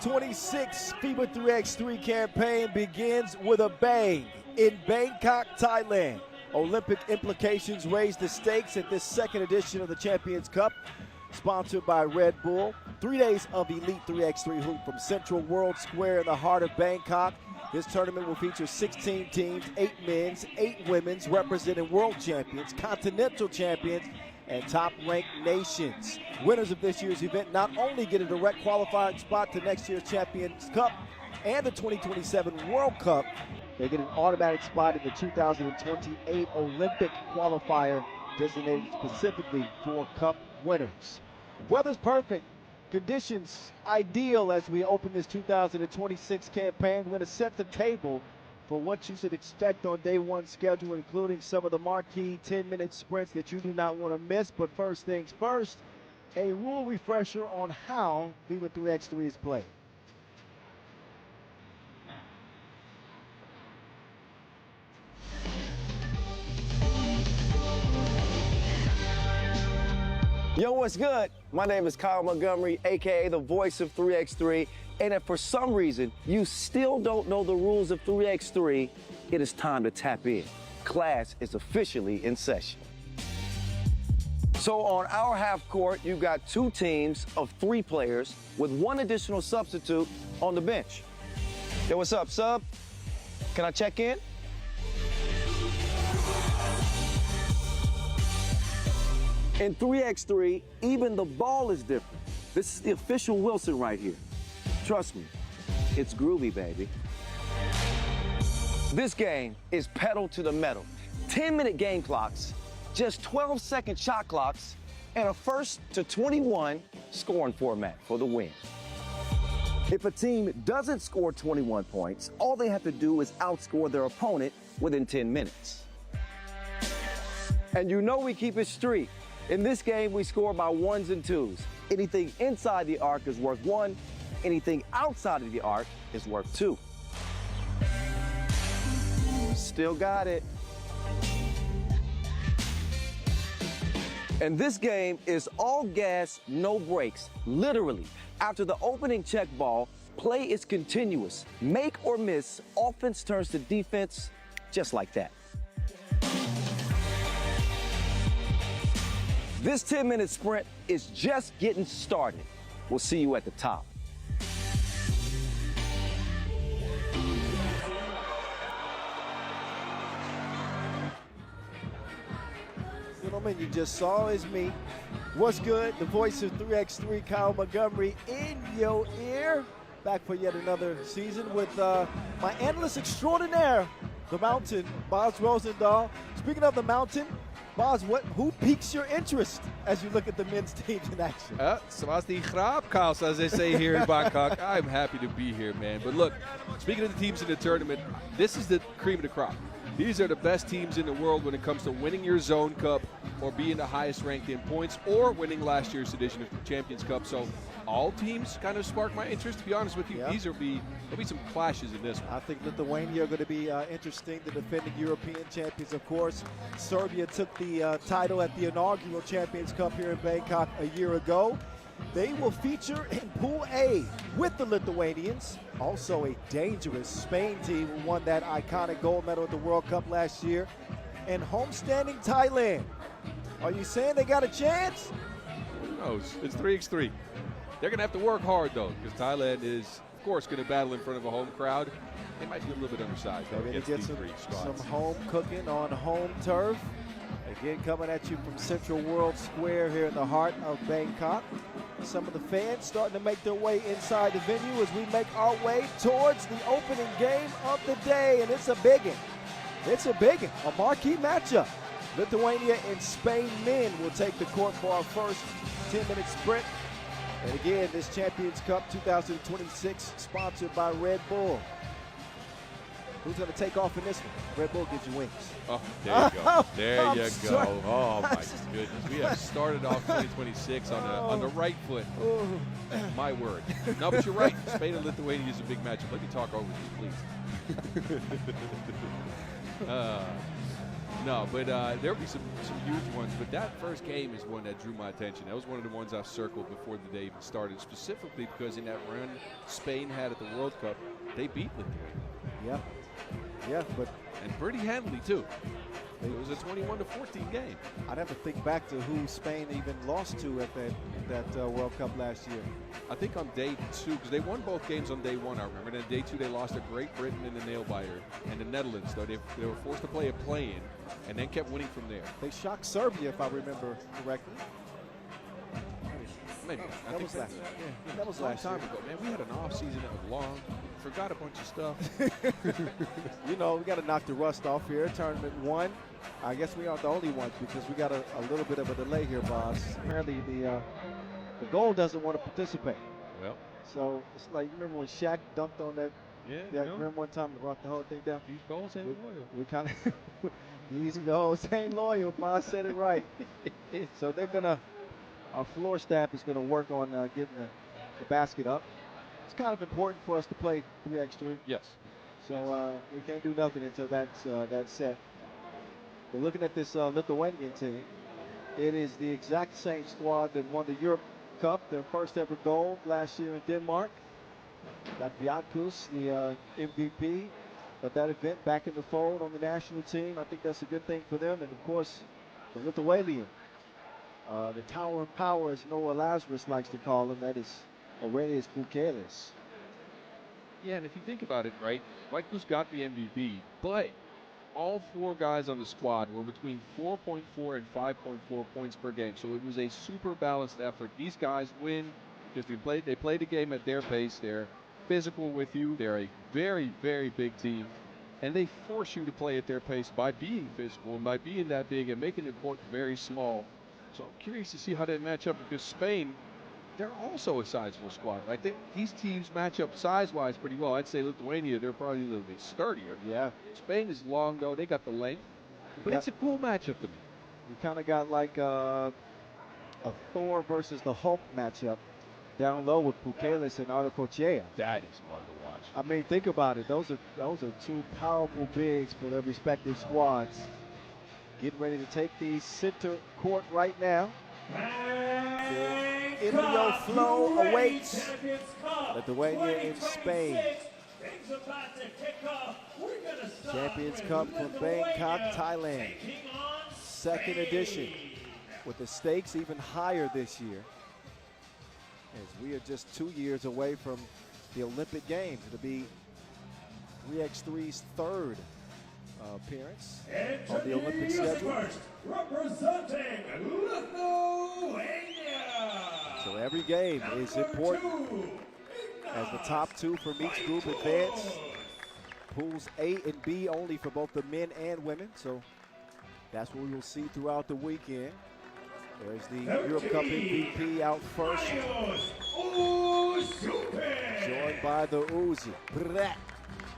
2026 FIBA 3x3 campaign begins with a bang in Bangkok, Thailand. Olympic implications raise the stakes at this second edition of the Champions Cup, sponsored by Red Bull. 3 days of elite 3x3 hoop from Central World Square in the heart of Bangkok. This tournament will feature 16 teams, 8 men's, 8 women's, representing world champions, continental champions, and top-ranked nations. Winners of this year's event not only get a direct qualifying spot to next year's Champions Cup and the 2027 World Cup, they get an automatic spot in the 2028 Olympic qualifier designated specifically for Cup winners. Weather's perfect. Conditions ideal as we open this 2026 campaign. We're going to set the table for what you should expect on day one schedule, including some of the marquee 10-minute sprints that you do not want to miss. But first things first, a rule refresher on how FIBA 3x3 is played. Yo, what's good? My name is Kyle Montgomery, aka the voice of 3x3. And if for some reason you still don't know the rules of 3x3, it is time to tap in. Class is officially in session. So on our half court, you've got 2 teams of 3 players with 1 additional substitute on the bench. Yo, what's up, sub? Can I check in? In 3x3, even the ball is different. This is the official Wilson right here. Trust me, it's groovy, baby. This game is pedal to the metal. 10-minute game clocks, just 12-second shot clocks, and a 1st to 21 scoring format for the win. If a team doesn't score 21 points, all they have to do is outscore their opponent within 10 minutes. And you know we keep it street. In this game, we score by 1s and 2s. Anything inside the arc is worth 1. Anything outside of the arc is worth 2. Still got it. And this game is all gas, no brakes. Literally, after the opening check ball, play is continuous. Make or miss, offense turns to defense just like that. This 10-minute sprint is just getting started. We'll see you at the top. Gentlemen, you just saw is me. What's good? The voice of 3x3, Kyle Montgomery, in your ear. Back for yet another season with my analyst extraordinaire, the Mountain, Boz Rosendahl. Speaking of the Mountain, Boz, who piques your interest as you look at the men's teams in action? Zoals die graapkous, as they say here in Bangkok. I'm happy to be here, man. But look, speaking of the teams in the tournament, this is the cream of the crop. These are the best teams in the world when it comes to winning your zone cup or being the highest ranked in points or winning last year's edition of the Champions Cup. So all teams kind of spark my interest, to be honest with you. Yeah. There'll be some clashes in this one. I think Lithuania are going to be interesting, the defending European champions, of course. Serbia took the title at the inaugural Champions Cup here in Bangkok a year ago. They will feature in Pool A with the Lithuanians. Also a dangerous Spain team who won that iconic gold medal at the World Cup last year. And homestanding Thailand. Are you saying they got a chance? Who knows? It's 3x3. They're going to have to work hard, though, because Thailand is, of course, going to battle in front of a home crowd. They might be a little bit undersized, though, They're going against to these get 3 spots. some home cooking on home turf. Again, coming at you from Central World Square here in the heart of Bangkok. Some of the fans starting to make their way inside the venue as we make our way towards the opening game of the day. And it's a biggin. It's a biggin, a marquee matchup. Lithuania and Spain men will take the court for our first 10-minute sprint. And again, this Champions Cup 2026 sponsored by Red Bull. Who's going to take off in this one? Red Bull gives you wings. Oh, there you go. There I'm you sorry. go. Oh, my goodness. We have started off 2026 on the right foot. Oh. My word. No, but you're right. Spain and Lithuania is a big matchup. Let me talk over this, please. No, but there'll be some huge ones. But that first game is one that drew my attention. That was one of the ones I circled before the day even started, specifically because in that run Spain had at the World Cup, they beat Lithuania. Yeah, but and pretty handily too. It was a 21-14 game. I'd have to think back to who Spain even lost to at that World Cup last year. I think on day 2, because they won both games on day 1, I remember. Then day 2, they lost to Great Britain in the nail-biter and the Netherlands, though. They were forced to play a play-in and then kept winning from there. They shocked Serbia, if I remember correctly. Maybe. That was last year. Yeah, that was last time year. ago. Man, we had an off-season that was long. Forgot a bunch of stuff. You know, we got to knock the rust off here. Tournament 1. I guess we aren't the only ones because we got a little bit of a delay here, boss. Apparently the goal doesn't want to participate. Well, so it's like, you remember when Shaq dunked on that? Yeah. Remember one time to rock the whole thing down? These goals ain't loyal. We kind of these goals ain't loyal. Boss said it right. So they're gonna. Our floor staff is gonna work on getting the basket up. It's kind of important for us to play 3x3. Yes. So we can't do nothing until that's set. We're looking at this Lithuanian team. It is the exact same squad that won the Europe Cup, their first ever gold last year in Denmark. Got Viatkus, the MVP of that event, back in the fold on the national team. I think that's a good thing for them. And of course, the Lithuanian, the Tower of Power, as Noah Lazarus likes to call him, that is Aurelius Pukelis. Yeah, and if you think about it, right, Vaitkus got the MVP, but all 4 guys on the squad were between 4.4 and 5.4 points per game. So it was a super balanced effort. These guys win because they play the game at their pace. They're physical with you. They're a very, very big team. And they force you to play at their pace by being physical and by being that big and making the court very small. So I'm curious to see how they match up because Spain, they're also a sizable squad. I think these teams match up size-wise pretty well. I'd say Lithuania, they're probably a little bit sturdier. Yeah. Spain is long, though. They got the length. But it's a cool matchup to me. You kind of got like a Thor versus the Hulk matchup down low with Pukelis and Arcochea. That is fun to watch. I mean, think about it. Those are 2 powerful bigs for their respective squads. Getting ready to take the center court right now. The Indio flow awaits Lithuania in Spain. Champions Cup from Bangkok, Thailand. 2nd edition, with the stakes even higher this year, as we are just 2 years away from the Olympic Games. It'll be 3x3's 3rd appearance on the Olympic schedule. Representing Lithuania. So every game is important as the top 2 from each group advance. Pools A and B only for both the men and women. So that's what we will see throughout the weekend. There's the Europe Cup MVP out first. Joined by the Uzi.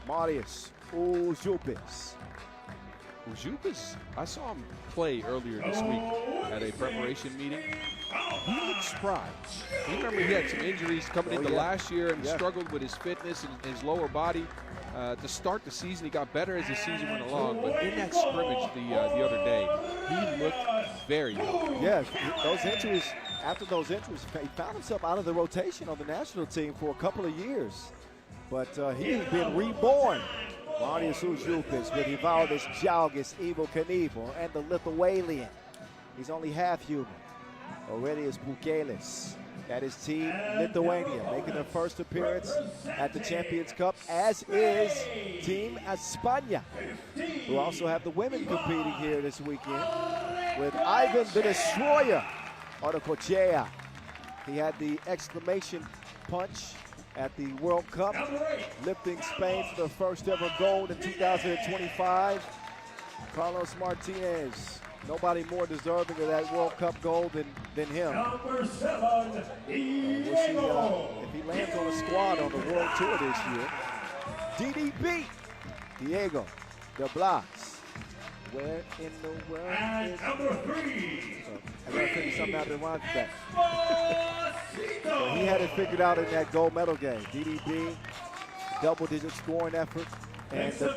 Marius Uzupis. Uzupis, I saw him play earlier this week at a preparation meeting. He looked spry. You remember he had some injuries coming into last year and struggled with his fitness and his lower body. To start the season, he got better as the season went along. But in that scrimmage the other day, he looked very good. Yes, those injuries, after those injuries, he found himself out of the rotation on the national team for a couple of years. But he's been reborn. Marius Uzupis with Ivaldis Jalgis, Evo Knievel, and the Lithuanian. He's only half human. Aurelius Pukelis. That is Team Lithuania making their first appearance at the Champions Cup, as is Team España, who also have the women competing here this weekend with Ivan the Destroyer Arcochea. He had the exclamation punch at the World Cup, lifting Spain to their first ever gold in 2025. Carlos Martinez, nobody more deserving of that World Cup gold than him. Number 7, We'll see if he lands on a squad on the World Tour this year. DDB, Diego de Blas. Where in the world and is... number 3, I gotta figure something out that rhymes with that. So he had it figured out in that gold medal game. DDB, double-digit scoring effort. And the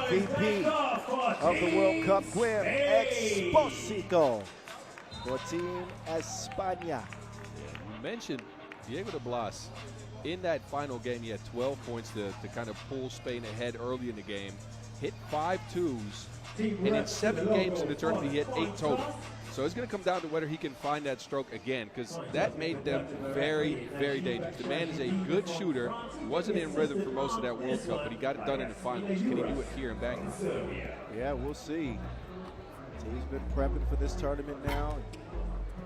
Gwyn VP of the World Cup, Gwyn Exposito for Team España. You mentioned Diego de Blas. In that final game, he had 12 points to kind of pull Spain ahead early in the game. Hit 5 twos, and in 7 games in the tournament, he hit 8 total. So it's going to come down to whether he can find that stroke again, because that made them very, very dangerous. The man is a good shooter. Wasn't in rhythm for most of that World Cup, but he got it done in the finals. Can he do it here in Bangkok? Yeah, we'll see. So he's been prepping for this tournament now.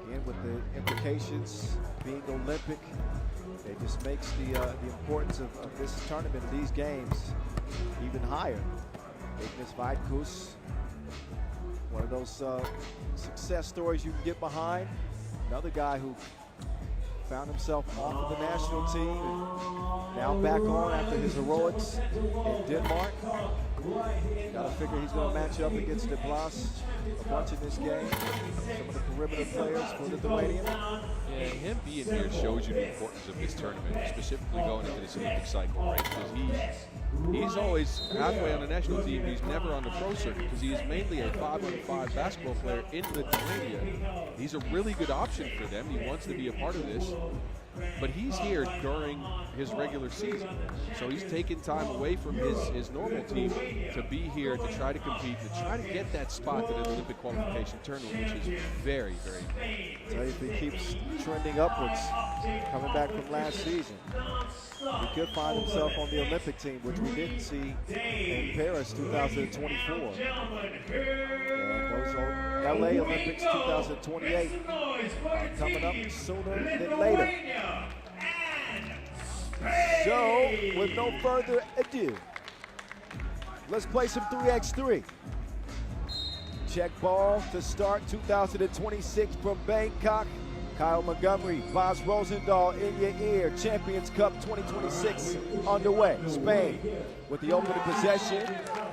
Again, with the implications being Olympic, it just makes the importance of this tournament, these games, even higher. Ignis Vaidkus, one of those success stories you can get behind. Another guy who found himself off of the national team and now back on after his heroics in Denmark. Got to figure he's going to match up against De Blas a bunch in this game. Some of the perimeter players for Lithuania. Yeah, him being here shows you the importance of this tournament, specifically going into this Olympic cycle, right? Because he's always halfway on the national team. He's never on the pro circuit because he is mainly a 5-on-5 basketball player in Lithuania. He's a really good option for them. He wants to be a part of this. But he's here during his regular season. So he's taking time away from his normal team to be here to try to compete, to try to get that spot to the Olympic qualification tournament, which is very, very important. So if he keeps trending upwards, coming back from last season, he could find himself on the Olympic team, which we didn't see in Paris 2024. And those LA Olympics 2028 are coming up sooner than later. So, with no further ado, let's play some 3x3. Check ball to start 2026 from Bangkok. Kyle Montgomery, Boz Rosendahl in your ear. Champions Cup 2026 underway. Spain with the opening possession.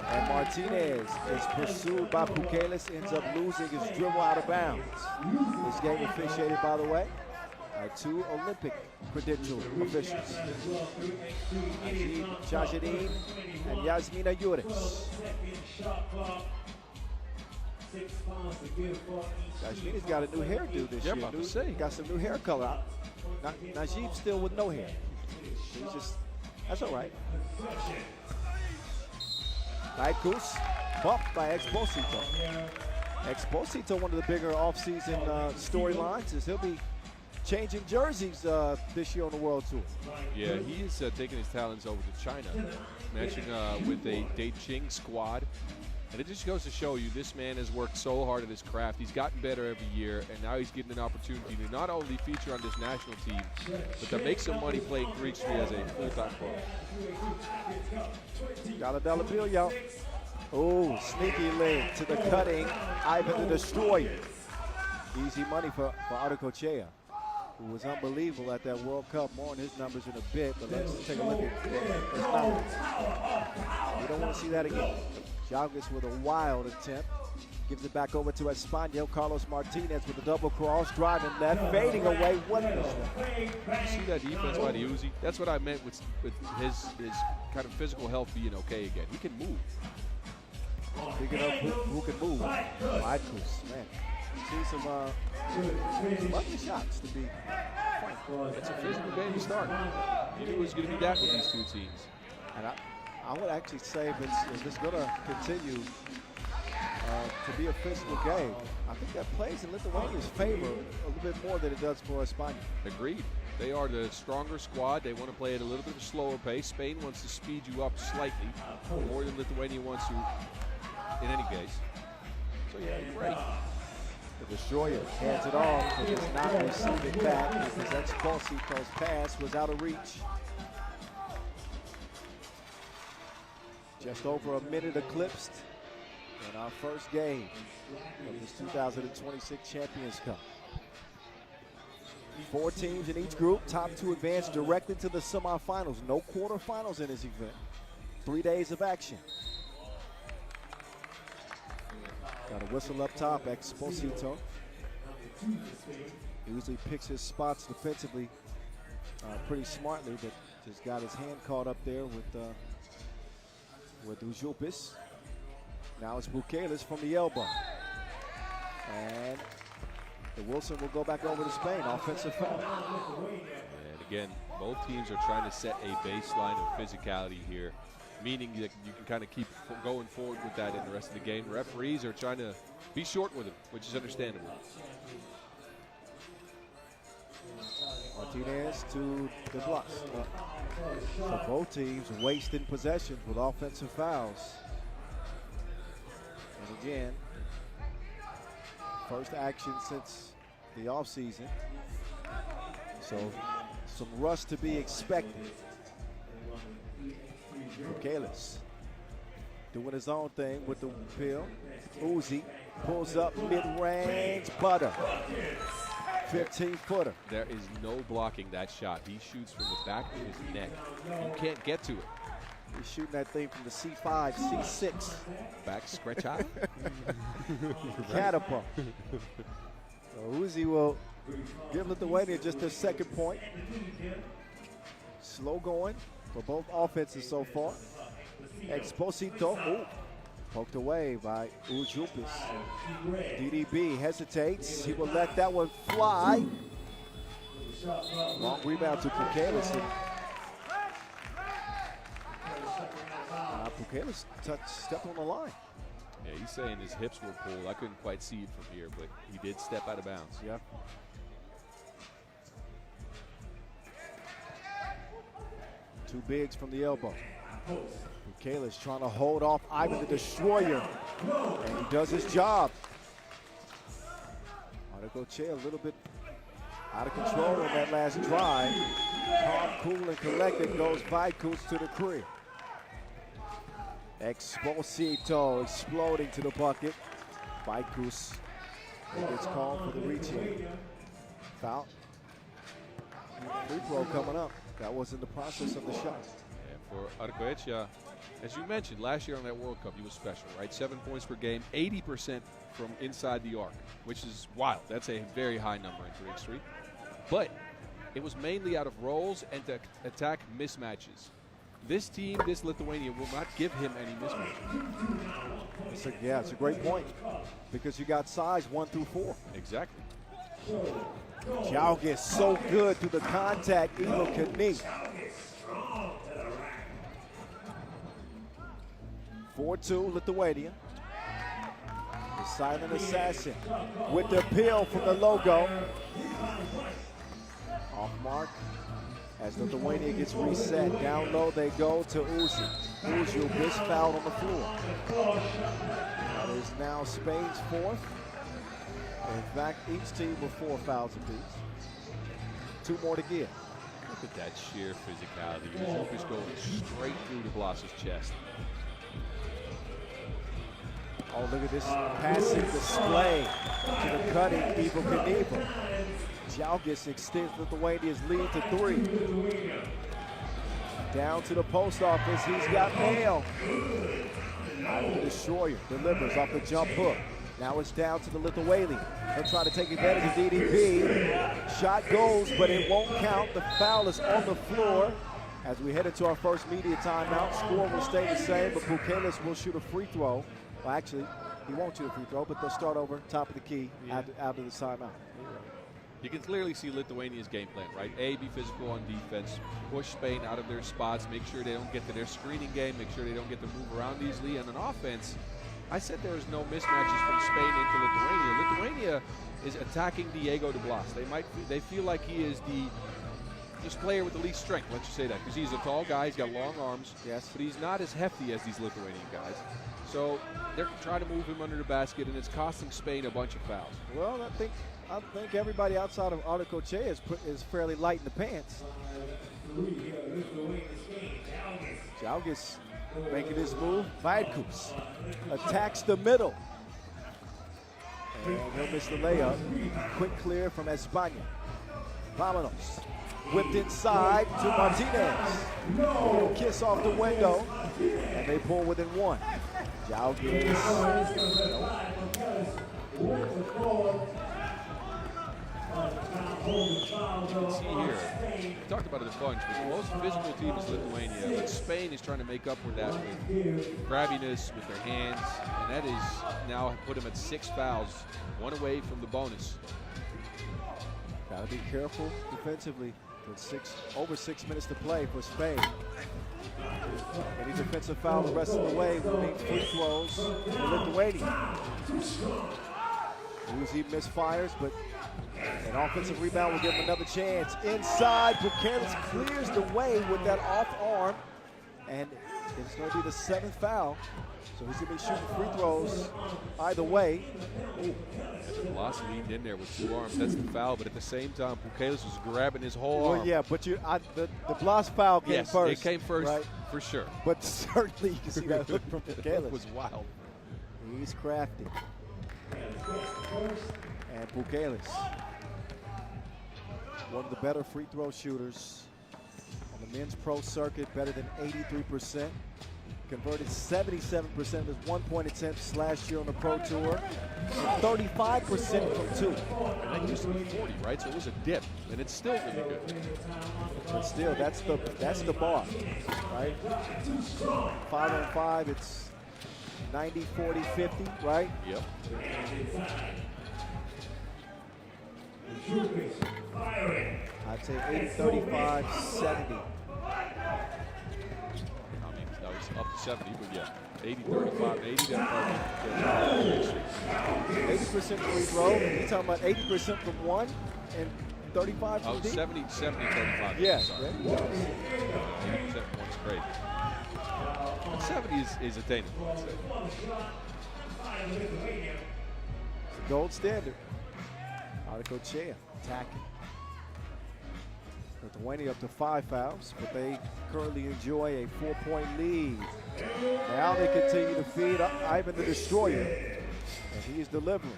And Martinez is pursued by Pukeles, ends up losing his dribble out of bounds. This game officiated, by the way, by 2 Olympic credential officials. Ajid Shahideen and Yasmina Yuris. Najib's got a new hairdo this year. I'm about to say. Got some new hair color. Najib's still with no hair. He's just, that's all right. Vaidkus, bumped by Exposito. Exposito, one of the bigger off-season storylines, is he'll be changing jerseys this year on the World Tour. Yeah, he's taking his talents over to China, matching with a Deching squad. And it just goes to show you this man has worked so hard at his craft. He's gotten better every year, and now he's getting an opportunity to not only feature on this national team, but to make some money playing 3x3 as a full-time pro. Got a dollar bill, y'all. Oh, sneaky link to the cutting Ivan the Destroyer. Easy money for Arcochea, who was unbelievable at that World Cup. More on his numbers in a bit, but let's take a look at his numbers. We don't want to see that again. Jalgis with a wild attempt. Gives it back over to España. Carlos Martinez with a double cross, driving left, fading away. What is that? You see that defense by the Uzi? That's what I meant with his kind of physical health being okay again. He can move. Speaking of who can move, Vaidkus, man. See some lucky shots to be frank. It's a physical game to start. You knew it was going to be that with these 2 teams. And I would actually say if it's going to continue to be a physical game, I think that plays in Lithuania's favor a little bit more than it does for España. Agreed. They are the stronger squad. They want to play at a little bit of a slower pace. Spain wants to speed you up slightly, more than Lithuania wants to in any case. So yeah, great. The Destroyer hands it off, but does not receive it back because Exposito's pass was out of reach. Just over a minute eclipsed in our first game of this 2026 Champions Cup. 4 teams in each group. Top 2 advance directly to the semifinals. No quarterfinals in this event. 3 days of action. Got a whistle up top, Exposito. He usually picks his spots defensively pretty smartly, but just got his hand caught up there with with Ujupis. Now it's Bukelis from the elbow. And the Wilson will go back over to Spain. Offensive foul. And again, both teams are trying to set a baseline of physicality here, meaning that you can kind of keep going forward with that in the rest of the game. Referees are trying to be short with it, which is understandable. Martinez to the blocks. So both teams wasting possessions with offensive fouls. And again, first action since the offseason. So some rust to be expected. Bukelis doing his own thing with the pill. Uzi pulls up mid-range, butter. 15-footer. There is no blocking that shot. He shoots from the back of his neck. You can't get to it. He's shooting that thing from the C5, C6. Back scratch out. Catapult. So Uzi will give Lithuania just their second point. Slow going for both offenses so far. Exposito, ooh, poked away by Ujupis. DDB hesitates. He will let that one fly. Long rebound to Bukelis. Bukelis stepped on the line. Yeah, he's saying his hips were pulled. I couldn't quite see it from here, but he did step out of bounds. Yeah. Two bigs from the elbow. Bukelis trying to hold off Ivan the Destroyer, and he does his job. Articoche a little bit out of control on that last drive. Calm, cool, and collected goes Vikus to the crib. Exposito exploding to the bucket. Vikus gets called for the reaching foul. Free throw coming up. That was in the process of the shot. For Arcoetia, as you mentioned, last year on that World Cup, he was special, right? 7 points per game, 80% from inside the arc, which is wild. That's a very high number in 3x3. But it was mainly out of rolls and to attack mismatches. This team, this Lithuania, will not give him any mismatches. Yeah, it's a great point because you got size 1 through 4. Exactly. Jalgis so good through the contact. Ivo Kani. 4-2 Lithuania. The silent assassin with the pill from the logo. Off mark as Lithuania gets reset. Down low they go to Uzi. Uzi gets fouled on the floor. That is now Spain's fourth. In fact, each team with 4 fouls apiece. 2 more to give. Look at that sheer physicality. Uzi going straight through the Blas's chest. Oh, look at this passing display to the cutting Ivo Kaniva. Jalgis extends Lithuania's lead to 3. Down to the post office, he's got mail. Ivan the Destroyer delivers off the jump hook. Now it's down to the Lithuanian. They'll try to take advantage of DDP. Shot goes, but it won't count. The foul is on the floor. As we head into our first media timeout, score will stay the same, but Bukelis will shoot a free throw. Well, actually, he won't shoot a free throw, but they'll start over top of the key after the timeout. You can clearly see Lithuania's game plan, right? A, be physical on defense, push Spain out of their spots, make sure they don't get to their screening game, make sure they don't get to move around easily. And on offense, I said there's no mismatches from Spain into Lithuania. Lithuania is attacking Diego de Blas. They feel like he is the player with the least strength. Let's just say that, because he's a tall guy, he's got long arms, yes, but he's not as hefty as these Lithuanian guys. So they're trying to move him under the basket, and it's costing Spain a bunch of fouls. Well, I think everybody outside of Articoche is fairly light in the pants. Jalgis making his move. Vikus attacks the middle. And he'll miss the layup. Quick clear from España. Vámonos. Whipped inside to Martinez. Kiss off the window. And they pull within 1. Jalgis. You can see here, we talked about it a bunch, but the most physical team is Lithuania, but Spain is trying to make up for that with grabbiness, with their hands, and that is now put them at 6 fouls, 1 away from the bonus. Gotta be careful defensively. With over 6 minutes to play for Spain. Any defensive foul the rest of the way will mean free throws for Lithuania. Uzi misfires, but an offensive rebound will give him another chance. Inside, Buchanan clears the way with that off arm, and it's going to be the 7th foul. So he's going to be shooting free throws either way. And the Blas leaned in there with 2 arms. That's the foul, but at the same time, Bukalis was grabbing his whole arm. Well, yeah, but the Blas foul came first. It came first, right? for sure. But certainly you can see that hook from Bukalis. That was wild. He's crafty. And Bukalis, one of the better free throw shooters on the men's pro circuit, better than 83%. Converted 77% of his 1-point attempts last year on the Pro Tour, and 35% from 2. And that used to be 40, right? So it was a dip, and it's still really good. But still, that's the bar, right? 5 on 5, it's 90, 40, 50, right? Yep. I'd say 80, 35, 70. Up to 70, but yeah, 80, 35, 80, that 80% free throw. He's talking about 80% from 1 and 35 from deep. 70, 35. Yes. Sorry. 80% from 1's great. But 70 is attainable, I'd say. It's the gold standard. Article Chair attacking. Lithuania up to 5 fouls, but they currently enjoy a 4-point lead. Now they continue to feed Ivan the Destroyer, and he's delivering.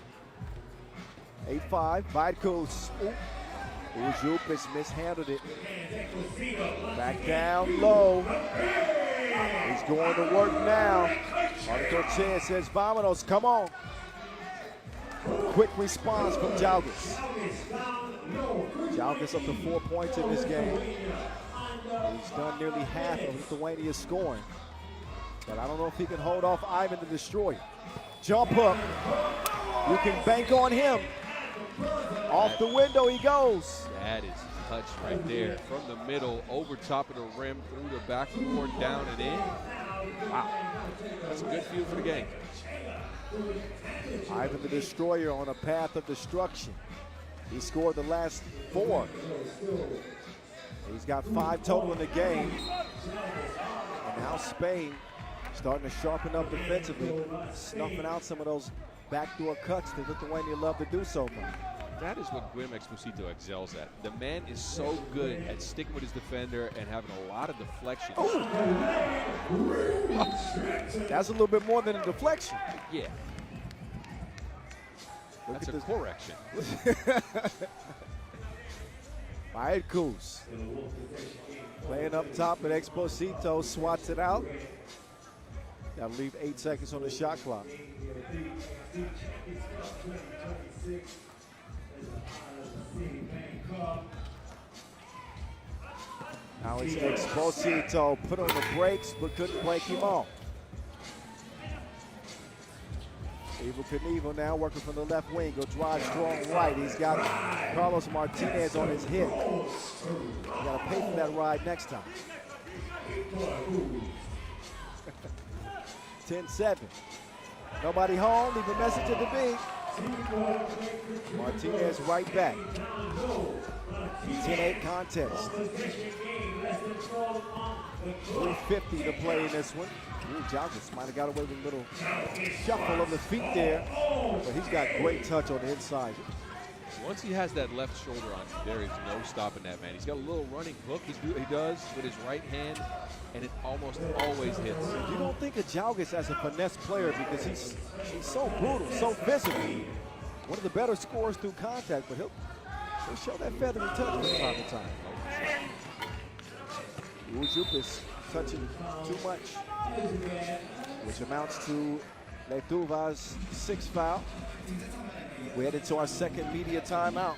8-5, Vaidkus. Uzupis mishandled it. Back down low. He's going to work now. Article Chair says, Vamonos, come on. Quick response from Jalgis. Jalgis up to 4 points in this game. He's done nearly half of Lithuania's scoring. But I don't know if he can hold off Ivan the Destroyer. Jump hook. You can bank on him. Off the window he goes. That is touch right there. From the middle, over top of the rim, through the backboard, down and in. Wow. That's a good feel for the game. Ivan the Destroyer on a path of destruction. He scored the last 4. He's got 5 total in the game. And now Spain starting to sharpen up defensively, snuffing out some of those backdoor cuts that Lithuania love to do so much. That is what Guilherme Exposito excels at. The man is so good at sticking with his defender and having a lot of deflection. That's a little bit more than a deflection. Yeah. That's a correction. Vaidkus playing up top, but Exposito swats it out. That'll leave 8 seconds on the shot clock. Now it's Exposito put on the brakes, but couldn't break him off. Evel Knievel now working from the left wing. He'll drive strong right. He's got Carlos Martinez on his hip. You got to pay for that ride next time. 10-7. Nobody home. Leave a message at the beat. Martinez right back. 10-8 contest. 3:50 to play in this one. Jalgis might have got away with a little shuffle of the feet there, but he's got great touch on the inside. Once he has that left shoulder on, there is no stopping that man. He's got a little running hook he does with his right hand, and it almost always hits. You don't think of Jalgis as a finesse player because he's so brutal, so physical. One of the better scorers through contact, but he'll show that feathery touch from time to time. Uzupis touching too much, which amounts to Letuva's 6th foul. We're headed to our second media timeout.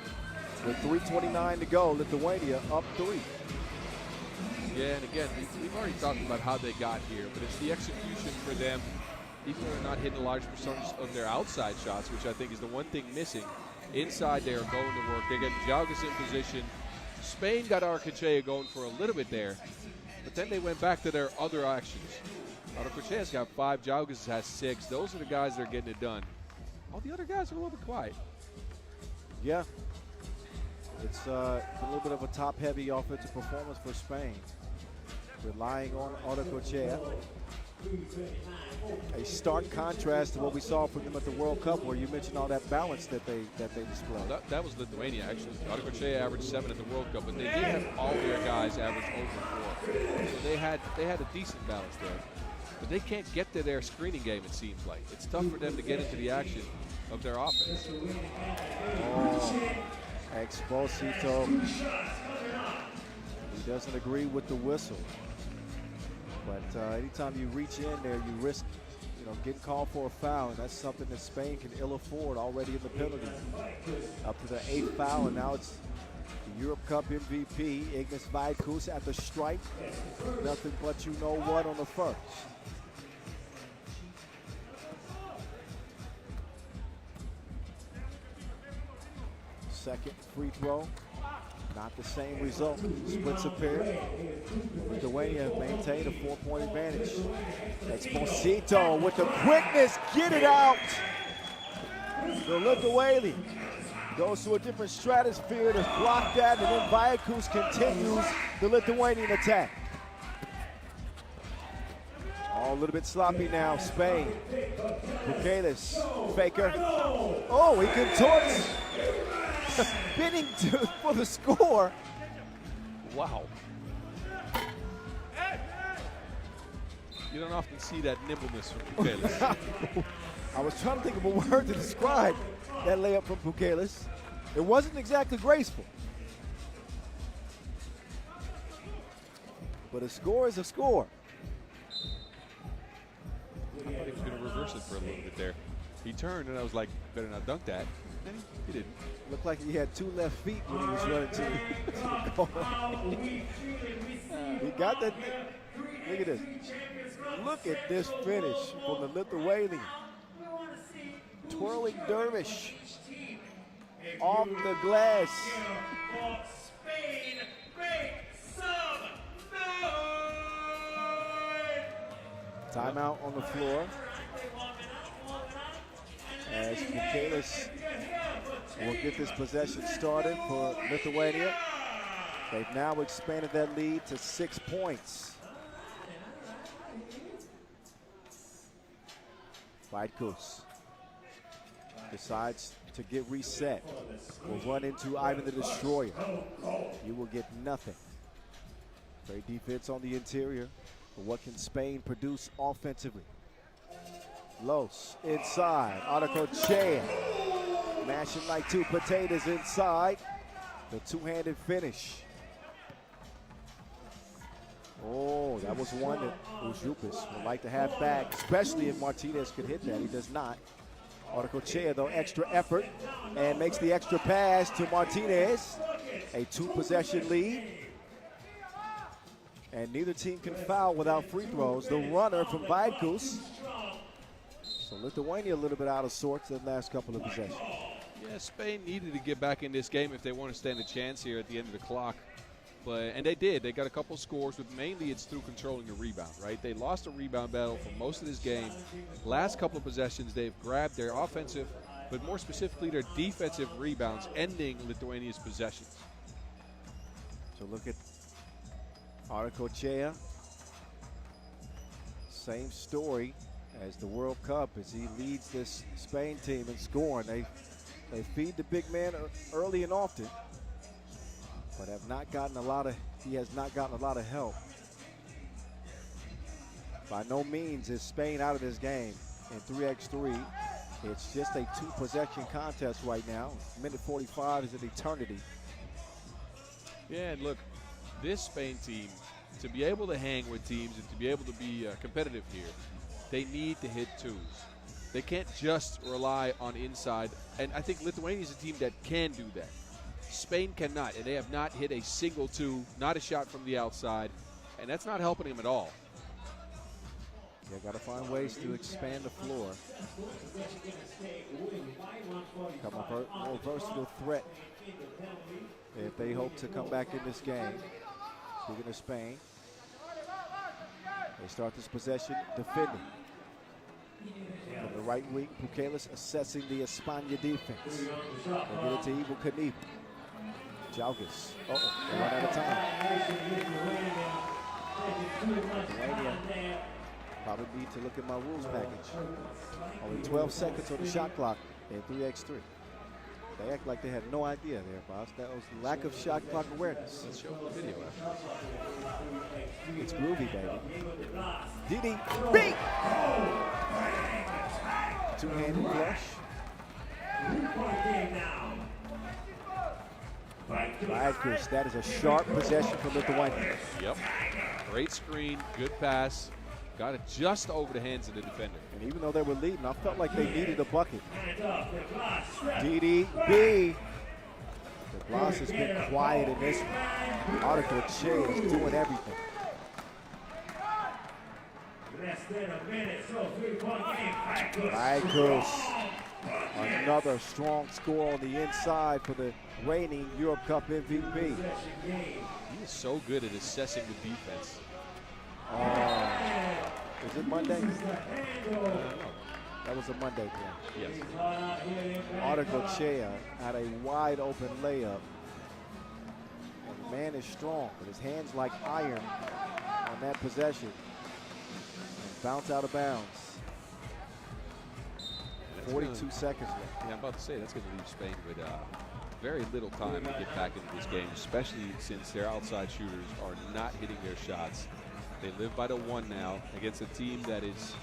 With 3:29 to go, Lithuania up 3. Yeah, and again, we've already talked about how they got here, but it's the execution for them. Even though they're not hitting a large percentage of their outside shots, which I think is the one thing missing. Inside, they are going to work. They're getting Jalgas in position. Spain got Arcochea going for a little bit there, but then they went back to their other actions. Arcochea's got 5, Jalgas has 6. Those are the guys that are getting it done. All the other guys are a little bit quiet. Yeah. It's a little bit of a top-heavy offensive performance for Spain. Relying on Arcochea. A stark contrast to what we saw from them at the World Cup, where you mentioned all that balance that they displayed. That was Lithuania, actually. Arcochea averaged 7 at the World Cup, but they did have all their guys average over 4. So they had a decent balance there. But they can't get to their screening game, it seems like. It's tough for them to get into the action of their offense. Oh, Exposito. He doesn't agree with the whistle. But anytime you reach in there, you risk, getting called for a foul, and that's something that Spain can ill afford already in the penalty. Up to the 8th foul, and now it's the Europe Cup MVP, Ignas Vaidkus, at the stripe. Nothing but you know what on the first. Second free throw. Not the same result. Splits a pair. Lithuania maintained a 4-point advantage. Exposito with the quickness, get it out. The Lithuania goes to a different stratosphere to block that, and then Vaidkus continues the Lithuanian attack. All a little bit sloppy now, Spain. Bukelis, Faker. Oh, he contorts. Spinning for the score. Wow. You don't often see that nimbleness from Bukelis. I was trying to think of a word to describe that layup from Bukelis. It wasn't exactly graceful. But a score is a score. I thought he was going to reverse it for a little bit there. He turned, and I was like, better not dunk that. And he didn't. Looked like he had 2 left feet when he was running to the goal. He got that. Look at this. Look at this finish from the Lithuanian. Twirling dervish off the glass. Timeout on the floor. As Bukelis will get this possession started for Lithuania. They've now expanded that lead to 6 points. Vaidkus decides to get reset. Will run into Ivan the Destroyer. You will get nothing. Great defense on the interior. But what can Spain produce offensively? Los inside. Arcochea mashing like 2 potatoes inside. The 2-handed finish. Oh, that was one that Ujupis would like to have back, especially if Martinez could hit that. He does not. Arcochea, though, extra effort and makes the extra pass to Martinez. A 2-possession lead. And neither team can foul without free throws. The runner from Vaidkus. So Lithuania a little bit out of sorts in the last couple of possessions. Yeah, Spain needed to get back in this game if they want to stand a chance here at the end of the clock. And they did. They got a couple scores, but mainly it's through controlling the rebound, right? They lost a rebound battle for most of this game. Last couple of possessions, they've grabbed their offensive, but more specifically their defensive rebounds, ending Lithuania's possessions. So look at Arcochea. Same story as the World Cup as he leads this Spain team in scoring. They feed the big man early and often, but have not gotten he has not gotten a lot of help. By no means is Spain out of this game in 3x3. It's just a 2-possession contest right now. Minute 45 is an eternity. Yeah, and look, this Spain team, to be able to hang with teams and to be able to be competitive here, they need to hit 2s. They can't just rely on inside, and I think Lithuania is a team that can do that. Spain cannot, and they have not hit a single two, not a shot from the outside, and that's not helping them at all. They got to find ways to expand the floor. Become a more versatile threat if they hope to come back in this game. Speaking of Spain, they start this possession defending. From the right wing, Pukelis assessing the España defense. They get it to Evel Knievel. Jalgis. Uh-oh, they run out of time. Lithuania probably need to look at my rules package. Only 12 seconds on the shot clock in 3x3. They act like they had no idea there, boss. That was lack of shot clock awareness. Let's show the video after. It's groovy, baby. Didi, beat! Two-handed flush. Chris, that is a sharp possession for Lithuania. Yep. Great screen, good pass. Got it just over the hands of the defender. And even though they were leading, I felt like they needed a bucket. Didi, B. The Glass has been quiet in this one. Article Che is doing everything. Less than a minute, so 3-point game. Bakus. Another strong score on the inside for the reigning Europe Cup MVP. He is so good at assessing the defense. Is it Monday? That was a Monday play. Yes. Article Chea had a wide open layup. And the man is strong, but his hands like iron on that possession. And bounce out of bounds. 42 seconds left. Yeah, I'm about to say that's going to leave Spain with very little time to get back into this game, especially since their outside shooters are not hitting their shots. They live by the one now against a team that is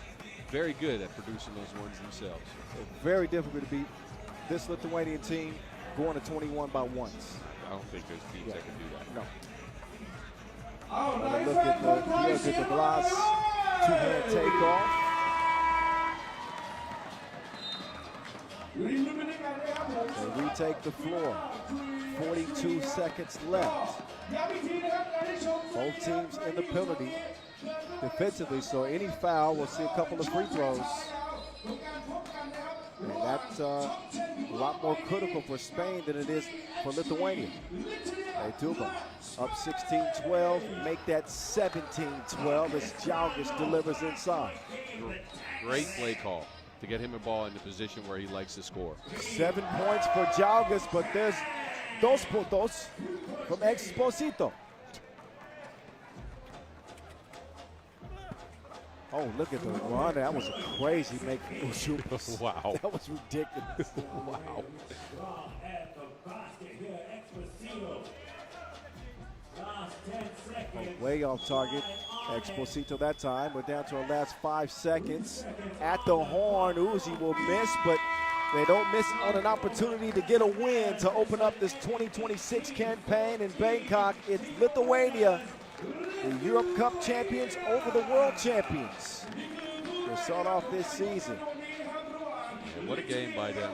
very good at producing those ones themselves. So very difficult to beat this Lithuanian team going to 21 by ones. I don't think there's teams that can do that. No. Look at the Glass two-hand takeoff. They retake the floor. 42 seconds left. Both teams in the penalty defensively, so any foul, we'll see a couple of free throws. And that's a lot more critical for Spain than it is for Lithuania. Tuba up 16-12, make that 17-12 as Jalgis delivers inside. Great play call to get him a ball in the position where he likes to score. 7 points for Jalgis, but there's dos puntos from Exposito. Oh, look at the run. That was a crazy make. Wow. That was ridiculous. Wow. Way off target. Exposito that time. We're down to our last 5 seconds. At the horn, Uzi will miss, but they don't miss on an opportunity to get a win to open up this 2026 campaign in Bangkok. It's Lithuania, the Europe Cup champions over the world champions. They start off this season. And what a game by them.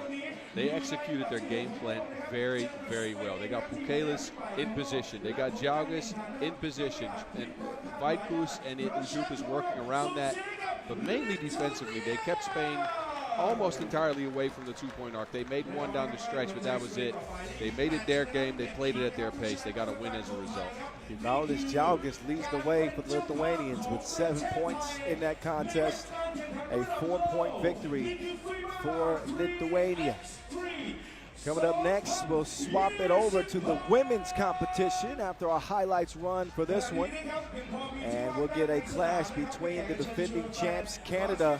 They executed their game plan very, very well. They got Pukelis in position. They got Jalgis in position. And Vaikus and Uzupas working around that. But mainly defensively, they kept Spain almost entirely away from the two-point arc. They made one down the stretch, but that was it. They made it their game. They played it at their pace. They got a win as a result. Valdis Jalgis leads the way for the Lithuanians with 7 points in that contest. A 4-point victory for Lithuania. Coming up next, we'll swap it over to the women's competition after our highlights run for this one. And we'll get a clash between the defending champs, Canada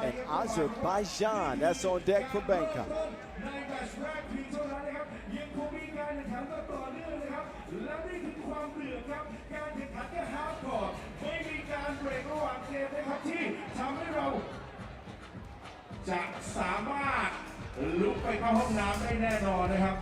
and Azerbaijan. That's on deck for Bangkok. Samad ลุกไปเข้าห้องน้ำได้แน่นอนนะครับ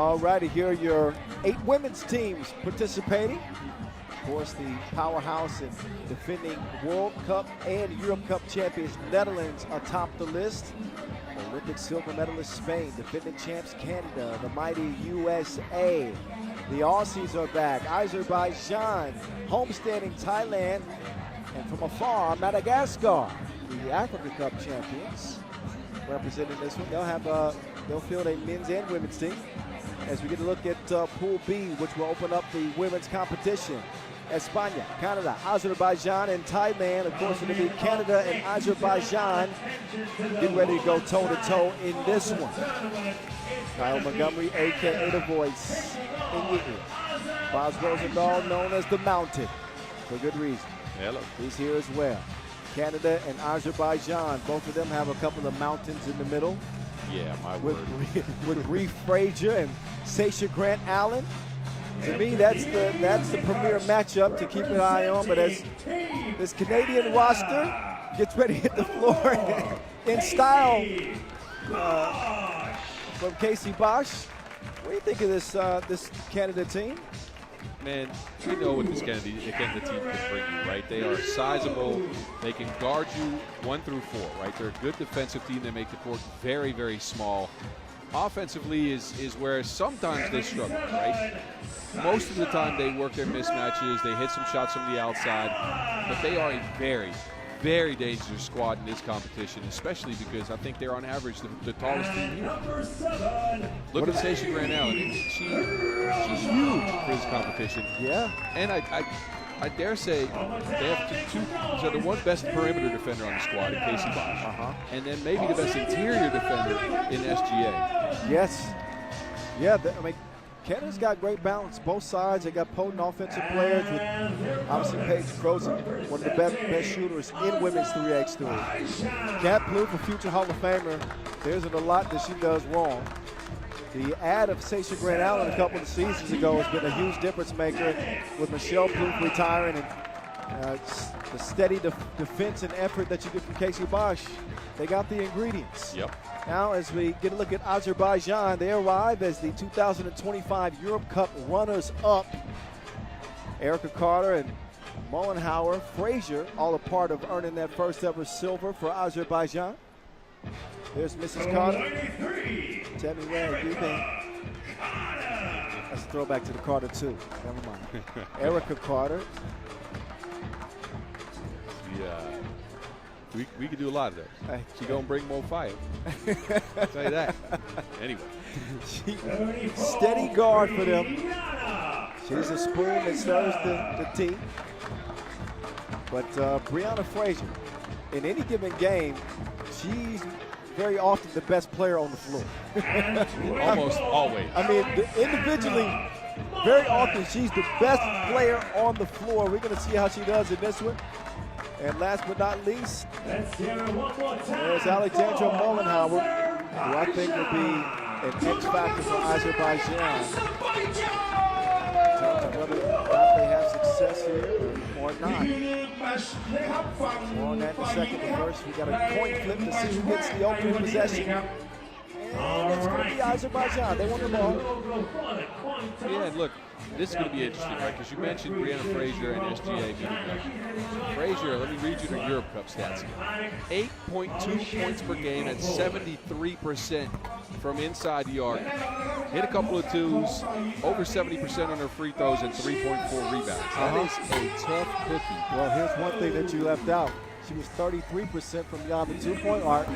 All righty, here are your 8 women's teams participating. Of course, the powerhouse and defending World Cup and Europe Cup champions Netherlands atop the list. Olympic silver medalist Spain, defending champs Canada, the mighty USA. The Aussies are back. Azerbaijan, homestanding Thailand, and from afar, Madagascar, the Africa Cup champions, representing this one. They'll field a men's and women's team. As we get a look at Pool B, which will open up the women's competition. España, Canada, Azerbaijan, and Thailand. Of course, it'll be Canada and Azerbaijan getting ready to go toe-to-toe in this one. Kyle Montgomery, a.k.a. The Voice, in your ear. Boz Rosendahl, known as the Mountain, for good reason. Hello. He's here as well. Canada and Azerbaijan, both of them have a couple of mountains in the middle. Yeah, my with, word. with Reef Frazier and Sasha Grant Allen. To me, that's the premier matchup to keep an eye on. But as this Canadian roster gets ready to hit the floor in style from Casey Bosch, what do you think of this Canada team? Man, we know what this Canada team can bring you, right? They are sizable. They can guard you 1 through 4, right? They're a good defensive team. They make the court very, very small. Offensively is where sometimes they struggle, right? Most of the time they work their mismatches. They hit some shots from the outside. But they are a very, very dangerous squad in this competition, especially because I think they're on average the tallest team here. Look at Sasha Grant Allen. She's huge for this competition. Yeah. And I dare say they have two. So the one best perimeter defender on the squad in Casey Bosch, and then maybe the best interior defender in SGA. Yes. Yeah. I mean, Canada's got great balance. Both sides. They got potent offensive players with obviously Paige Croson, one of the best shooters in women's 3x3. Kat Plouffe, a future Hall of Famer. There isn't a lot that she does wrong. The add of Sasha Grant Allen a couple of seasons ago has been a huge difference maker with Michelle Plouffe retiring, and the steady defense and effort that you get from Casey Bosch. They got the ingredients. Yep. Now, as we get a look at Azerbaijan, they arrive as the 2025 Europe Cup runners-up. Erica Carter and Mollenhauer, Frazier, all a part of earning that first ever silver for Azerbaijan. There's Mrs. Carter. Tell me where you think. That's a throwback to the Carter, too. Never mind. Erica Carter. Yeah. We could do a lot of that. Hey. She gonna bring more fire. I'll tell you that. Anyway. Steady guard for them. She's a spoon that stirs the tea. But Brianna Frazier, in any given game, she's very often the best player on the floor. Almost always. I mean, individually, very often she's the best player on the floor. We're going to see how she does in this one. And last but not least, there's Alexandra Mollenhauer, who I think will be an X factor for Azerbaijan. In terms of whether or not they have success here or not. More on that in a second. But first, we got a coin flip to see who gets the opening possession. And it's going to be Azerbaijan. They won the ball. Yeah, and look, this is going to be interesting, right? Because you mentioned Brianna Frazier and SGA meeting up. Frazier, let me read you the Europe Cup stats again. 8.2 points per game at 73% from inside the arc. Hit a couple of twos, over 70% on her free throws, and 3.4 rebounds. That is a tough cookie. Well, here's one thing that you left out. She was 33% from beyond the two-point arc.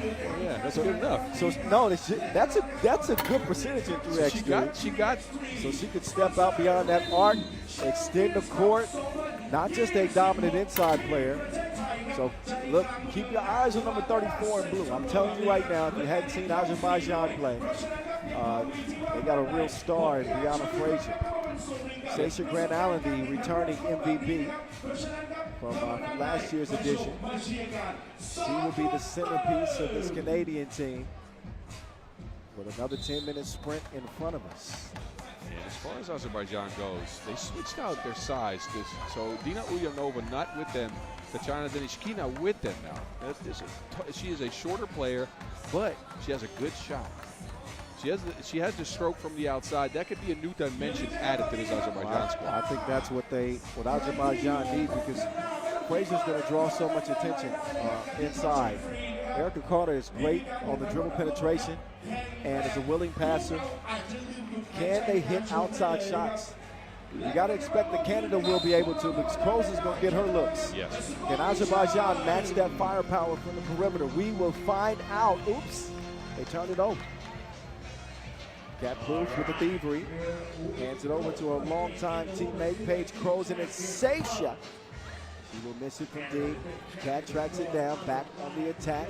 Yeah, that's good enough. So no, that's a good percentage in 3x3. So she could step out beyond that arc, extend the court. Not just a dominant inside player. So look, keep your eyes on number 34 in blue. I'm telling you right now, if you hadn't seen Azerbaijan play, they got a real star in Brianna Frazier. Sasha Grant Allen, the returning MVP from last year's edition. She will be the centerpiece of this Canadian team with another 10-minute sprint in front of us. And as far as Azerbaijan goes, they switched out their size. So Dina Ulyanova not with them. Tatjana Denishkina with them now. She is a shorter player, but she has a good shot. She has the stroke from the outside. That could be a new dimension added to this Azerbaijan squad. I think that's what Azerbaijan need, because Frazier's going to draw so much attention inside. Erica Carter is great on the dribble penetration and is a willing passer. Can they hit outside shots? You got to expect that Canada will be able to, because Kroos is going to get her looks. Yes. Can Azerbaijan match that firepower from the perimeter? We will find out. Oops, they turned it over. Cat Booth with the thievery. Hands it over to a longtime teammate, Paige Kroos, and it's Seisha. She will miss it from deep. Cat tracks it down, back on the attack.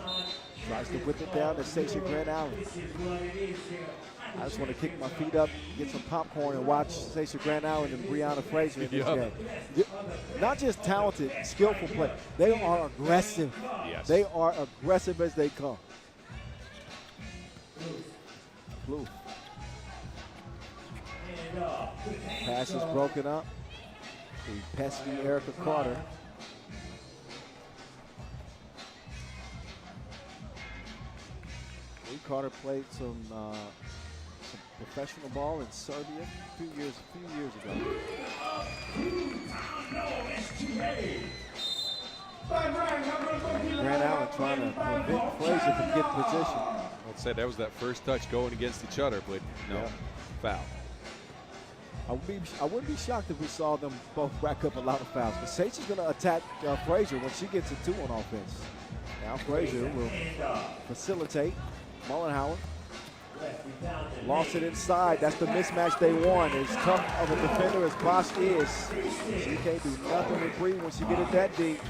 Tries to whip it down to Seisha Grant Allen. I just want to kick my feet up, get some popcorn, and watch Seisha Grant Allen and Brianna Fraser in this game. Not just talented, skillful play. They are aggressive. Yes. They are aggressive as they come. Blue. Pass is broken up. The pesky Erica Carter. Lee Carter played some professional ball in Serbia a few years ago. Grant Allen trying to prevent Fraser from getting position. I'd say that was that first touch going against each other, but no, foul. I wouldn't be shocked if we saw them both rack up a lot of fouls. But Seisha's going to attack Fraser when she gets a 2 on offense. Now Fraser will facilitate. Mullenhauer lost it inside. That's the mismatch they won. As tough of a defender as Bosch is, she can't do nothing with Bree when she get it that deep.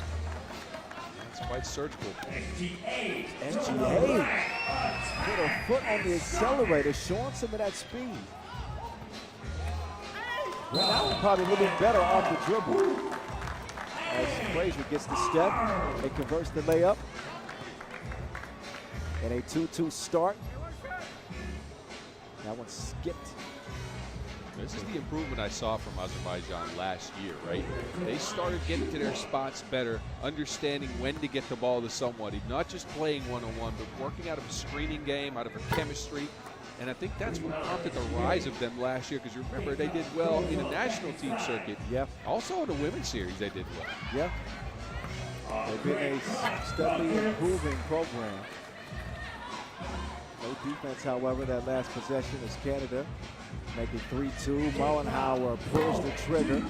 It's quite surgical. SGA put her foot on the accelerator, showing some of that speed. Grant Allen probably a little bit better off the dribble. As Fraser gets the step and converts the layup. And a 2-2 start. That one skipped. This is the improvement I saw from Azerbaijan last year, right? They started getting to their spots better, understanding when to get the ball to somebody, not just playing one-on-one, but working out of a screening game, out of a chemistry. And I think that's what prompted the rise of them last year, because you remember they did well in the national team circuit. Yep. Also in the women's series they did well. Yep. They've been a steadily improving program. No defense, however, that last possession is Canada. Making 3-2. Mullenhauer pulls the trigger.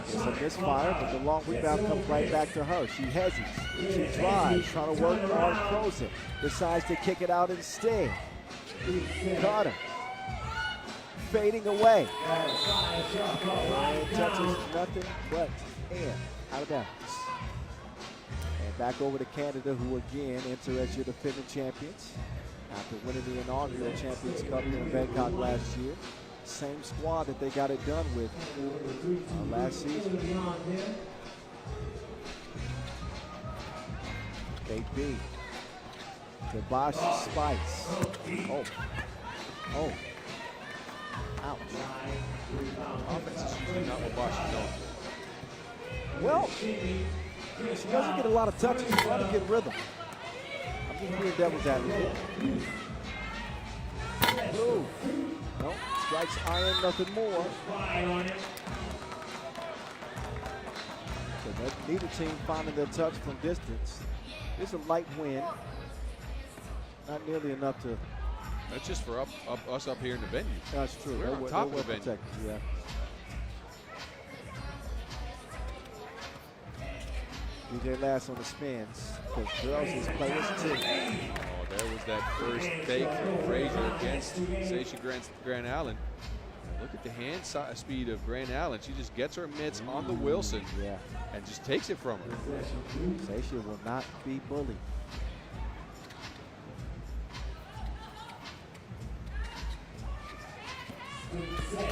It's a misfire, but the long rebound comes right back to her. She hesitates. She drives, trying to work on Kroos. Decides to kick it out instead. Carter fading away. And touches nothing but air out of bounds. And back over to Canada, who again enter as your defending champions after winning the inaugural Champions Cup here in Bangkok last year. Same squad that they got it done with last season. KB. Bosch spikes. Oh. Oh. Ouch. Offense is usually not what Bosch is known for. Well, she doesn't get a lot of touches. She's trying to get rhythm. I'm just being devil's advocate. Blue. Nope. Strikes iron, nothing more. So neither team finding their touch from distance. It's a light wind. Not nearly enough to. That's just for us up here in the venue. That's true. We're on top of the venue. Yeah. DJ Lass on the spins, because girls is players too. Oh, there was that first fake from Fraser against Seisha Grant Allen. Look at the hand speed of Grant Allen. She just gets her mitts on the Wilson and just takes it from her. Seisha will not be bullied.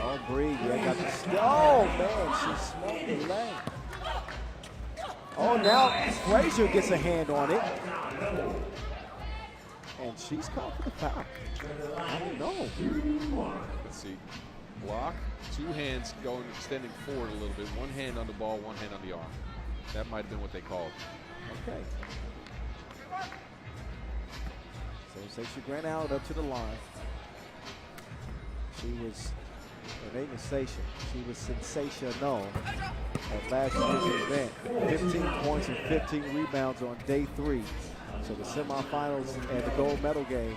Oh, Bree, got the oh man, she smoked the lane. Oh, now Fraser gets a hand on it. And she's called for the foul. I don't know. Let's see. Block, 2 hands going, extending forward a little bit. 1 hand on the ball, 1 hand on the arm. That might have been what they called. Okay. So Seisha Grant Allen up to the line. She was, it ain't sensation. She was sensational at last year's event. 15 points and 15 rebounds on day 3. So the semifinals and the gold medal game,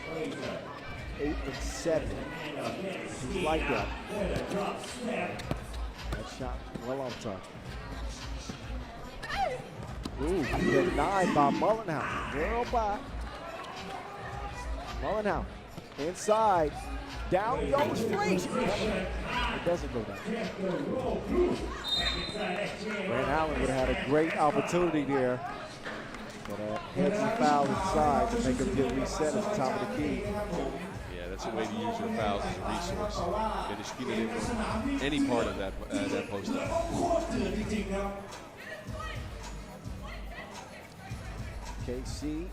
8 and 7. She's like that. That shot well off target. Ooh, denied by Mullenhour. Girl by Mullenhour. Inside. Down goes Frazier. It doesn't go down. Grant Allen would have had a great opportunity there. But heads and foul inside to make him get reset at the top of the key. Yeah, that's a way to use your fouls as a resource. And Ishkina didn't want any part of that post-up. KC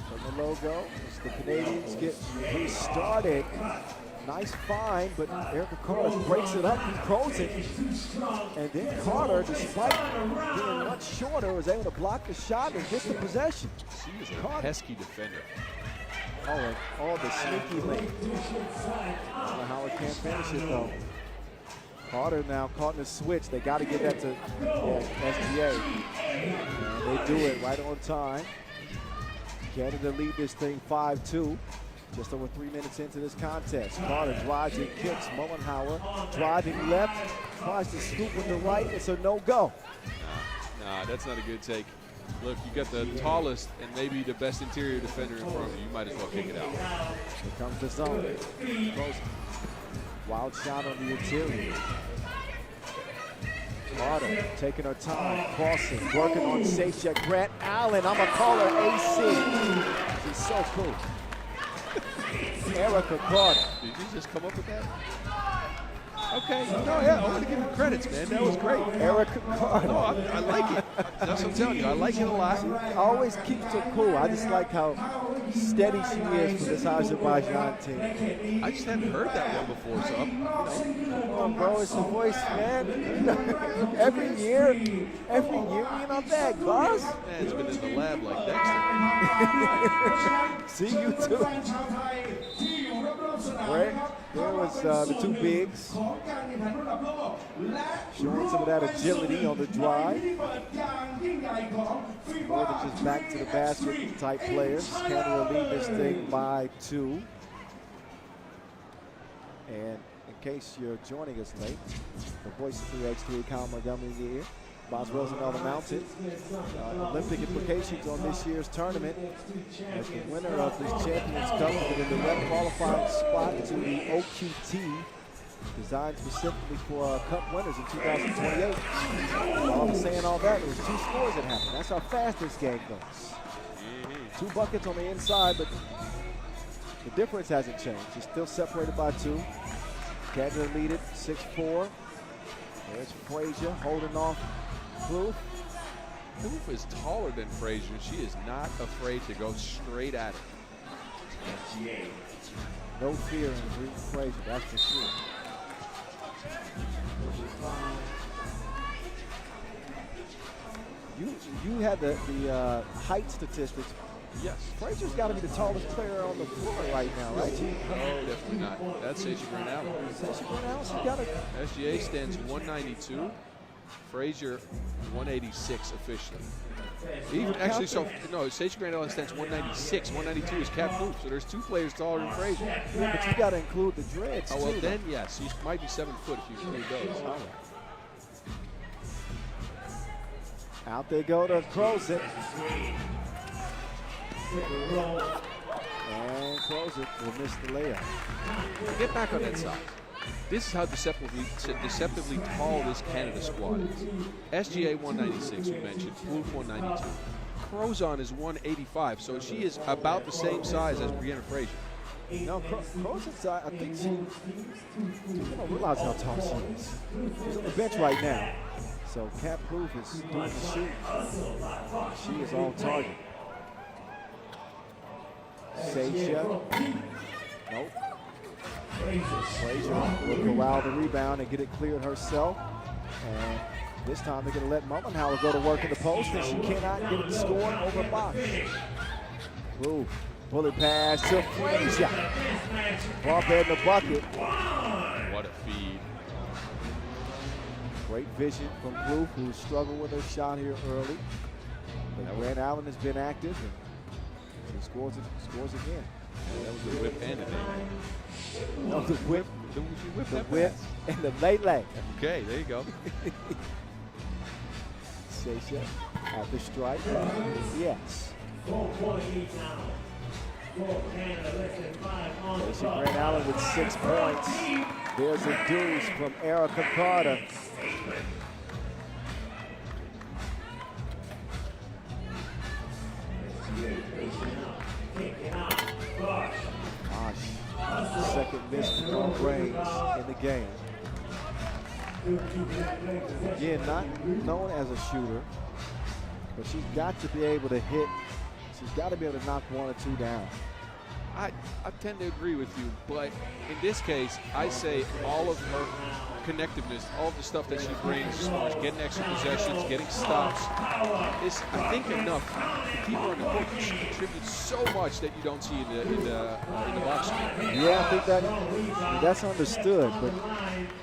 from the logo as the Canadians get restarted. Nice find, but Erica Carter breaks it up and throws it. And then Carter, despite being much shorter, was able to block the shot and get the possession. She is a pesky defender. Oh, the sneaky lane. I don't know how it can't finish it, though. Carter now caught in the switch. They got to get that to SGA. And they do it right on time. Canada lead this thing 5-2. Just over 3 minutes into this contest. Carter drives and kicks. Mullenhour driving left. Tries to scoop with the right. It's a no-go. Nah, that's not a good take. Look, you got the tallest and maybe the best interior defender in front of you. You might as well kick it out. Here comes the zone. Wild shot on the interior. Carter taking her time, crossing, working on safe check. Grant Allen, I'm going to call her AC. She's so cool. Erica Carter. Did you just come up with that? Okay. No, yeah, I want to give you credits, man. That was great. Erica Carter. No, I like it. That's what I'm telling you. I like it a lot. Always keeps her cool. I just like how steady she is for this Azerbaijan team. I just hadn't heard that one before, so Come on, bro, it's the voice, man. every year, we're not back, boss. Man, it's been in the lab like Dexter. See you too. Right? There was the two bigs showing some of that agility on the drive. More than just back to the basket type players. Canada lead this thing by 2. And in case you're joining us late, the voice of 3x3, Kyle Montgomery here. Boswell's another mountain. Olympic implications on this year's tournament as the winner of this Champions Cup will get a direct qualifying spot to the OQT, designed specifically for Cup winners in 2028. While I'm saying all that, there was 2 scores that happened. That's how fast this game goes. 2 buckets on the inside, but the difference hasn't changed. It's still separated by 2. Canada lead it 6-4. There's Frazier holding off Kloof. Kloof is taller than Frazier. She is not afraid to go straight at it. No fear in Bree Frazier, that's for sure. You had the height statistics. Yes. Frazier's got to be the tallest player on the floor right now, right? No, definitely not. That's Sasha Grant Allen. Sasha Grant Allen, she got it. SGA stands 192. Frazier 186 officially. Even actually, so no, Sasha Grant Allen stands 196. 192 is Kat Kloof. So there's 2 players taller than Frazier. Yeah, but you got to include the dreads Oh well, too. then yes, he might be 7 foot if you include those. All right. Out they go to close it. And close it. We'll miss the layup. Get back on that side. This is how deceptively tall this Canada squad is. SGA 196, you mentioned. Kloof 192. Crozon is 185, so she is about the same size as Brianna Frazier. No, Crozon's, I think you don't realize how tall she is. She's on the bench right now. So Kat Kloof is doing the shoot. She is on target. Sasha. Nope. Frazier will corral the rebound and get it cleared herself. And this time they're going to let Mullenhour go to work in the post, and she cannot get it scored over box. Ooh, bullet pass to Frazier. Ball in the bucket. Great vision from Blue, who struggled with her shot here early. But Grant Allen has been active, and she scores again. That was the whip and the lay. No, the whip, The whip, and the lay. Okay, there you go. Sasha at the strike. Yes. Sasha Grant Allen with 6 points. There's a deuce from Erica Carter. Second miss from range in the game. Again, not known as a shooter, but she's got to be able to hit. She's got to be able to knock 1 or 2 down. I tend to agree with you, but in this case, I say all of her connectiveness, all of the stuff that she brings as far as getting extra possessions, getting stops, is, I think, enough to keep her on the court. She contributes so much that you don't see in the box score. Yeah, I think that's understood, but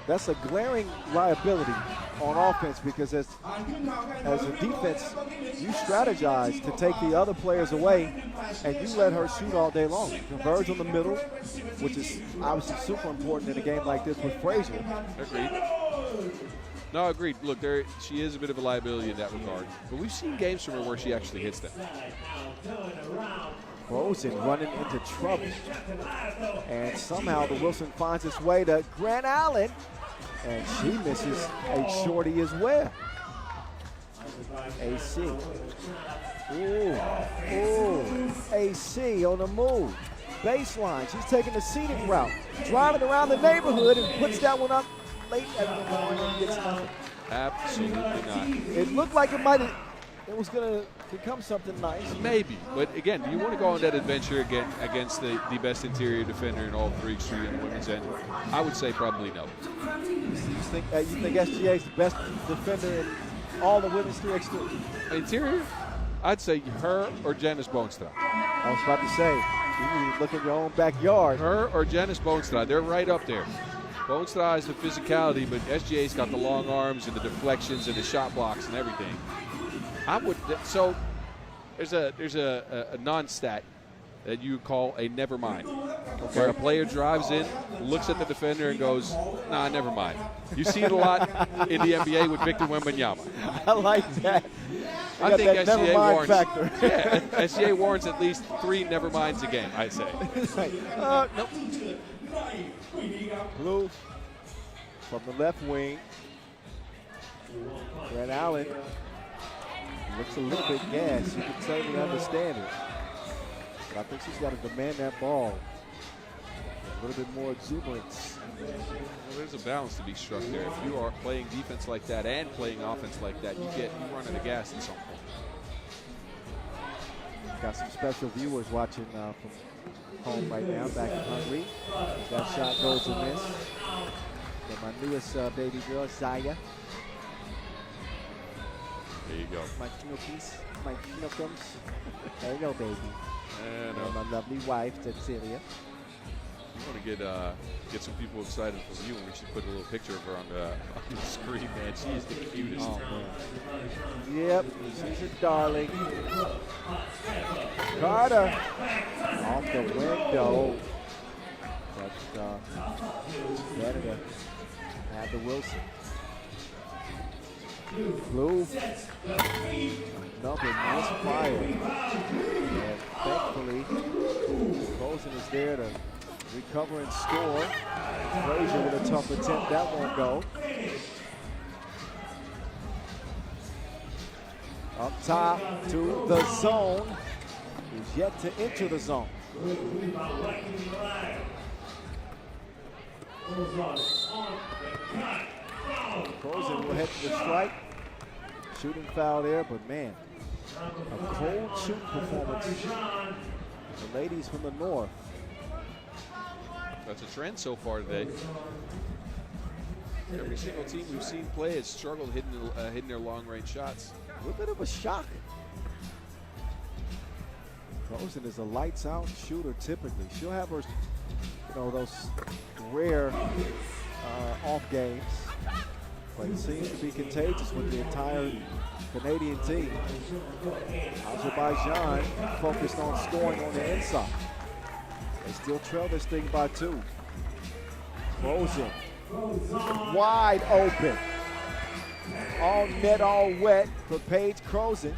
that's a glaring liability on offense, because as a defense, you strategize to take the other players away, and you let her shoot all day long. Converge on the middle, which is obviously super important in a game like this with Frazier. Agreed. No, agreed. Look, she is a bit of a liability in that regard, but we've seen games from her where she actually hits them. Rosen running into trouble, and somehow the Wilson finds its way to Grant Allen, and she misses a shorty as well. AC. Ooh, AC on the move. Baseline, she's taking the scenic route, driving around the neighborhood and puts that one up late at the corner and gets nothing. Absolutely not. It looked like it was going to become something nice. Maybe, but again, do you want to go on that adventure again against the best interior defender in all 3x3 on the women's end? I would say probably no. You think SGA is the best defender in all the women's 3x3? Interior? I'd say her or Janice Boonstra. I was about to say, you need to look in your own backyard. Her or Janice Boonstra. They're right up there. Boonstra has the physicality, but SGA's got the long arms and the deflections and the shot blocks and everything. So there's a non-stat that you call a never mind. Okay. Where a player drives in, looks at the defender and goes, nah, never mind. You see it a lot in the NBA with Victor Wembanyama. I like that. I think SGA warrants, factor. Yeah, SGA warrants at least 3 never minds a game, I'd say. Nope. Blue from the left wing. Grant Allen looks a little bit gassed. You can certainly understand it. But I think she's got to demand that ball. A little bit more exuberance. Well, there's a balance to be struck there. If you are playing defense like that and playing offense like that, you run out of gas at some point. Got some special viewers watching from home right now, back in Hungary. That shot goes to miss. And my newest baby girl, Zaya. There you go. My Kinokis, my Kinokums. There you go, baby. And my lovely wife, Cecilia. you want to get some people excited for you, and we should put a little picture of her on the screen, man. She is the cutest. Oh, man. Yep, she's a darling. Carter off the window. But better to have the Wilson. Blue, another misfire. And thankfully, Rosen is there to recover and score. Frazier with a tough attempt, that won't go. Up top to the zone. Who's yet to enter the zone. Rosen will head to the strike. Shooting foul there, but man, a cold shooting performance. The ladies from the north. That's a trend so far today. Every single team we've seen play has struggled hitting their long-range shots. A little bit of a shock. Rosen is a lights-out shooter typically. She'll have her, those rare off games. But it seems to be contagious with the entire Canadian team. Azerbaijan focused on scoring on the inside. They still trail this thing by 2. Crozen, wide open. All net, all wet for Paige Crozen.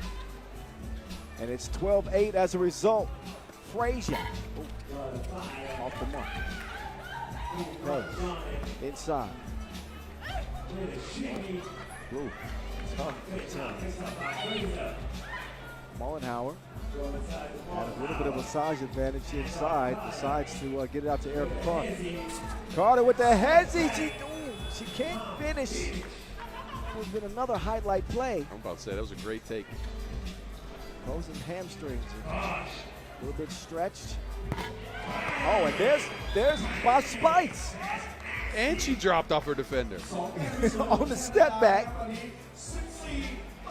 And it's 12-8 as a result. Frazier, off the mark. Paige, inside. Blue, tough. Mullenhauer had a little bit of a size advantage inside, decides to get it out to Erica Carter. Carter with the hezzy, she can't finish. Would have been another highlight play. I'm about to say, that was a great take. Crozen hamstrings, a little bit stretched. Oh, and there's Bosch Spice. And she dropped off her defender. On the step back.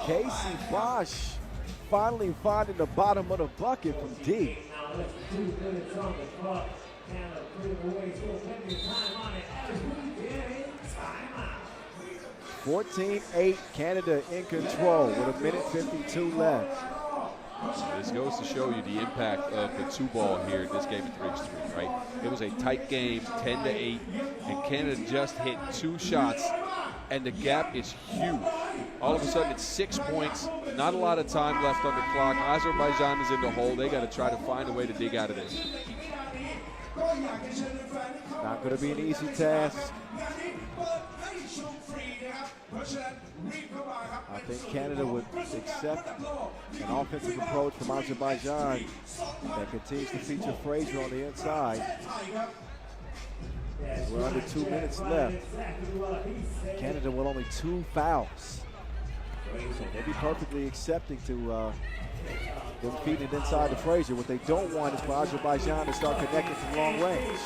Casey Bosch finally finding the bottom of the bucket from deep. 14-8, Canada in control with 1:52 left. This goes to show you the impact of the 2-ball here in this game of 3x3, right? It was a tight game, 10-8, and Canada just hit 2 shots, and the gap is huge. All of a sudden, it's 6 points, not a lot of time left on the clock. Azerbaijan is in the hole. They got to try to find a way to dig out of this. Not going to be an easy task. I think Canada would accept an offensive approach from Azerbaijan that continues to feature Frazier on the inside. We're under 2 minutes left. Canada with only 2 fouls. So they'll be perfectly accepting to them feeding it inside to Frazier. What they don't want is for Azerbaijan to start connecting from long range.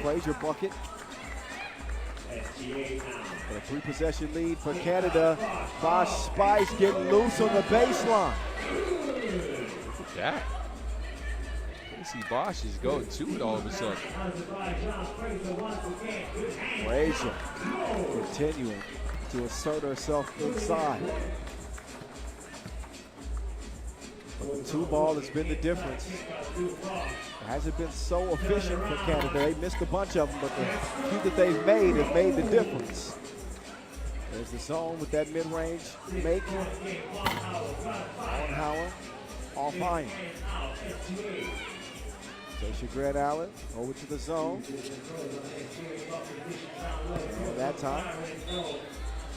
Frazier bucket. A 3-possession lead for Canada. Bosch Spice getting loose on the baseline. Look at that. Casey Bosch is going to it all of a sudden. Frazier continuing to assert herself inside. But the 2-ball has been the difference. It hasn't been so efficient for Canada. They missed a bunch of them, but the few that they've made have made the difference. There's the zone with that mid-range make. Mullenhauer off iron. Sasha Grant Allen over to the zone. And that time,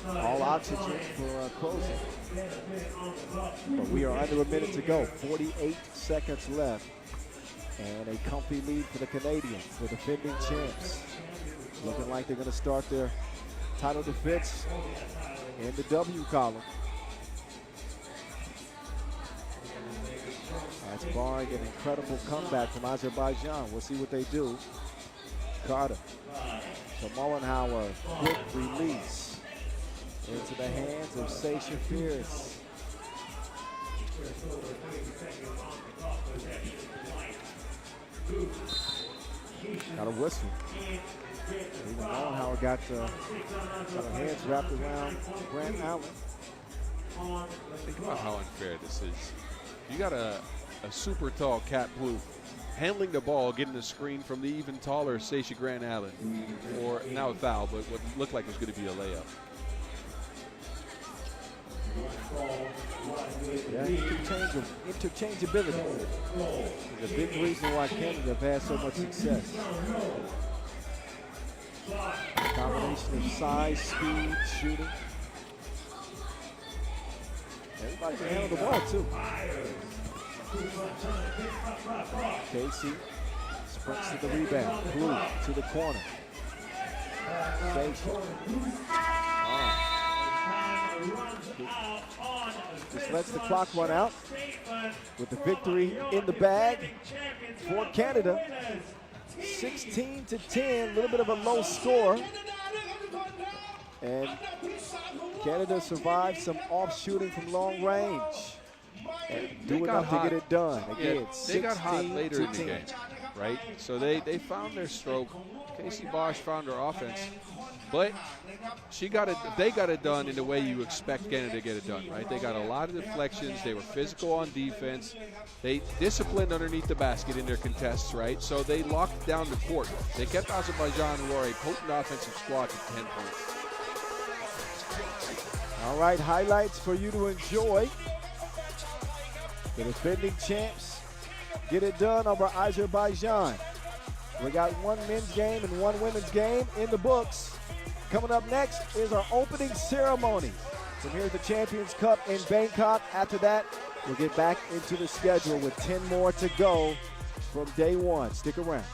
all oxygen for Crozen. But we are under a minute to go. 48 seconds left. And a comfy lead for the Canadians, the defending champs. Looking like they're going to start their title defense in the W column. That's barring an incredible comeback from Azerbaijan. We'll see what they do. Carter to Mullenhauer, quick release into the hands of Sasha Fierce. Got a whistle. Even Mullenhauer got her hands wrapped around Grant Allen. Think about how unfair this is. You got a super tall Cat Blue handling the ball, getting the screen from the even taller Sasha Grant Allen. Or now a foul, but what looked like it was going to be a layup. Yeah, interchangeability is a big reason why Canada have had so much success. A combination of size, speed, shooting. Everybody can handle the ball too. Casey sprints to the rebound. Blue to the corner. Just lets the clock run out with the victory in the bag for Canada. 16-10, a little bit of a low score. And Canada survived some off shooting from long range. And do enough to get it done. Again, they got hot later in the game. right? So they found their stroke. Casey Bosch found her offense. But they got it done in the way you expect Canada to get it done, right? They got a lot of deflections. They were physical on defense. They disciplined underneath the basket in their contests, right? So they locked down the court. They kept Azerbaijan, who are a potent offensive squad, to 10 points. All right, highlights for you to enjoy. The defending champs get it done over Azerbaijan. We got one men's game and one women's game in the books. Coming up next is our opening ceremony. So here's the Champions Cup in Bangkok. After that, we'll get back into the schedule with 10 more to go from day one. Stick around.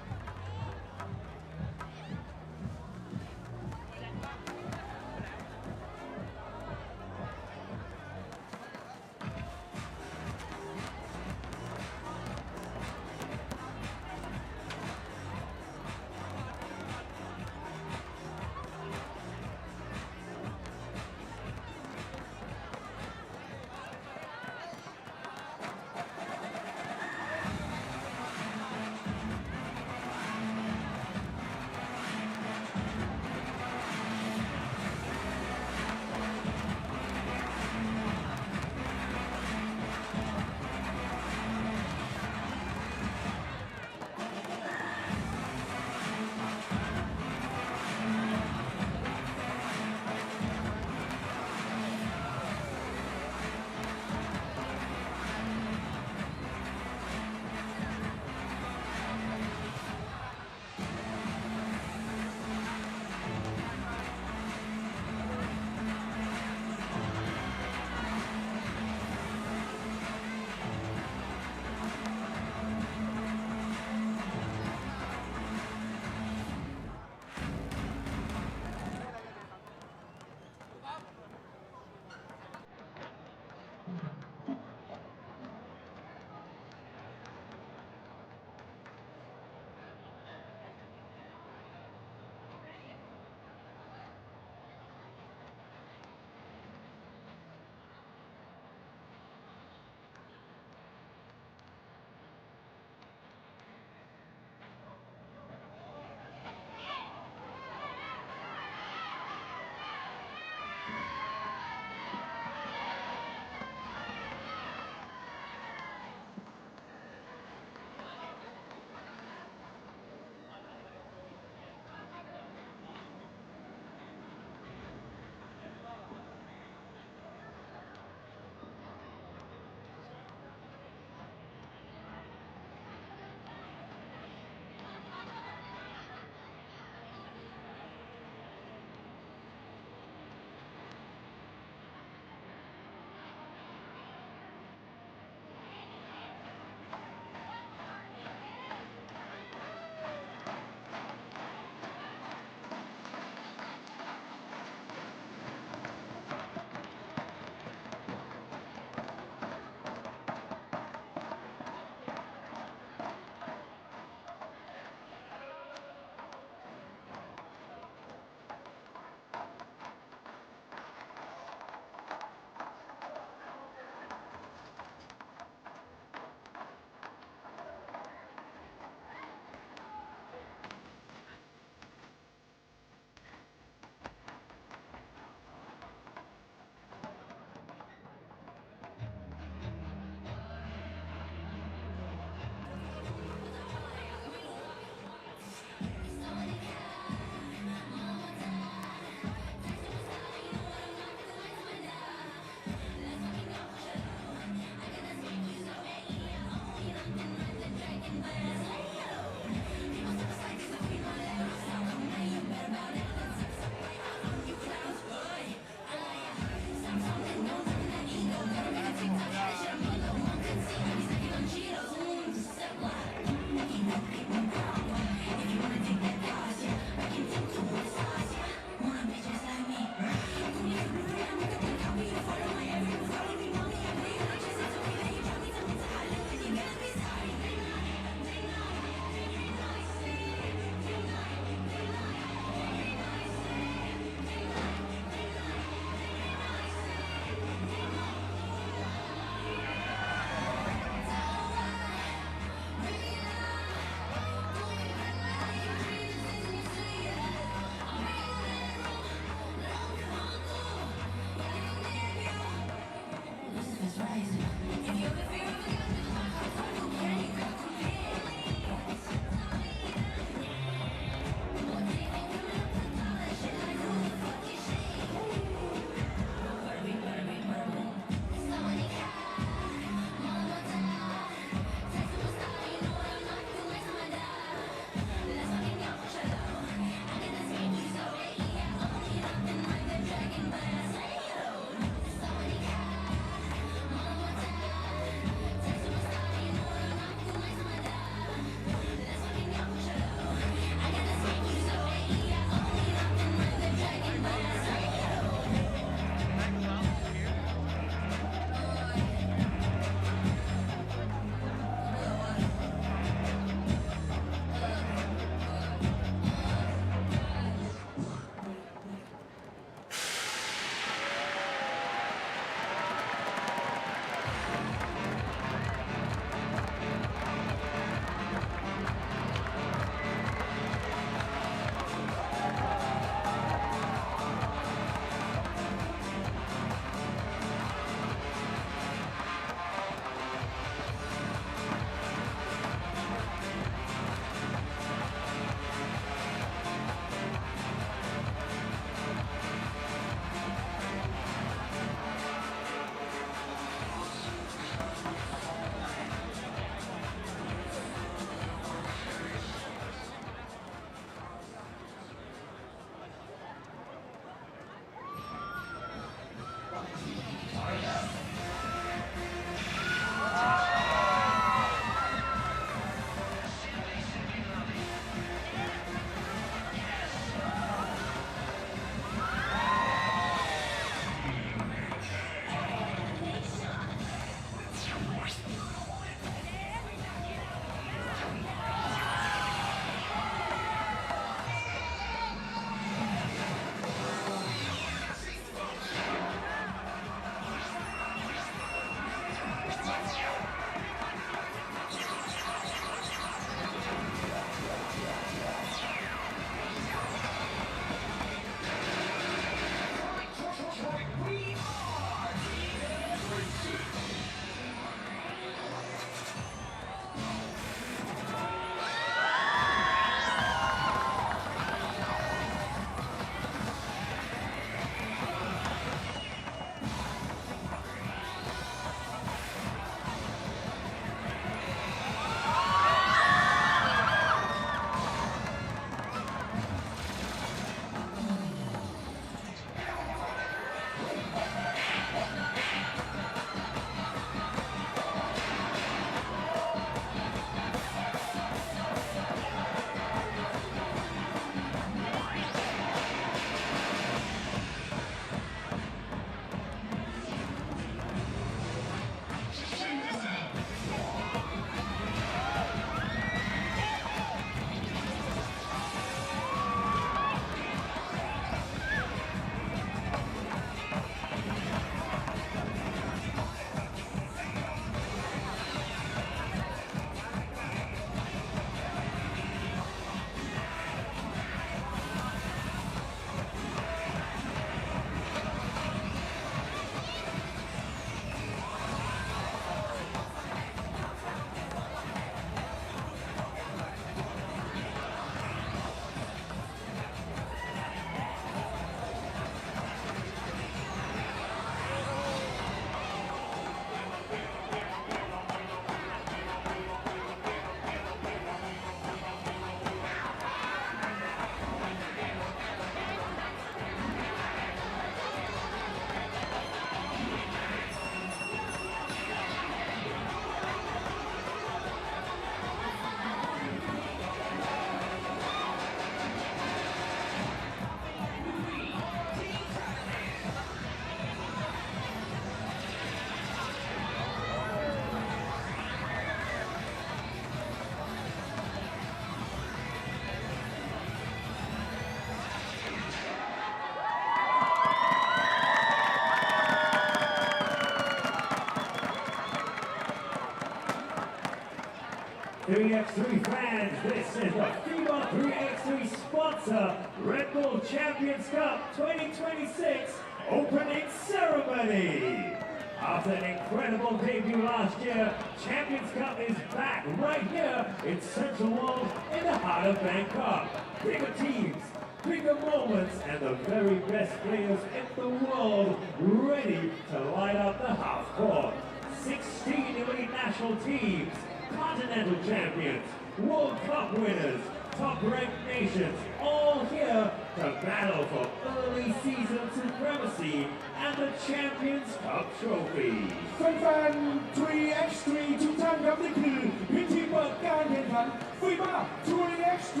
3x3 fans, this is the FIBA 3x3 sponsor, Red Bull Champions Cup 2026 opening ceremony. After an incredible debut last year, Champions Cup is back right here in Central World in the heart of Bangkok. Bigger teams, bigger moments, and the very best players in the world ready to light up the half court. 16 elite national teams, continental champions, World Cup winners, top-ranked nations, all here to battle for early season supremacy and the Champions Cup trophy. แฟนๆ 3x3 ทุกท่านครับนี่คือพิธีเปิดการแข่งขัน FIBA 3x3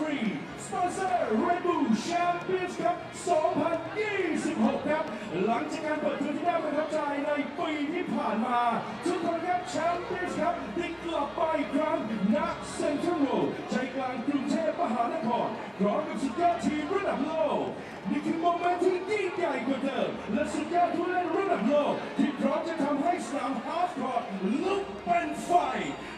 สปอนเซอร์ Red Bull Champions Cup 2026 ครับหลังจากการเปิดตัวที่น่าประทับใจในปีที่ผ่านมาทุกคนครับ Champions Cup ได้กลับมาอีกครั้งณเซ็นทรัลเวิลด์ใจกลางกรุงเทพมหานครพร้อมกับสุดยอดทีมระดับโลกนี่คือโมเมนต์ที่ยิ่งใหญ่กว่าเดิมและสุดยอดผู้เล่นระดับโลกที่พร้อมจะทำให้สนามฮาล์ฟคอร์ตลุกเป็นไฟ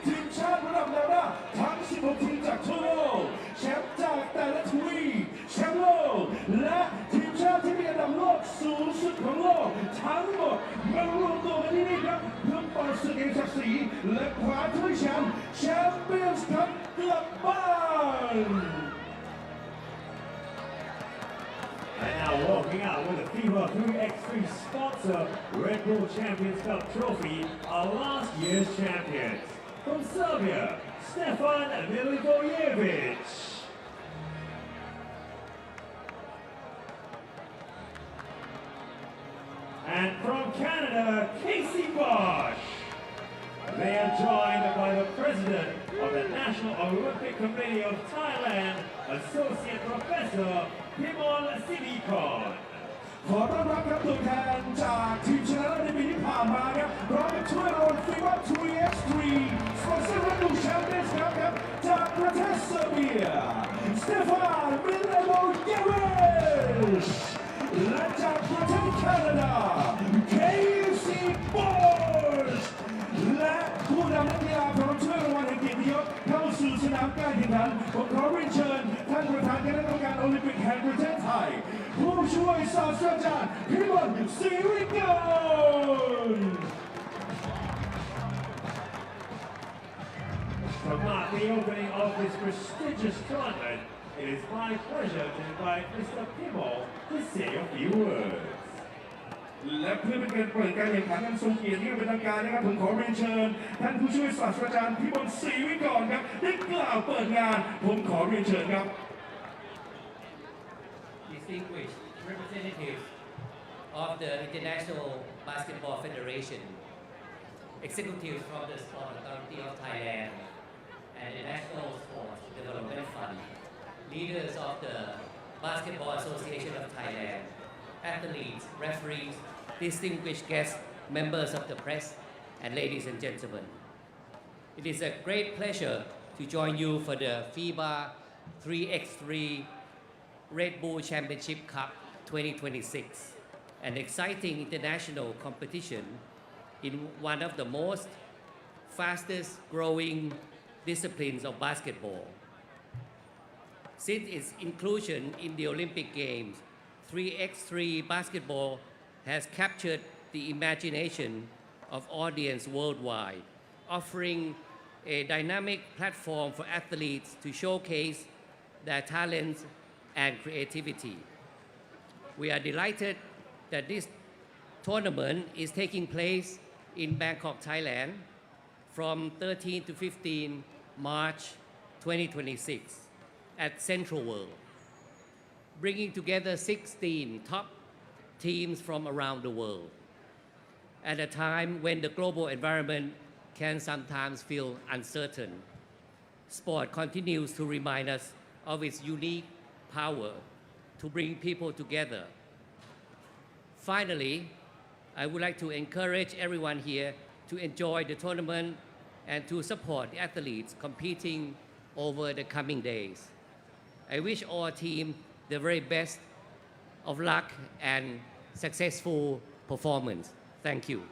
ทีมชาติระดับนานาทั้ง 16 ทีมจากทั่วโลกแชมป์จากแต่ละทวีปแชมป์โลกและทีมชาติที่มีอันดับโลกสูงสุดของโลกทั้งหมดมารวมตัวกันที่นี่ครับเพื่อเปิดศึกแห่งศักดิ์ศรีและคว้าถ้วยแชมป์แชมเปี้ยนส์คัพกลับบ้าน And now walking out with the FIBA 3x3 sponsor, Red Bull Champions Cup trophy, our last year's champions. From Serbia, Stefan Milivojevic. And from Canada, Casey Bosch. They are joined by the president of the National Olympic Committee of Thailand, Associate Professor Pimol Sinikon. ขอต้อนรับครับตัวแทนจากทีมชนะเลิศในปีที่ผ่านมาครับพร้อมกับถ้วยรางวัล FIBA 3x3 สปอนเซอร์ Red Bull Champions Cup ครับจากประเทศเซอร์เบียสเตฟานมิเลโวเยเวชและจากประเทศแคนาดาเคซีบอชและผู้นำนักกีฬาพร้อมถ้วยรางวัลแห่งเกียรติยศเข้าสู่สนามการแข่งขันผมขอเรียนเชิญท่านประธานคณะกรรมการโอลิมปิกแห่งประเทศไทยผู้ช่วยศาสตราจารย์พิมลศรีวิกร To mark the opening of this prestigious tournament, it is my pleasure to invite Mr. Pimol to say a few words. และเพื่อเป็นการเปิดการแข่งขันอันทรงเกียรติที่เป็นทางการนะครับผมขอเรียนเชิญท่านผู้ช่วยศาสตราจารย์พิมลศรีวิกรครับได้กล่าวเปิดงานผมขอเรียนเชิญครับ Distinguished representatives of the International Basketball Federation, executives from the Sport Authority of Thailand and the National Sports Development Fund, leaders of the Basketball Association of Thailand, athletes, referees, distinguished guests, members of the press, and ladies and gentlemen. It is a great pleasure to join you for the FIBA 3x3 Red Bull Championship Cup 2026, an exciting international competition in one of the most fastest growing disciplines of basketball. Since its inclusion in the Olympic Games, 3x3 basketball has captured the imagination of audience worldwide, offering a dynamic platform for athletes to showcase their talents and creativity. We are delighted that this tournament is taking place in Bangkok, Thailand from 13 to 15 March 2026 at Central World, bringing together 16 top teams from around the world. At a time when the global environment can sometimes feel uncertain, sport continues to remind us of its unique power to bring people together. Finally, I would like to encourage everyone here to enjoy the tournament and to support the athletes competing over the coming days. I wish all teams the very best of luck and successful performance. Thank you.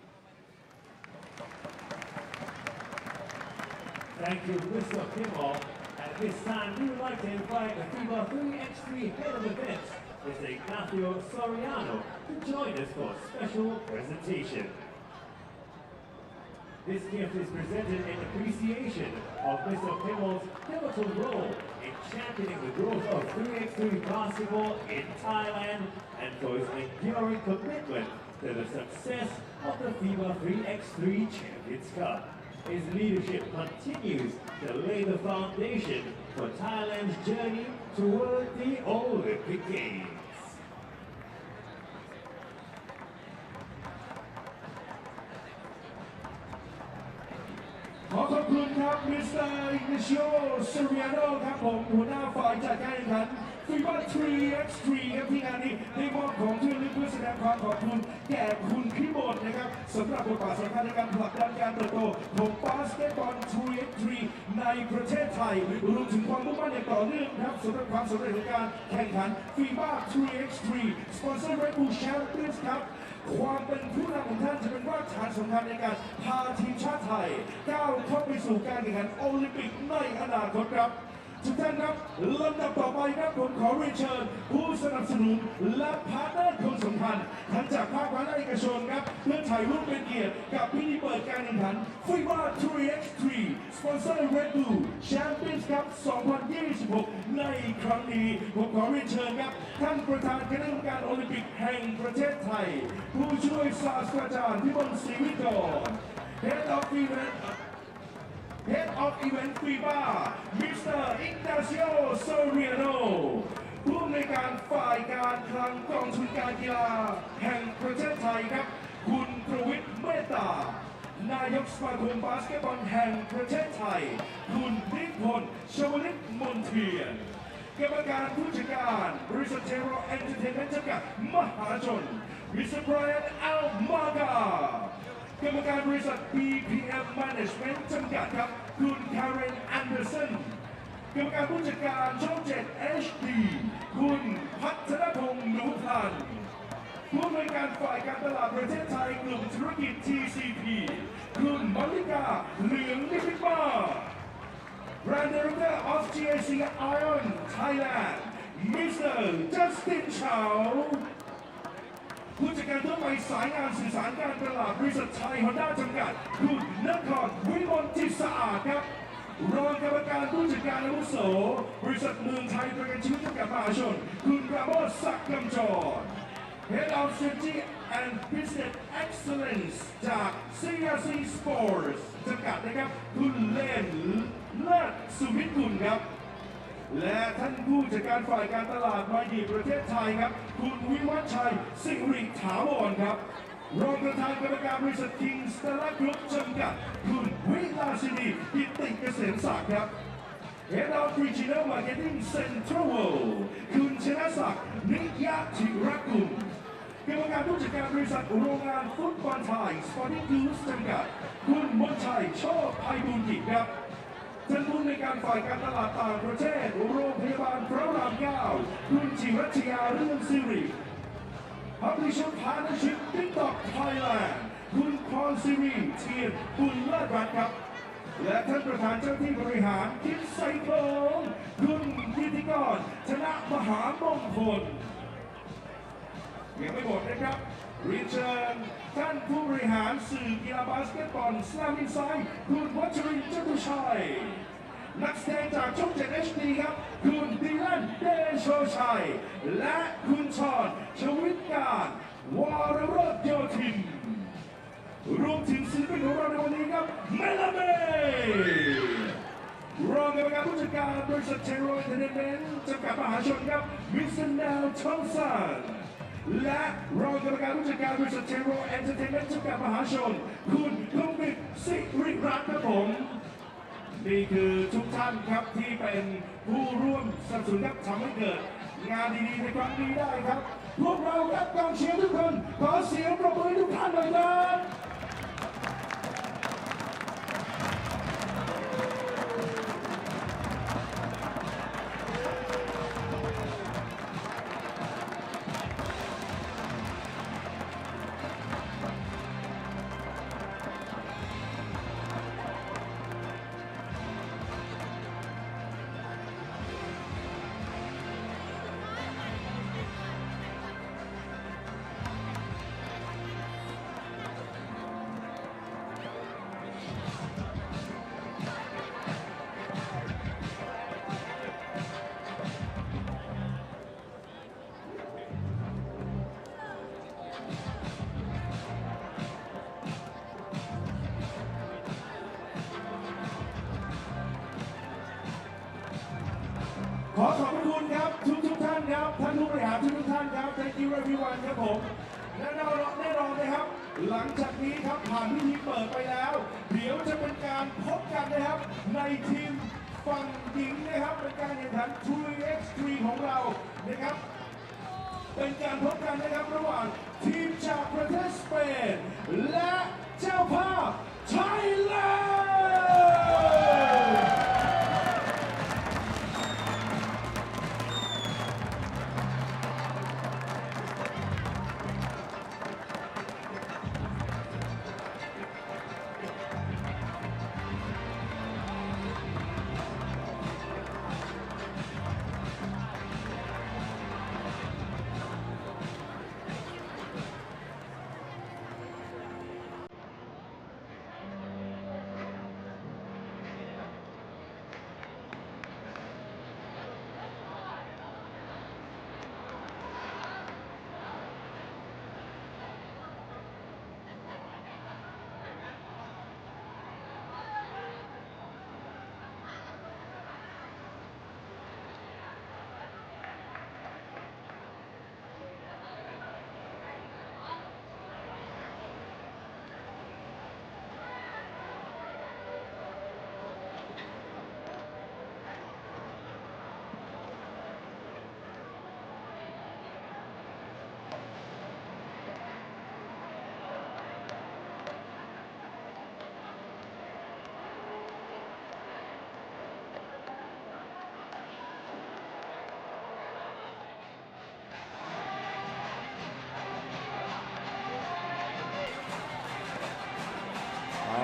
Thank you, Mr. Kimmel. At this time, we would like to invite the FIBA 3x3 head of events, Mr. Ignacio Soriano, to join us for a special presentation. This gift is presented in appreciation of Mr. Kimmel's pivotal role in championing the growth of 3x3 basketball in Thailand and for his enduring commitment to the success of the FIBA 3x3 Champions Cup. His leadership continues to lay the foundation for Thailand's journey toward the Olympic Games. ขอขอบคุณครับมิสเตอร์อิกนาชิโอเซเรียโนครับผมหัวหน้าฝ่ายจัดการแข่งขัน FIBA 3x3 ครับที่งานนี้ได้มอบของที่ระลึกเพื่อแสดงความขอบคุณแก่คุณพี่บดนะครับสำหรับบทบาทสำคัญในการผลักดันการเติบโตของบาสเกตบอล 3x3 ในประเทศไทยรวมถึงความมุ่งมั่นอย่างต่อเนื่องครับสำหรับความสำเร็จในการแข่งขัน FIBA 3x3 สปอนเซอร์ Red Bull Champions ครับความเป็นผู้นำของท่านจะเป็นรากฐานสำคัญในการพาทีมชาติไทยก้าวเข้าไปสู่การแข่งขันโอลิมปิกในอนาคตครับทุกท่านครับลำดับต่อไปครับผมขอเรียนเชิญผู้สนับสนุนและพาร์ทเนอร์คนสำคัญทั้งจากภาครัฐและเอกชนครับเพื่อถ่ายรูปเป็นเกียรติกับพิธีเปิดการแข่งขัน FIBA 3x3 สปอนเซอร์ Red Bull Champions Cup 2026 ในครั้งนี้ผมขอเรียนเชิญครับท่านประธานคณะกรรมการโอลิมปิกแห่งประเทศไทยผู้ช่วยศาสตราจารย์พิมลศรีวิกร Head of Event FIBA Mr. Ignacio Soriano ผู้อำนวยการฝ่ายการคลังกองทุนการกีฬาแห่งประเทศไทยครับคุณประวิตรเมตตานายกสมาคมบาสเกตบอลแห่งประเทศไทยคุณนิพนธ์ชวลิตมนเทียนกรรมการผู้จัดการบริษัทเทโรเอนเตอร์เทนเมนต์จำกัดมหาชนมิสเตอร์ไบรอันอัลมาร์กากรรมการบริษัท BPM Management จำกัดครับคุณคาร์เรนแอนเดอร์สันกรรมการผู้จัดการช่อง 7 HD คุณพัฒนพงษ์หนูพันธ์ผู้อำนวยการฝ่ายการตลาดประเทศไทยกลุ่มธุรกิจ TCP คุณมลิกาเหลืองนิพิตมา Brand Director of GAC Ion Thailand Mr. Justin Chow ผู้จัดการทั่วไปสายงานสื่อสารการตลาดบริษัทไทยฮอนด้าจำกัดคุณนครวิมลจิตสะอาดครับรองกรรมการผู้จัดการอาวุโสบริษัทเมืองไทยประกันชีวิตจำกัดมหาชนคุณปราโมชศักดิ์กำจร Head of Strategy and Business Excellence จาก CRC Sports จำกัดนะครับคุณเลนเลิศสุวิทย์กุลครับและท่านผู้จัดการฝ่ายการตลาดมาดีประเทศไทยครับคุณวิวัฒชัยสิริถาวรครับรองประธานกรรมการบริษัทคิงสเตลล่ากรุ๊ปจำกัดคุณวิลาสินีกิตติเกษมศักดิ์ครับ Head of Regional Marketing Central World คุณชนะศักดิ์นิยธิรกุลกรรมการผู้จัดการบริษัทโรงงานฟุตบอลไทย Sporting Goods จำกัดคุณมนชัยโชคไพบูลย์กิจครับท่านผู้ในการฝ่ายการตลาดต่างประเทศโรงพยาบาลพระราม 9 คุณจิรัชยาเรื่องสิริ Publisher Partnership TikTok Thailand คุณพรศิริเทียนคุณเลิศรัตน์ครับและท่านประธานเจ้าที่บริหารคิดไซโคงคุณกิติกรธนมหามงคลยังไม่หมดนะครับเรียนเชิญท่านผู้บริหารสื่อกีฬาบาสเกตบอลสนามอินไซด์คุณวัชรินทร์จตุชัยนักแสดงจากช่อง 7 HD ครับคุณดิลันเดโชชัยและคุณชอนชวิตการวรรสโยธินรวมถึงศิลปินของเราในวันนี้ครับเมลาเมรองกรรมการผู้จัดการบริษัทเทโรเอนเตอร์เทนเมนต์จำกัดมหาชนครับวิสเซนแนลทอมสันและรองกรรมการผู้จัดการบริษัทเทโรเอนเตอร์เทนเมนต์จำกัดมหาชนคุณคมบิดสิริรัตน์ครับผมนี่คือทุกท่านครับที่เป็นผู้ร่วมสนับสนุนครับทำให้เกิดงานดีๆในครั้งนี้ได้ครับพวกเราครับกองเชียร์ทุกคนขอเสียงปรบมือทุกท่านหน่อยครับ ขอขอบคุณครับทุกท่านครับท่านผู้บริหารทุกท่านครับ Thank you everyone ครับผมและแน่นอนนะครับ หลังจากนี้ครับผ่านพิธีเปิดไปแล้ว เดี๋ยวจะเป็นการพบกันนะครับในทีมฝั่งหญิงนะครับเป็นการแข่งขัน 3x3 ของเรานะครับ เป็นการพบกันนะครับระหว่างทีมจากประเทศสเปนและเจ้าภาพไทยแลนด์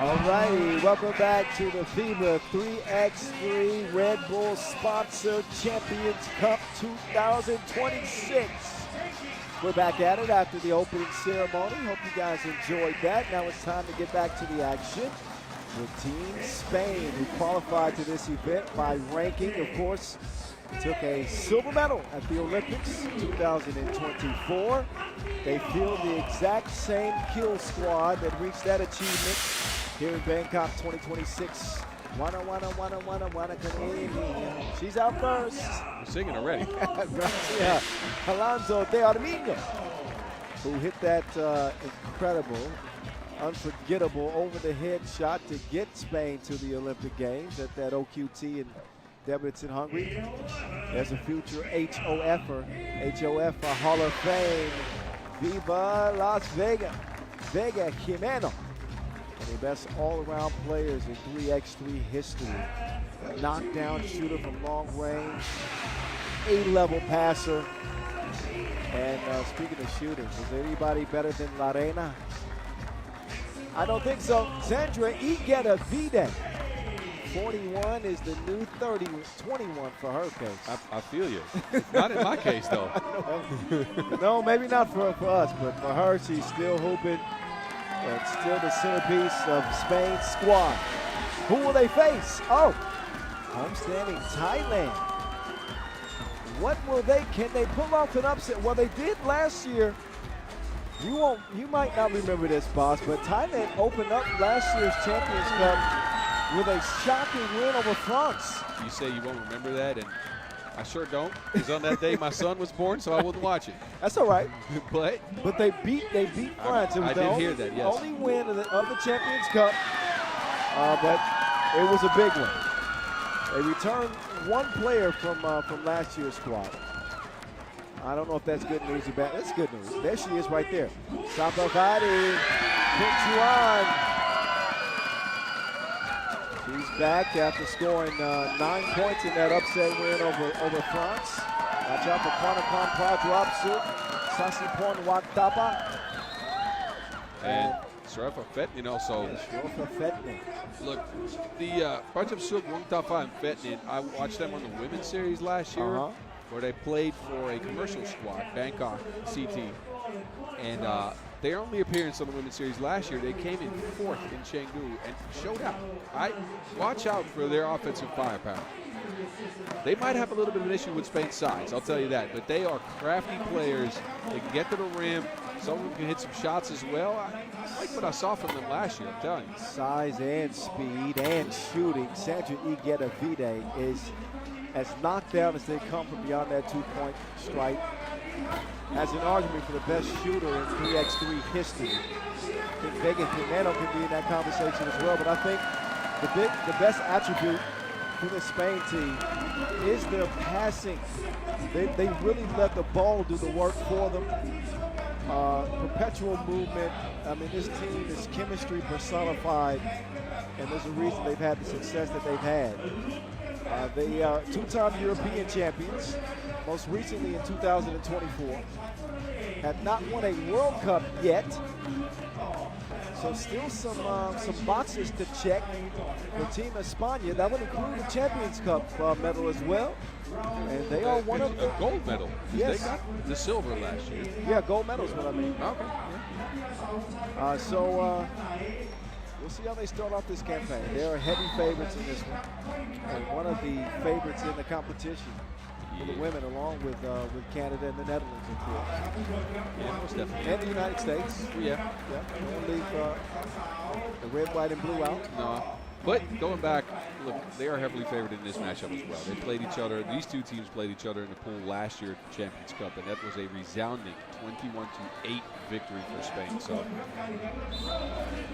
Alrighty, welcome back to the FIBA 3x3 Red Bull Sponsored Champions Cup 2026. We're back at it after the opening ceremony. Hope you guys enjoyed that. Now it's time to get back to the action with Team Spain, who qualified to this event by ranking, of course, took a silver medal at the Olympics 2024. They field the exact same kill squad that reached that achievement here in Bangkok 2026. Wana Canadian. She's out first. We're singing already. Yeah, Alonso de Armiño, who hit that incredible, unforgettable over-the-head shot to get Spain to the Olympic Games at that OQT in Debrecen, Hungary. There's a future HOFer, a Hall of Fame. Viva Las Vegas. Vega Jimeno. One of the best all-around players in 3x3 history. A knockdown shooter from long range. A-level passer. And speaking of shooters, is there anybody better than Lorena? I don't think so. Sandra Iguedavide. 41 is the new 21 for her case. I feel you. Not in my case, though. No, maybe not for us, but for her, she's still hooping and still the centerpiece of Spain's squad. Who will they face? Oh, homestanding Thailand. What will can they pull off an upset? Well, they did last year. You might not remember this, boss, but Thailand opened up last year's Champions Cup with a shocking win over France. You say you won't remember that, and I sure don't, because on that day my son was born, so I wouldn't watch it. That's all right. But they beat France. It was the only win of the Champions Cup, but it was a big one. They returned one player from last year's squad. I don't know if that's good news or bad. That's good news. There she is right there. Sapavati, Pinchuan. She's back after scoring 9 points in that upset win over France. Watch out for Kwanakwan Pradropsu, Sasipon Waktapa. And Srefa Fetnin also. Srefa Fetnin. Look, the Pradropsu, Waktapa, and Fetnin, I watched them on the women's series last year, where they played for a commercial squad, Bangkok CT. And their only appearance on the women's series last year, they came in 4th in Chengdu and showed out. Watch out for their offensive firepower. They might have a little bit of an issue with Spain's size, I'll tell you that, but they are crafty players. They can get to the rim. Some of them can hit some shots as well. I like what I saw from them last year, I'm telling you. Size and speed and shooting. Sandra Iguedavide is as knocked down as they come from beyond that two-point stripe. Has an argument for the best shooter in 3x3 history. I think Vega Jimeno can be in that conversation as well, but I think the best attribute for the Spain team is their passing. They really let the ball do the work for them. Perpetual movement. I mean, this team is chemistry personified, and there's a reason they've had the success that they've had. They are two-time European champions, most recently in 2024. Have not won a World Cup yet, so still some boxes to check for Team España. That would include the Champions Cup medal as well. And they are one of the gold medal. Yes. They got the silver last year. Yeah, gold medal is what I mean. Okay. Yeah. We'll see how they start off this campaign. They are heavy favorites in this one, and one of the favorites in the competition for the women, along with Canada and the Netherlands, of course. Yeah, most definitely. And the United States. Yeah. Don't leave the red, white, and blue out. No. But going back, look, they are heavily favored in this matchup as well. They played each other. These two teams played each other in the pool last year at the Champions Cup, and that was a resounding 21-8 victory for Spain. So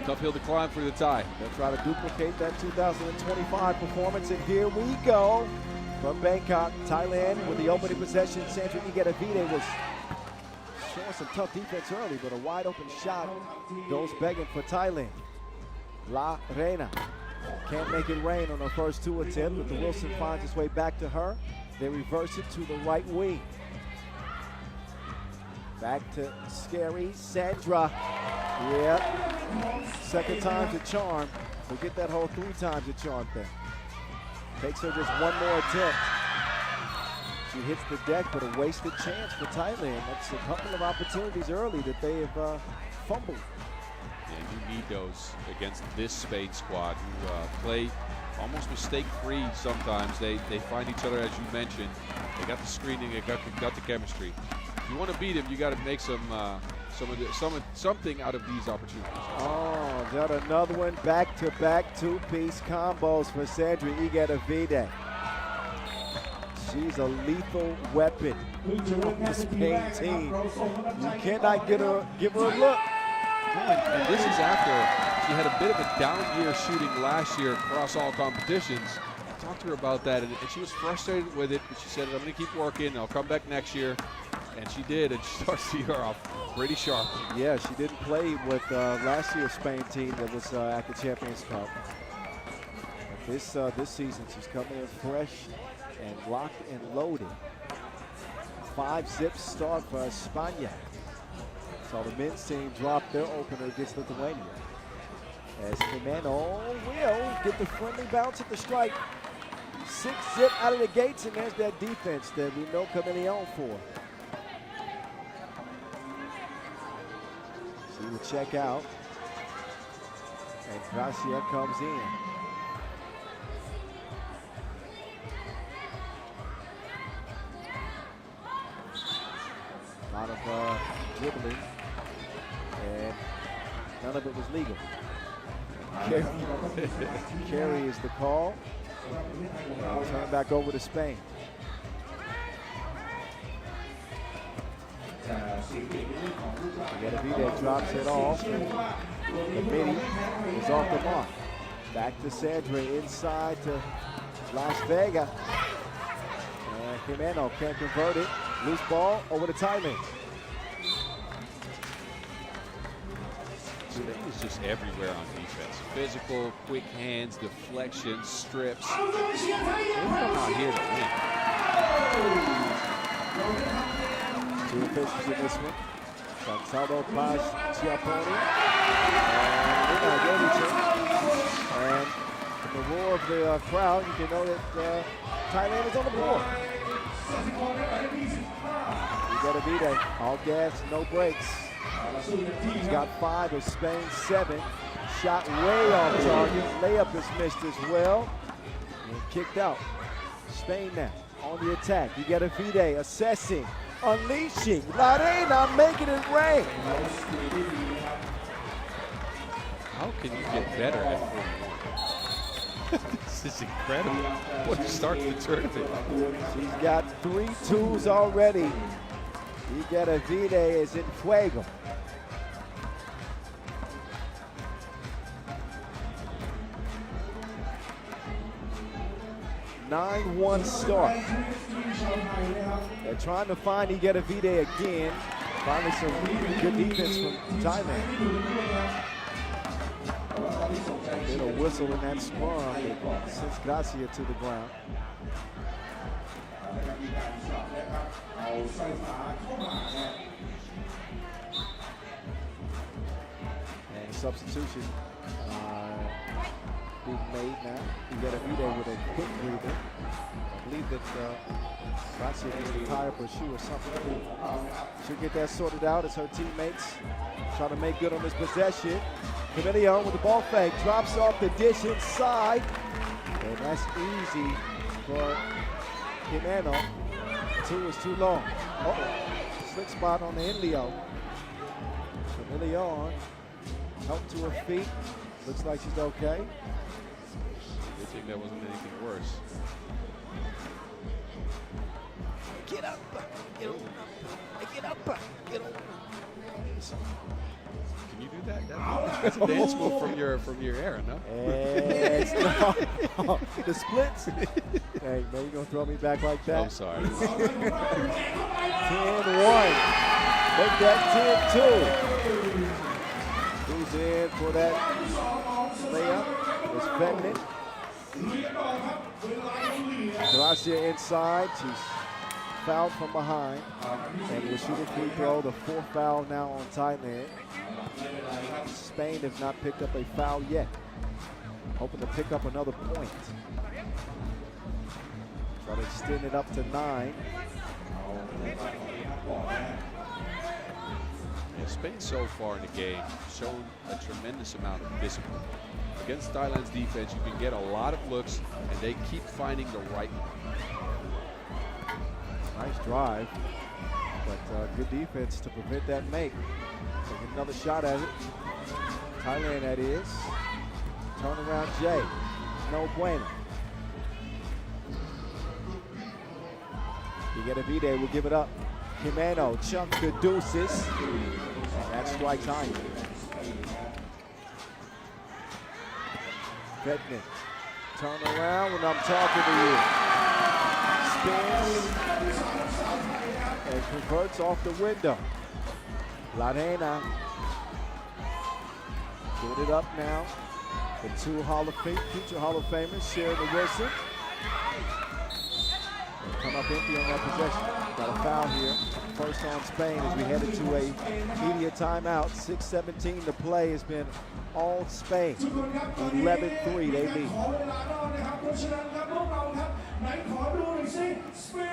tough hill to climb for the tie. They'll try to duplicate that 2025 performance, and here we go from Bangkok, Thailand, with the opening possession. Sandra Igedavide was showing some tough defense early, but a wide open shot goes begging for Thailand. La Reina can't make it rain on her first two attempts, but the Wilson finds its way back to her. They reverse it to the right wing. Back to Scary Sandra. Yep. Second time's a charm. Forget that whole 3 times a charm thing. Takes her just one more attempt. She hits the deck, but a wasted chance for Thailand. That's a couple of opportunities early that they have fumbled. And you need those against this Spain squad who play almost mistake-free sometimes. They find each other, as you mentioned. They got the screening, they got the chemistry. If you want to beat them, you got to make something out of these opportunities. Oh, got another one. Back-to-back two-piece combos for Sandra Igedavide. She's a lethal weapon on the Spain team. You cannot give her a look. And this is after she had a bit of a down year shooting last year across all competitions. I talked to her about that, and she was frustrated with it, but she said, I'm going to keep working. I'll come back next year. And she did, and she starts the year off pretty sharp. Yeah, she didn't play with last year's Spain team that was at the Champions Cup. But this season, she's coming in fresh and locked and loaded. 5-zip start for España. So the men's team dropped their opener against Lithuania. As Jimeno will get the friendly bounce at the strike. 6-zip out of the gates, and there's that defense that we know Camilleon for. She will check out. And Gracia comes in. A lot of dribbling. And none of it was legal. Carry is the call. Turn back over to Spain. Igedavide drops it off. The midi is off the mark. Back to Sandra inside to Las Vegas. And Jimeno can't convert it. Loose ball over to Thailand. Spain is just everywhere on defense. Physical, quick hands, deflection, strips. They're not here to win. 2 officials in this one. Gonzalo Paz Chiapponi. And from the roar of the crowd, you can know that Thailand is on the board. Igedavide, all gas, no brakes. He's got 5 of Spain's 7. Shot way off target. Layup is missed as well. And kicked out. Spain now on the attack. Igedavide assessing, unleashing. La Reina making it rain. How can you get better at 41? This is incredible. What a start to the tournament. She's got 3 twos already. Vide is in fuego. (9-1) start. They're trying to find Vide again. Finally, some good defense from Thailand. Did a whistle in that scrum that sends Gracia to the ground. And a substitution being made now. Vide with a quick breather. I believe that Gracia needs to tie up her shoe or something. She'll get that sorted out as her teammates try to make good on this possession. Camillion with the ball fake, drops off the dish inside. And that's easy for Jimeno. 2 is too long. Slick spot on the Inleo. Camillion help to her feet. Looks like she's okay. I think that wasn't anything worse. Get up, get up, get up, get up. Can you do that? That's a dance move from your era, no? No. The splits. Hey, man, you gonna throw me back like that? I'm sorry. 10-1. Make that 10-2. Who's in for that layup? It's Fenton. Gracia inside. She's fouled from behind. And will shoot a free throw. The 4th foul now on Thailand. Spain have not picked up a foul yet. Hoping to pick up another point. Try to extend it up to 9. Yeah, Spain so far in the game shown a tremendous amount of discipline. Against Thailand's defense, you can get a lot of looks, and they keep finding the right one. Nice drive, but good defense to prevent that make. Take another shot at it. Thailand, that is. Turnaround J. No bueno. Vide will give it up. Jimeno, chunk the deuces. That's strike time. Fetnik, turn around when I'm talking to you. Spins and converts off the window. Ladena. Get it up now. The 2 future Hall of Famers, Sheridan Wilson. Come up empty on that possession. Got a foul here. First on Spain as we headed to a media timeout. 6:17 to play. Has been all Spain. 11-3 they lead.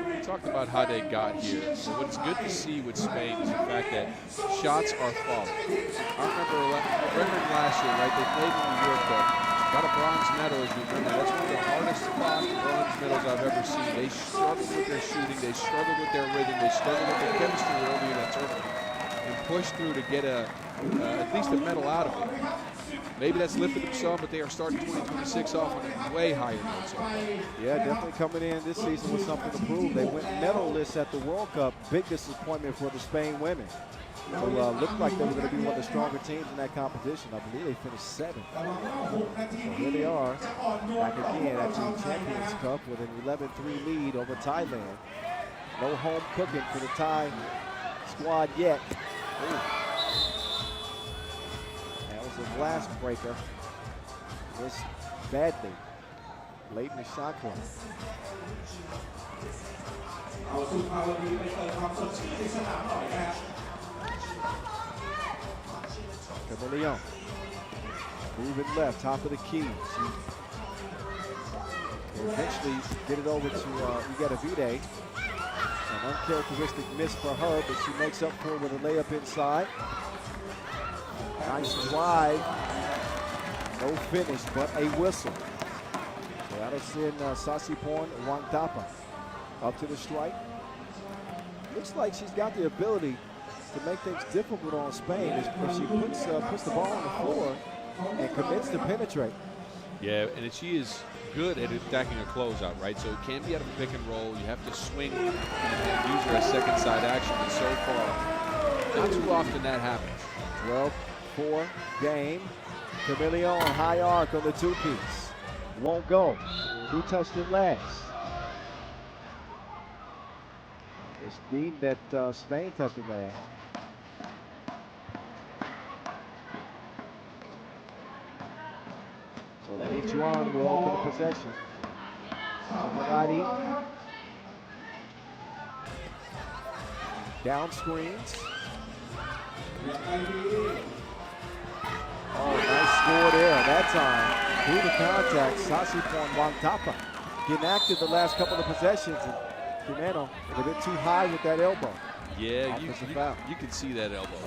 We talked about how they got here. So what's good to see with Spain is the fact that shots are falling. I remember last year, right? They played in the World Cup. Got a bronze medal, as you remember. That's one of the hardest bronze medals I've ever seen. They struggled with their shooting. They struggled with their rhythm. They struggled with their chemistry early in that tournament and pushed through to get at least a medal out of it. Maybe that's lifted them some, but they are starting 2026 off on a way higher note. Yeah, definitely coming in this season with something to prove. They went medalist at the World Cup. Big disappointment for the Spain women, who looked like they were going to be one of the stronger teams in that competition. I believe they finished 7th. So here they are, back again at the Champions Cup with an 11-3 lead over Thailand. No home cooking for the Thai squad yet. Ooh. That was a glass breaker. Missed badly late in the shot clock. Camillion. Moving left, top of the key. She will eventually get it over to Vide. An uncharacteristic miss for her, but she makes up for it with a layup inside. Nice drive. No finish, but a whistle. So that'll send Sasiporn Wangtapa up to the strike. Looks like she's got the ability to make things difficult on Spain if she puts the ball on the floor and commits to penetrate. Yeah, and she is good at attacking a closeout, right? So it can't be out of a pick and roll. You have to swing and use her as second side action. And so far, not too often that happens. 12-4 game. Camilio on high arc on the two-piece. Won't go. Who touched it last? It's neat that Spain touched it last. So each one will open the possession. Somebody down screens. Oh, nice score there that time. Through the contact, Sasipon Wangtapa getting active the last couple of possessions. And Jimeno a bit too high with that elbow. Yeah, you can see that elbow.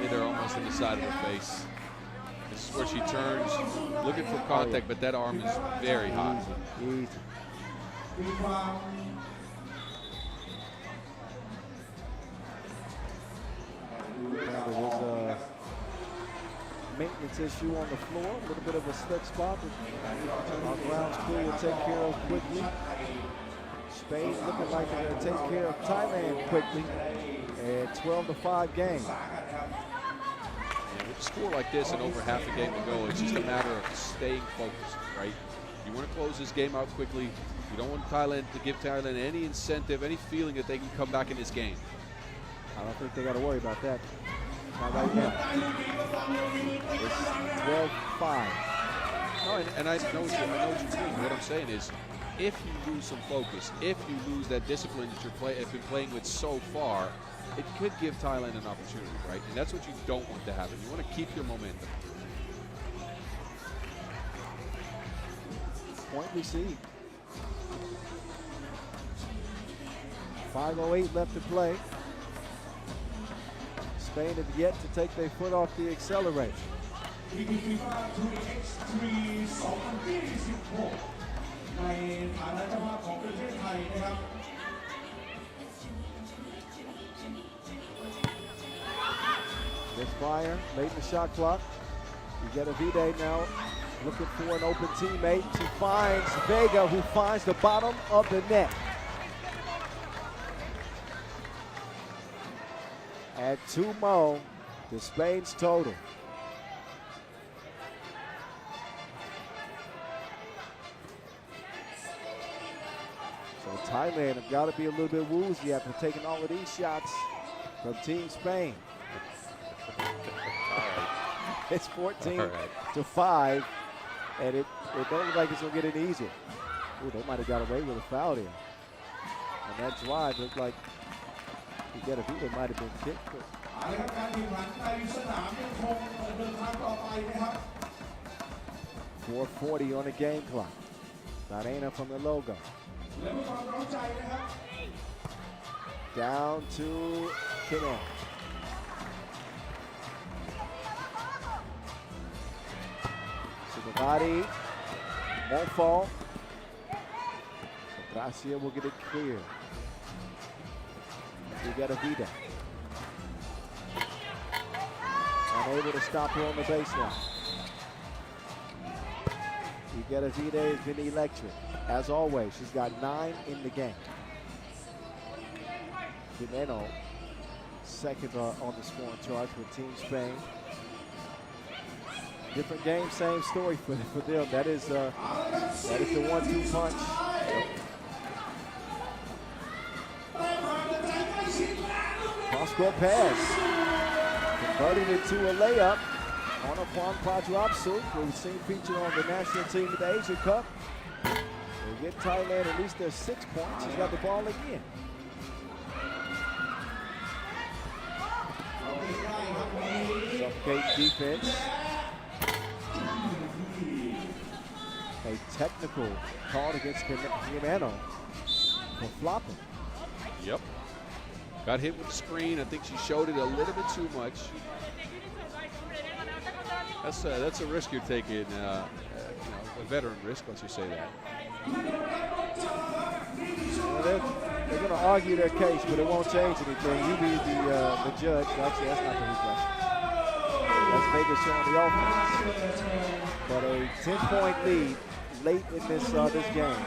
Hit her almost in the side of her face. This is where she turns, looking for contact, but that arm is very high. Easy. There was a maintenance issue on the floor, a little bit of a slip spot that our grounds crew will take care of quickly. Spain looking like they're going to take care of Thailand quickly at 12-5 game. With a score like this and over half a game to go, it's just a matter of staying focused, right? You want to close this game out quickly. You don't want Thailand to give Thailand any incentive, any feeling that they can come back in this game. I don't think they got to worry about that. Not right now. It's 12-5. No, and I know what you mean. What I'm saying is, if you lose some focus, if you lose that discipline that you've been playing with so far, it could give Thailand an opportunity, right? And that's what you don't want to happen. You want to keep your momentum. Point received. 5:08 left to play. Spain have yet to take their foot off the accelerator. FIBA 3x3 2026 ในฐานะเจ้าภาพของประเทศไทยนะครับ Misfire, late in the shot clock. You get a V-Day now, looking for an open teammate. She finds Vega, who finds the bottom of the net. At 2-0 to Spain's total. So Thailand have got to be a little bit woozy after taking all of these shots from Team Spain. It's 14-5, and it don't look like it's gonna get any easier. Ooh, they might have got away with a foul there. And that drive looked like they might have been kicked. But 4:40 on the game clock. Narena from the logo. Down to Kinnell. Body won't fall. So Gracia will get it clear. We got a Vida. Unable to stop her on the baseline. You get a Vida has been electric. As always, she's got 9 in the game. Jimeno, second on the scoring chart for Team Spain. Different game, same story for them. That is the 1-2 punch. Cross-court pass. Converting it to a layup on a Juan Padrapsu, we've seen featured on the national team at the Asia Cup. They get Thailand at least their 6 points. She's got the ball again. Suffocate defense. A technical called against Jimeno for flopping. Yep. Got hit with the screen. I think she showed it a little bit too much. That's a risk you're taking, you know, a veteran risk once you say that. Well, they're going to argue their case, but it won't change anything. You be the judge. Actually, that's not the replay. Las Vegas showing the offense. But a 10-point lead late in this game.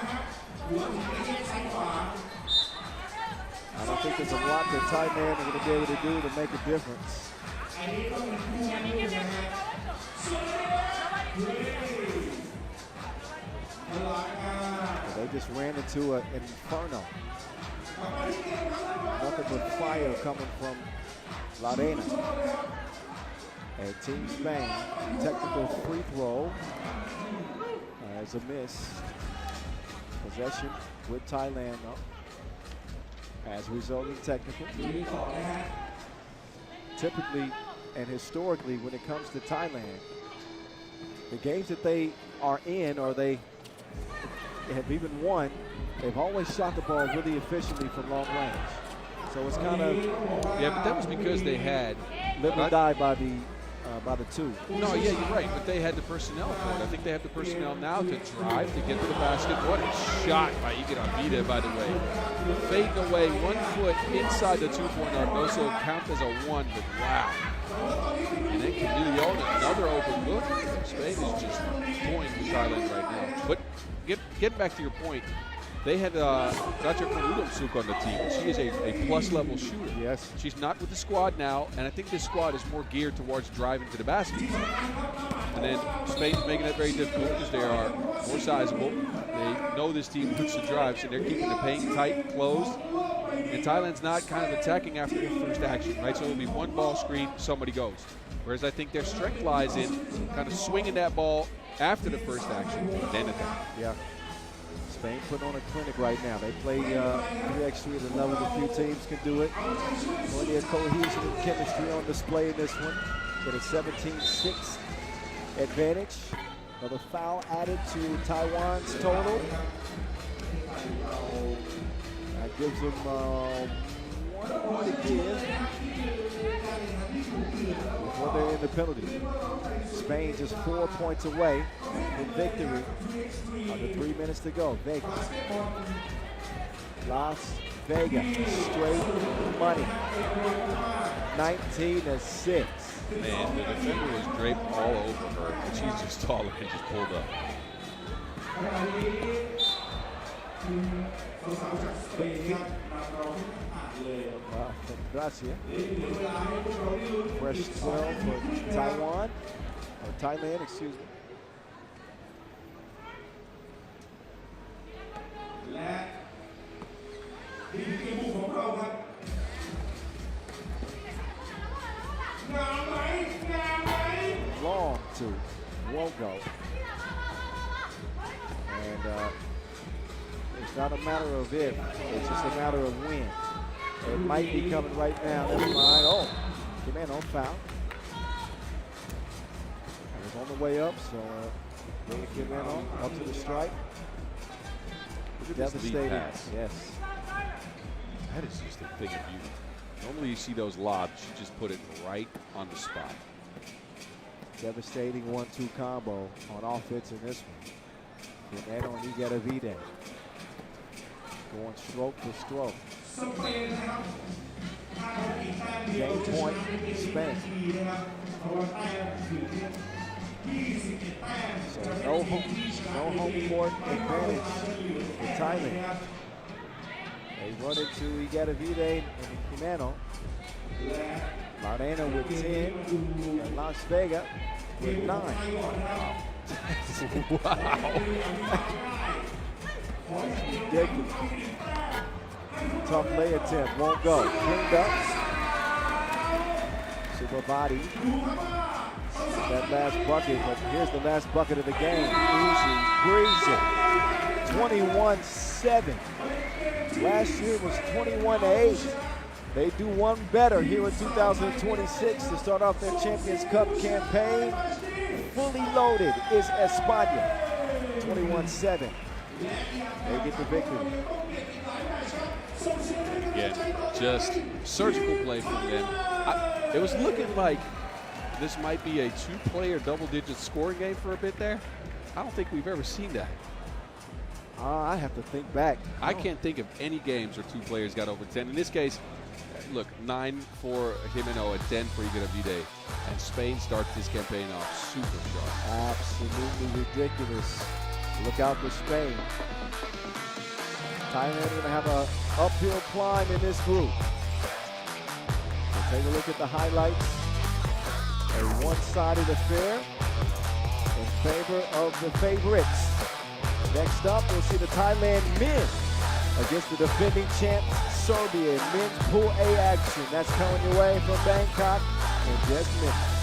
I don't think there's a lot that Thailand are going to be able to do to make a difference. They just ran into an inferno. Nothing but fire coming from Ladena. And Team Spain, technical free throw as a miss. Possession with Thailand though, as a result of technical. Typically and historically, when it comes to Thailand, the games that they are in or they have even won, they've always shot the ball really efficiently from long range. So it's kind of but that was because they had live and die by the two. No, yeah, you're right, but they had the personnel for it. I think they have the personnel now to drive, to get to the basket. What a shot by Igor Avida, by the way. Fading away, 1 foot inside the two-point arc. Also count as a 1, but wow. And then Camillion, another open look. Spain is just toying with Thailand right now. But get back to your point. They had Dr. Suk on the team. She is a plus-level shooter. Yes. She's not with the squad now, and I think this squad is more geared towards driving to the basket. And then Spain's making it very difficult because they are more sizable. They know this team puts the drive, so they're keeping the paint tight, closed. And Thailand's not kind of attacking after their first action, right? So it'll be one ball screen, somebody goes. Whereas I think their strength lies in kind of swinging that ball after the first action, then attack. Yeah. Spain putting on a clinic right now. They play 3x3 at a level that few teams can do it. Plenty of cohesion and chemistry on display in this one. Get a 17-6 advantage. Another foul added to Taiwan's total. That gives them 1 more to give before they're in the penalty. Spain just 4 points away from victory. Under 3 minutes to go. Vegas. Las Vegas. Straight money. 19-6. Man, the defender was draped all over her, and she's just taller and just pulled up. Gracia. Fresh 12 for Taiwan. Or Thailand, excuse me. Long two, won't go. And it's not a matter of if, it's just a matter of when. It might be coming right now. Never mind. Oh, man, on foul. It was on the way up, so bring the kid on up to the strike. Devastating. Yes. That is just a thing of beauty. Normally you see those lobs, she just put it right on the spot. Devastating 1-2 combo on offense in this one. And on Igor Avida. Going stroke for stroke. Game point, Spain. So no home court advantage for Thailand. They run into Igor Avida and Jimeno. Ladena with 10 and Las Vegas with 9. Wow. Ridiculous. Tough lay attempt, won't go. Cleaned up. Super body. That last bucket, but here's the last bucket of the game. Easy, breezy. 21-7. Last year was 21-8. They do one better here in 2026 to start off their Champions Cup campaign. Fully loaded is España. 21-7. They get the victory. Again, just surgical play from them. It was looking like this might be a 2-player double-digit scoring game for a bit there. I don't think we've ever seen that. I have to think back. I can't think of any games where 2 players got over 10. In this case, look, 9 for Jimeno and 10 for Igravide. And Spain starts this campaign off super sharp. Absolutely ridiculous. Look out for Spain. Thailand going to have an uphill climb in this group. So take a look at the highlights. A one-sided affair in favor of the favorites. Next up, we'll see the Thailand men against the defending champs, Serbia, in men's Pool A action. That's coming your way from Bangkok in just minutes.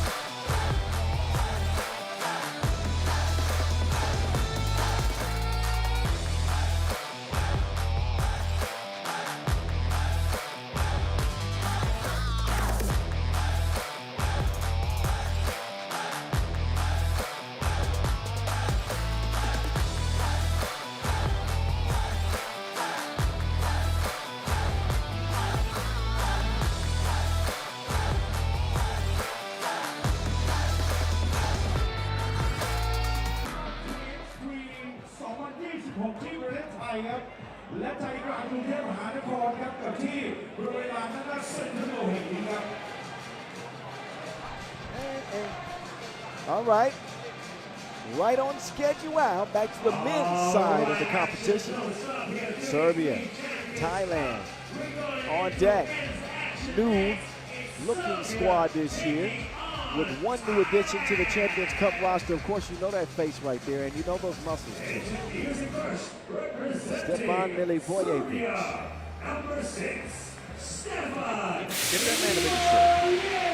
All right, right on schedule out. Back to the men's side of the competition. Serbia, Thailand on deck. New looking squad this year with one new addition to the Champions Cup roster. Of course, you know that face right there, and you know those muscles too. Stefan Milivojevic. Number 6, Stefan. Get that man a bigger shirt.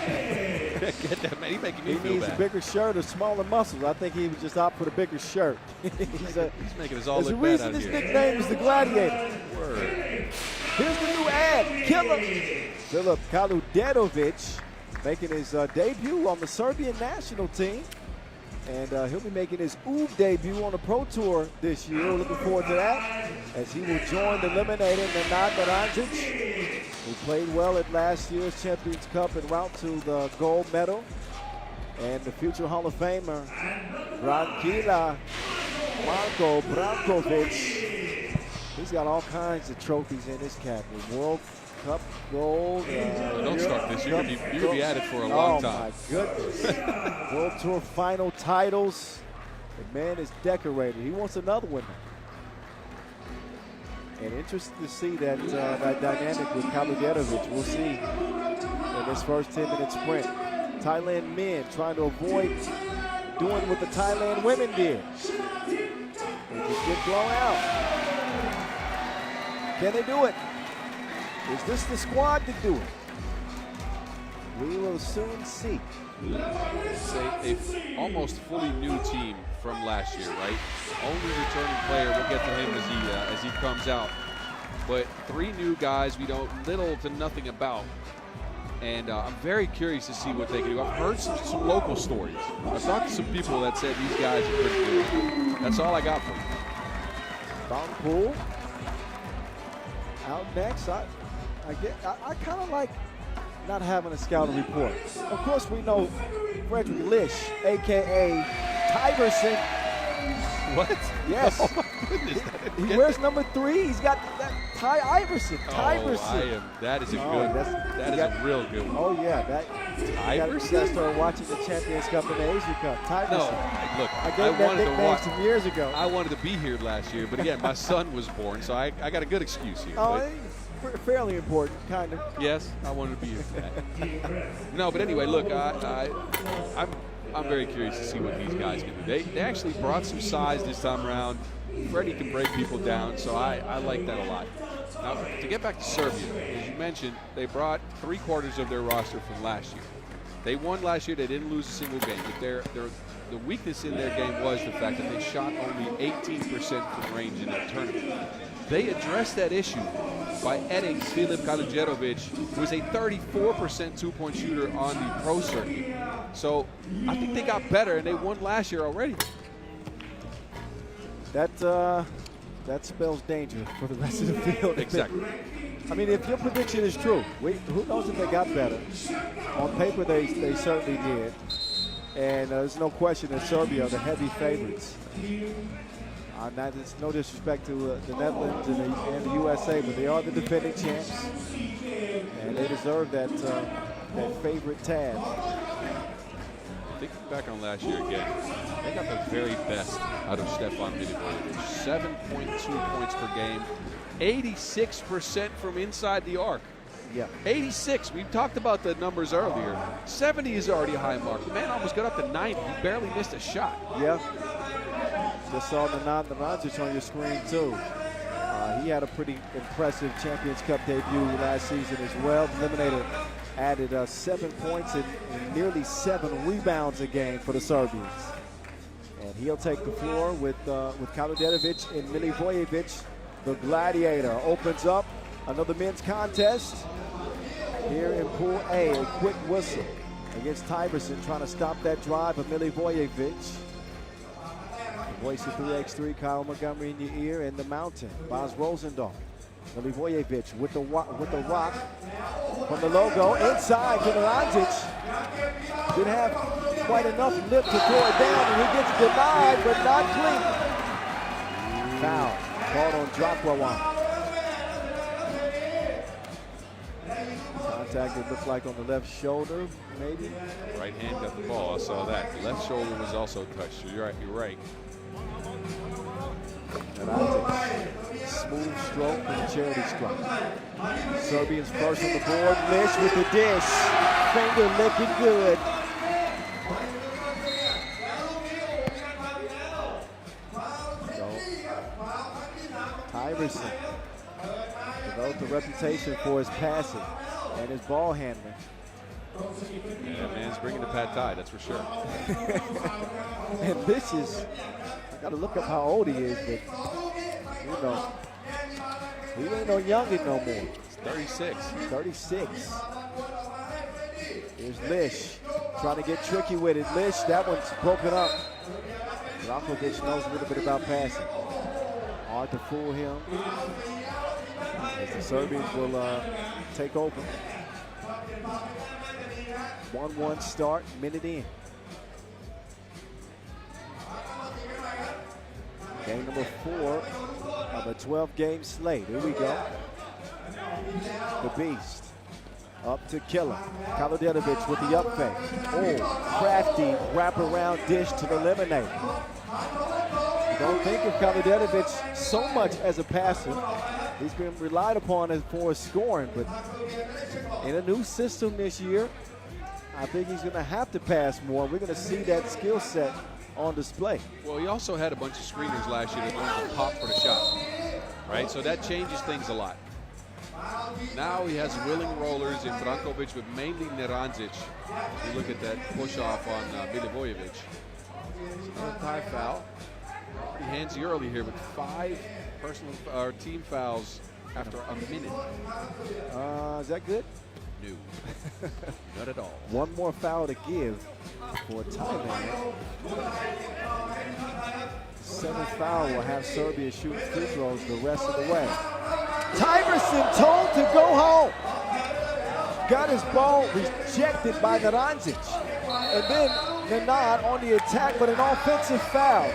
Get that man. He's making me feel bad. He needs a bigger shirt or smaller muscles. I think he would just opt for the bigger shirt. He's making us all There's a look bad reason out his here. nickname is the Gladiator. Word. Here's the new ad, Killer. Filip Kaluderovic making his debut on the Serbian national team. And he'll be making his UB debut on the Pro Tour this year. We're looking forward to that as he will join the eliminator Nenad Barancic, who played well at last year's Champions Cup en route to the gold medal. And the future Hall of Famer, Brankovic Marko Brankovic. He's got all kinds of trophies in his cabinet. World Cup gold. Don't start this. You're going to be at it for a long time. Oh, my goodness. World Tour final titles. The man is decorated. He wants another one. And interested to see that dynamic with Kaluderovic. We'll see in this first 10-minute sprint. Thailand men trying to avoid doing what the Thailand women did. They just get blown out. Can they do it? Is this the squad to do it? We will soon see. It's a almost fully new team from last year, right? Only returning player. We'll get to him as he comes out. But 3 new guys we know little to nothing about. And I'm very curious to see what they can do. I've heard some local stories. I've talked to some people that said these guys are pretty good. That's all I got for you. Bangkok out next. I kind of like not having a scouting report. Of course, we know Frederick Lish, a.k.a. Tyverson. What? Yes. Oh, my goodness. He wears number 3. He's got that Ty Iverson. Tyverson. That is a good that is a real good one. Oh, yeah. Tyverson? You got to start watching the Champions Cup and the Asia Cup. Tyverson. No, look, I gave that nickname some years ago. I wanted to be here last year, but again, my son was born, so I got a good excuse here. Oh, fairly important, kind of. Yes, I wanted to be here for that. No, but anyway, look, I'm very curious to see what these guys can do. They actually brought some size this time around. Freddie can break people down, so I like that a lot. Now, to get back to Serbia, as you mentioned, they brought 3/4 of their roster from last year. They won last year. They didn't lose a single game, but the weakness in their game was the fact that they shot only 18% from range in that tournament. They addressed that issue by adding Filip Kaluderovic, who is a 34% two-point shooter on the pro circuit. So I think they got better, and they won last year already. That spells danger for the rest of the field. Exactly. I mean, if your prediction is true, who knows if they got better? On paper, they certainly did. And there's no question that Serbia are the heavy favorites. It's no disrespect to the Netherlands and the USA, but they are the defending champs. And they deserve that favorite tab. Thinking back on last year again, they got the very best out of Stefan Milivojevic. 7.2 points per game, 86% from inside the arc. Yeah. 86. We talked about the numbers earlier. 70 is already a high mark. The man almost got up to 90. He barely missed a shot. Yeah. Just saw Narancic on your screen too. He had a pretty impressive Champions Cup debut last season as well. Eliminator added 7 points and nearly 7 rebounds a game for the Serbians. And he'll take the floor with Kaludetovic and Milivojevic. The Gladiator opens up another men's contest here in Pool A. A quick whistle against Tyverson, trying to stop that drive of Milivojevic. The voice of 3x3, Kyle Montgomery in your ear, and the Mountain, Bas Rosendahl. Milivojevic with the rock from the logo inside to Narancic. Didn't have quite enough lip to throw it down, and he gets denied, but not clean. Foul called on Drakwawan. Contact, it looked like on the left shoulder, maybe. Right hand got the ball. I saw that. The left shoulder was also touched. You're right. You're right. Narancic, smooth stroke and a charity strike. Serbians first on the board. Lish with the dish. Finger licking good. Tyverson developed a reputation for his passing and his ball handling. Yeah, that man's bringing the pad thai, that's for sure. And this is, I got to look up how old he is, but you know, he ain't no youngin' no more. It's 36. 36. Here's Lish trying to get tricky with it. Lish, that one's broken up. Rakovic knows a little bit about passing. Hard to fool him. As the Serbians will take over. 1-1 start, minute in. Game number 4 of a 12-game slate. Here we go. The Beast up to Killer. Kaludetovic with the up fake. Oh, crafty wraparound dish to the eliminator. Don't think of Kaludetovic so much as a passer. He's been relied upon for his scoring, but in a new system this year, I think he's going to have to pass more. We're going to see that skill set on display. Well, he also had a bunch of screeners last year that learned to pop for the shot, right? So that changes things a lot. Now he has willing rollers in Brankovic, but mainly Narancic. You look at that push-off on Milivojevic. Another tie foul. He hands you early here with 5 personal or team fouls after a minute. Is that good? No, not at all. One more foul to give for Thailand. 7th foul will have Serbia shoot free throws the rest of the way. Tyverson told to go home. Got his ball rejected by Narancic. And then Nenad on the attack, but an offensive foul.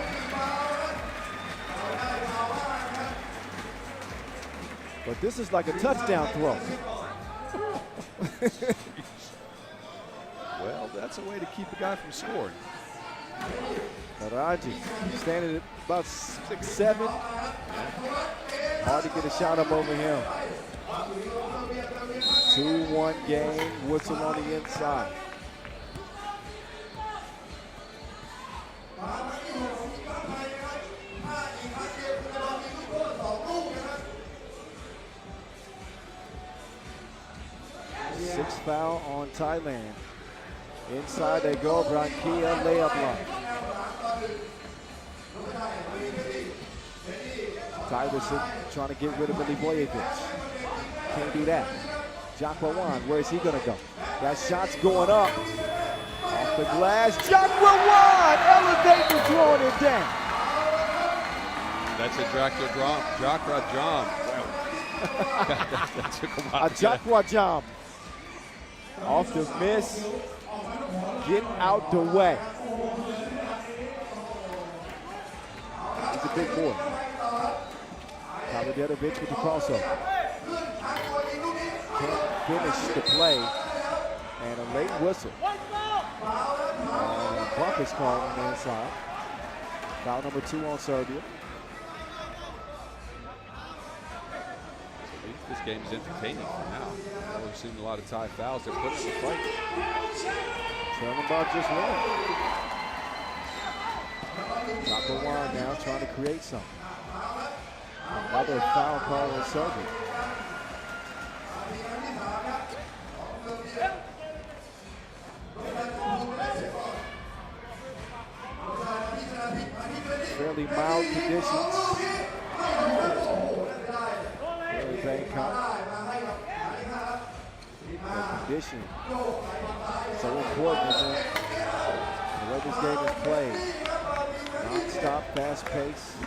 But this is like a touchdown throw. Well, that's a way to keep a guy from scoring. Narancic standing at about 6'7". Hard to get a shot up over him. 2-1 game, whistle on the inside. Sixth foul on Thailand. Inside they go, Brankia layup line. Tyverson trying to get rid of Milivojevic. Can't do that. Drakwawan, where is he gonna go? That shot's going up. Off the glass, Drakwawan elevating, throwing it down. That's a Drakwa jam. That took a while. A Drakwa jam. Off the miss. Get out the way. He's a big boy. Kaludetovic with the crossover. Can't finish the play. And a late whistle. Buck is called on the inside. Foul number 2 on Serbia. This game is entertaining for now. We've seen a lot of Thai fouls. They're putting the fight. Trailing about just one. Jocko Wan now trying to create something. Another foul call on Serbia. Fairly mild conditions. Very Bangkok. The condition so important in the way this game is played. Non-stop, fast pace. I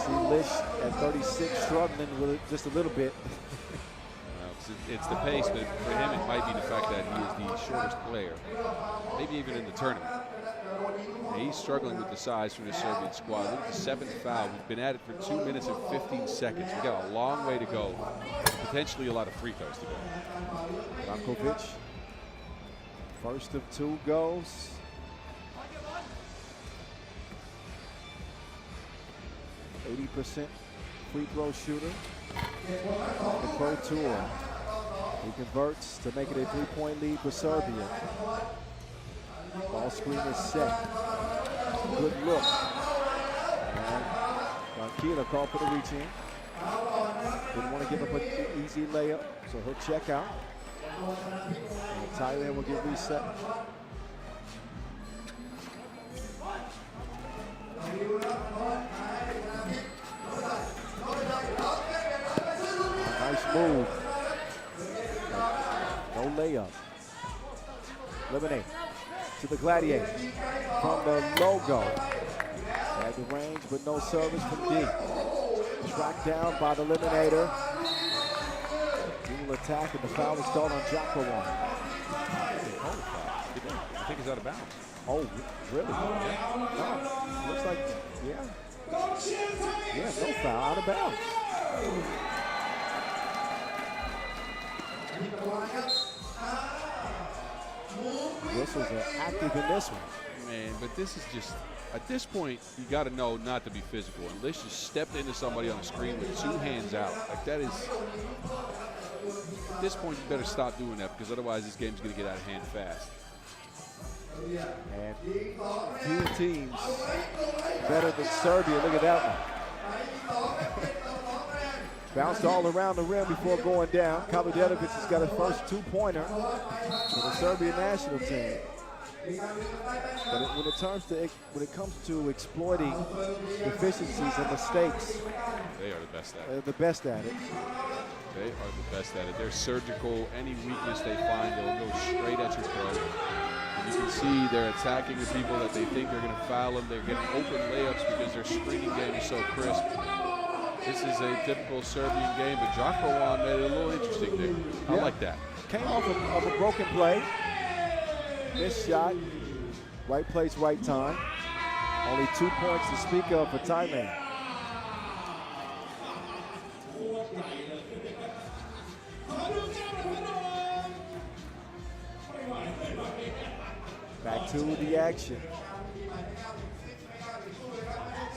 see Lish at 36 struggling with it just a little bit. It's the pace, but for him it might be the fact that he is the shortest player, maybe even in the tournament. And he's struggling with the size for the Serbian squad. Look at the 7th foul. We've been at it for 2 minutes and 15 seconds. We've got a long way to go. Potentially a lot of free throws to go. Rankovic, first of 2 goals. %80 free throw shooter. The Pro Tour. He converts to make it a 3-point lead for Serbia. Ball screen is set. Good look. And Rankila called for the reach in. Didn't want to give up an easy layup, so he'll check out. And Thailand will get reset. Nice move. No layup. Lemonade to the Gladiator from the logo. At the range, but no service from D. Tracked down by the Eliminator. Dual attack, and the foul was called on Jocko Wan. I think he's out of bounds. Oh, really? Yeah. No. Looks like, yeah. Yeah, no foul, out of bounds. Whistles are active in this one. Man, but this is just, at this point, you got to know not to be physical. And Lish just stepped into somebody on the screen with 2 hands out. Like, that is, at this point, you better stop doing that, because otherwise this game's going to get out of hand fast. And few teams better than Serbia. Look at that one. Bounced all around the rim before going down. Kabuderovic has got his first 2-pointer for the Serbian national team. But when it comes to exploiting deficiencies and mistakes, they are the best at it. They're the best at it. They are the best at it. They're surgical. Any weakness they find, they'll go straight at your throat. And you can see they're attacking the people that they think are going to foul them. They're getting open layups because their screening game is so crisp. This is a typical Serbian game, but Jocko Wan made it a little interesting there. I like that. Came off of a broken play. Missed shot. Right place, right time. Only 2 points to speak of for Thailand. Back to the action.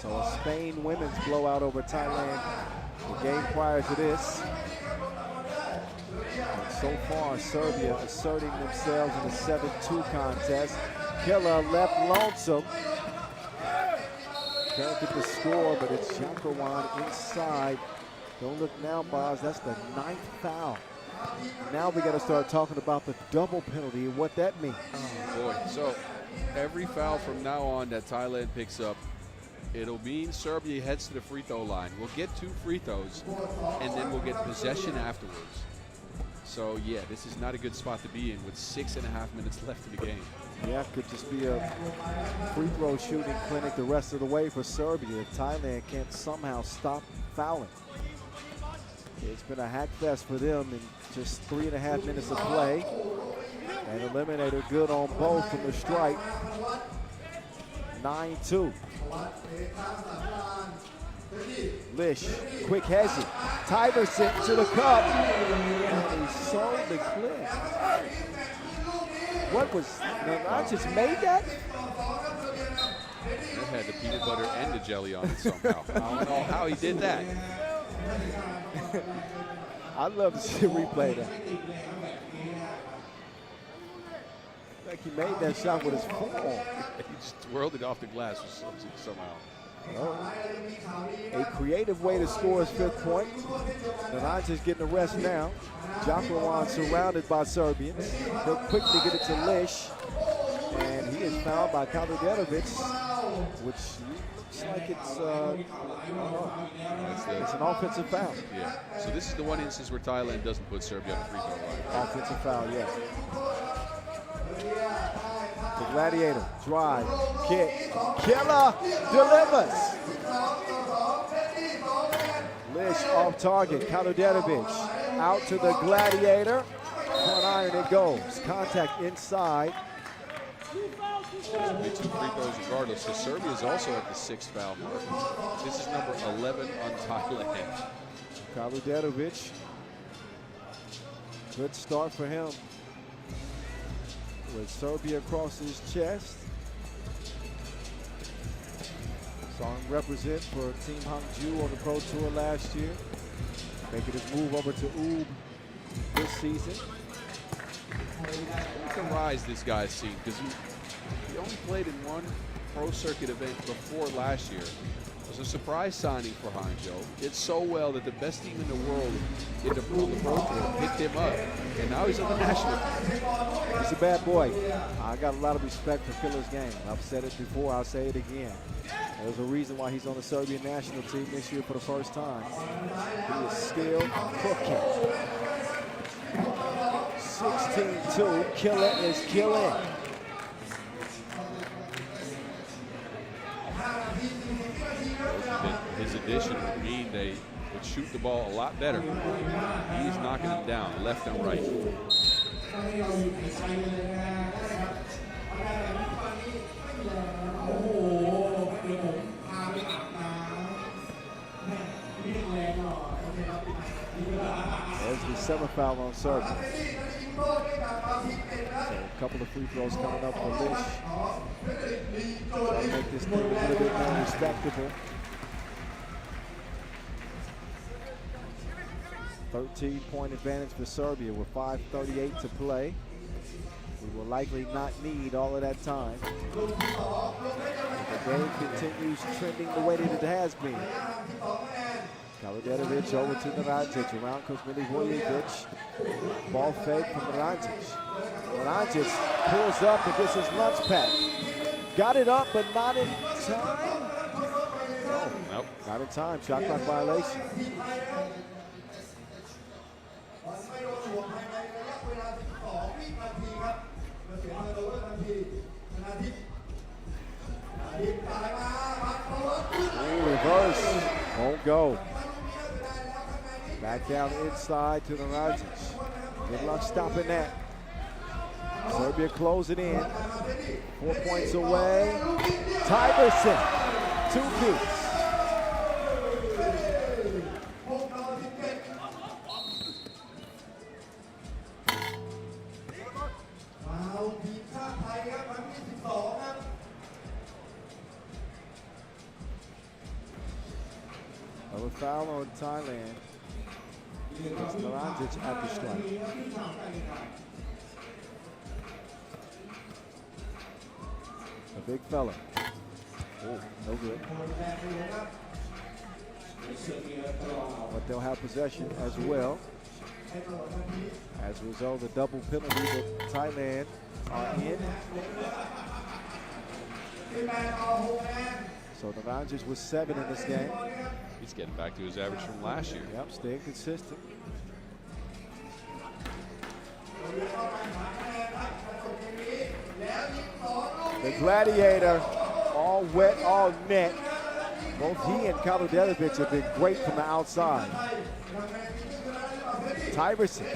So a Spain women's blowout over Thailand. The game prior to this. And so far, Serbia asserting themselves in the 7-2 contest. Killer left lonesome. Can't get the score, but it's Jocko Wan inside. Don't look now, Boz. That's the 9th foul. Now we got to start talking about the double penalty and what that means. Oh, boy. So every foul from now on that Thailand picks up, it'll mean Serbia heads to the free throw line. We'll get 2 free throws, and then we'll get possession afterwards. So, yeah, this is not a good spot to be in with 6.5 minutes left in the game. Yeah, could just be a free throw shooting clinic the rest of the way for Serbia if Thailand can't somehow stop fouling. It's been a hack fest for them in just 3.5 minutes of play. And Eliminator good on both from the stripe. 9-2. Lish, quick hezzy. Tyverson to the cup. And he sold the clip. What was, just made that? He had the peanut butter and the jelly on it somehow. I don't know how he did that. I'd love to see a replay of that. Like he made that shot with his forearm. He just twirled it off the glass somehow. Oh. A creative way to score his 5th point. Naranja's getting the rest now. Jakurowan surrounded by Serbians. They'll quickly get it to Lish. And he is fouled by Kaludenovic, which looks like it's an offensive foul. Yeah. So this is the one instance where Thailand doesn't put Serbia on the free throw line. Offensive foul, yeah. The Gladiator, drive, kick, Killer delivers. Lish off target, Kaludenovic out to the Gladiator. Front iron it goes, contact inside. Make some free throws regardless. So Serbia is also at the 6th foul mark. This is number 11 on Thailand. Kaludenovic, good start for him. With Serbia across his chest. Saw him represent for Team Hangzhou on the Pro Tour last year. Making his move over to UB this season. Look at the rise this guy's seen, because he only played in one Pro Circuit event before last year. It was a surprise signing for Hangzhou. Did so well that the best team in the world on the Pro Tour picked him up, and now he's on the national team. He's a bad boy. I got a lot of respect for Killer's game. I've said it before, I'll say it again. There's a reason why he's on the Serbian national team this year for the first time. He is still cooking. 16-2, Killer is killing. His addition would mean they would shoot the ball a lot better. He's knocking them down left and right. There's the 7th foul on Serbia. So a couple of free throws coming up for Lish. Try to make this thing a little bit more respectable. 13-point advantage for Serbia with 5:38 to play. We will likely not need all of that time. The game continues trending the way that it has been. Kaludenovic over to Naranjic, around comes Milivojevic. Ball fake from Naranjic. Naranjic pulls up and gets his lunch pack. Got it up, but not in time. Oh, nope. Not in time, shot clock violation. Reverse, won't go. Back down inside to Naranjic. Good luck stopping that. Serbia closing in. 4 points away. Tyverson, 2-piece. Another foul on Thailand. It's Naranjic at the strike. A big fella. Oh, no good. But they'll have possession as well. As a result of the double penalty that Thailand are in. So Naranjic was 7 in this game. He's getting back to his average from last year. Yep, staying consistent. The Gladiator, all wet, all net. Both he and Kaludenovic have been great from the outside. Tyverson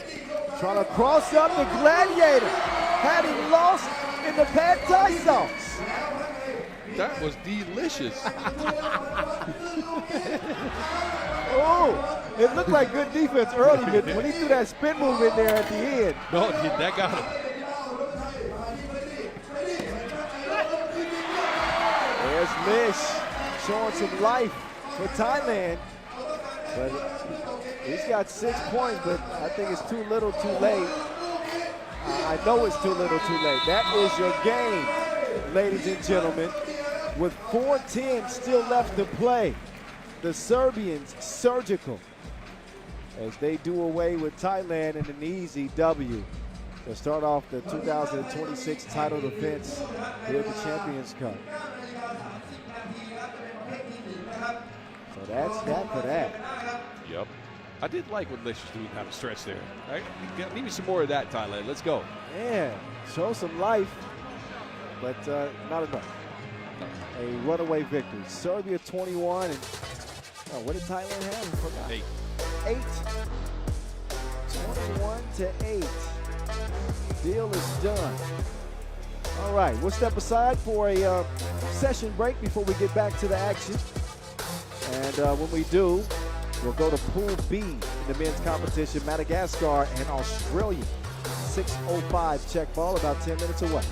trying to cross up the Gladiator. Had him lost in the pad Thai sauce. That was delicious. Oh, it looked like good defense early, but when he threw that spin move in there at the end. No, that got him. There's Mish showing some life for Thailand. But he's got 6 points, but I think it's too little too late. I know it's too little too late. That is your game, ladies and gentlemen. With 4:10 still left to play, the Serbians surgical as they do away with Thailand in an easy W to start off the 2026 title defense here at the Champions Cup. So that's that for that. Yep. I did like what Lish was doing down the stretch there. Right? Give me some more of that, Thailand. Let's go. Yeah, show some life, but not enough. A runaway victory. Serbia 21, and what did Thailand have? I forgot. 8. 21-8. Deal is done. All right, we'll step aside for a session break before we get back to the action. And when we do, we'll go to Pool B in the men's competition. Madagascar and Australia. 6:05 check ball, about 10 minutes away.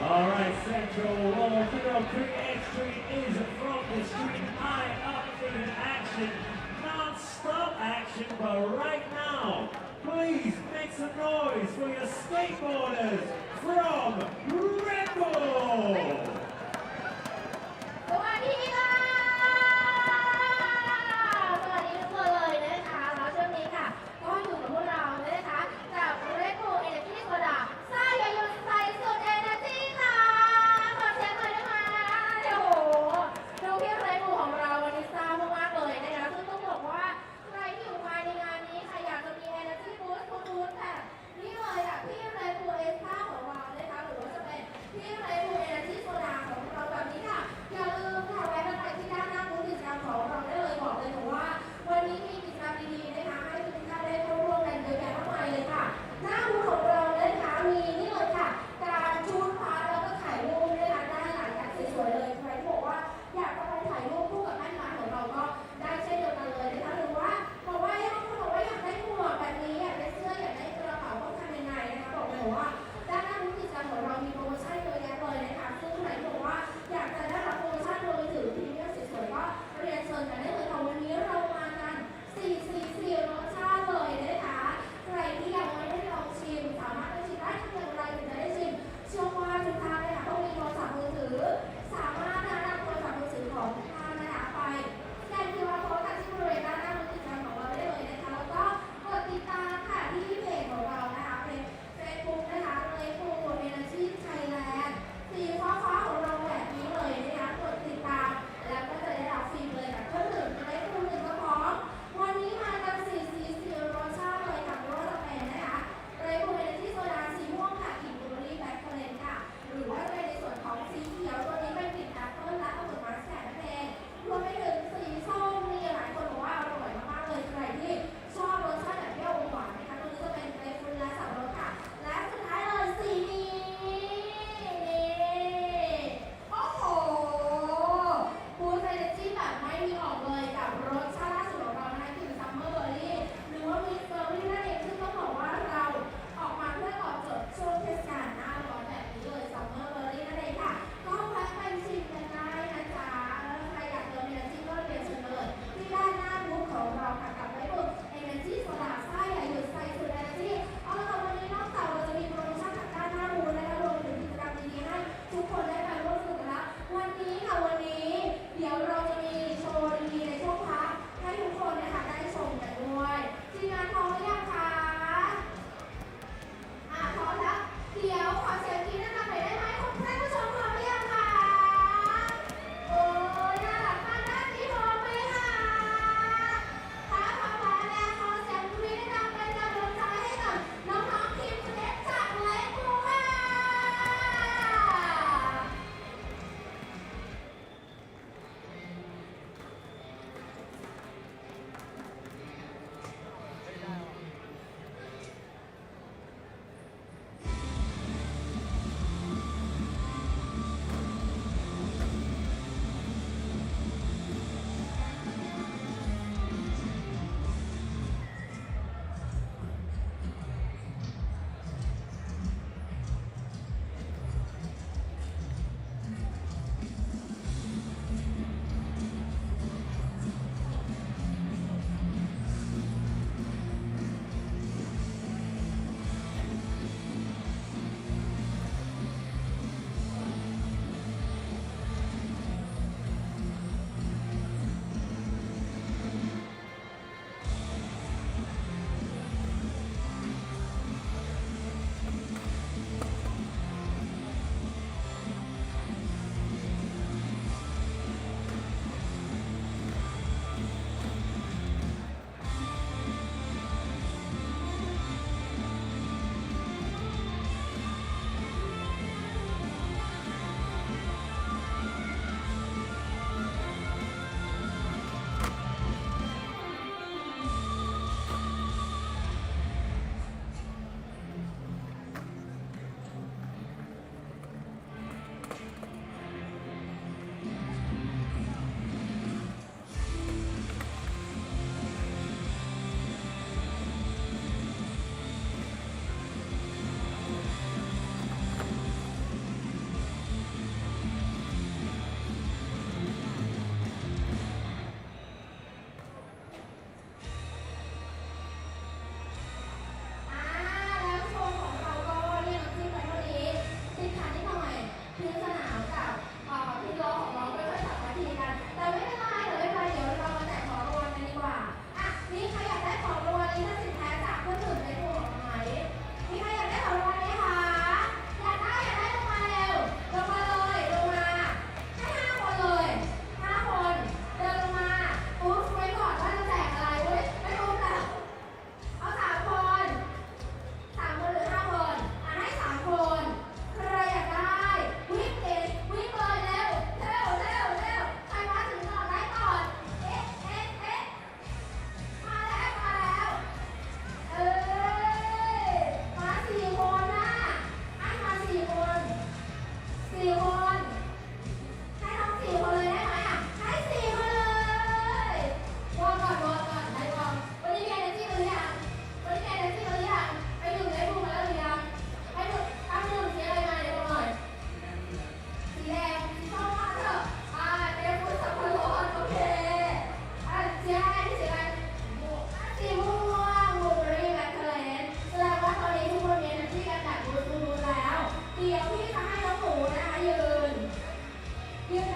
All right, Central Roll FIBA 3x3 is from the street. High up in action, non-stop action, but right now, please make some noise for your skateboarders from Red Bull. สวัสดีค่ะสวัสดีทุกคนเลยนะคะแล้วช่วงนี้ค่ะก็อยู่กับพวกเราเลยนะคะจาก Red Bull Energy Soda ซ่าอย่าหยุดใส่สุด Energy ค่ะขอเสียงหน่อยนะคะโอ้โหดูพี่ Red Bull ของเราวันนี้ซ่ามากๆเลยนะคะซึ่งต้องบอกว่าใครที่อยู่ภายในงานนี้ใครอยากจะมี Energy Boost บูสต์ค่ะนี่เลยค่ะพี่ Red Bull เอสซ่าของเรานะคะหรือว่าจะเป็นพี่ Red Bull Energy Soda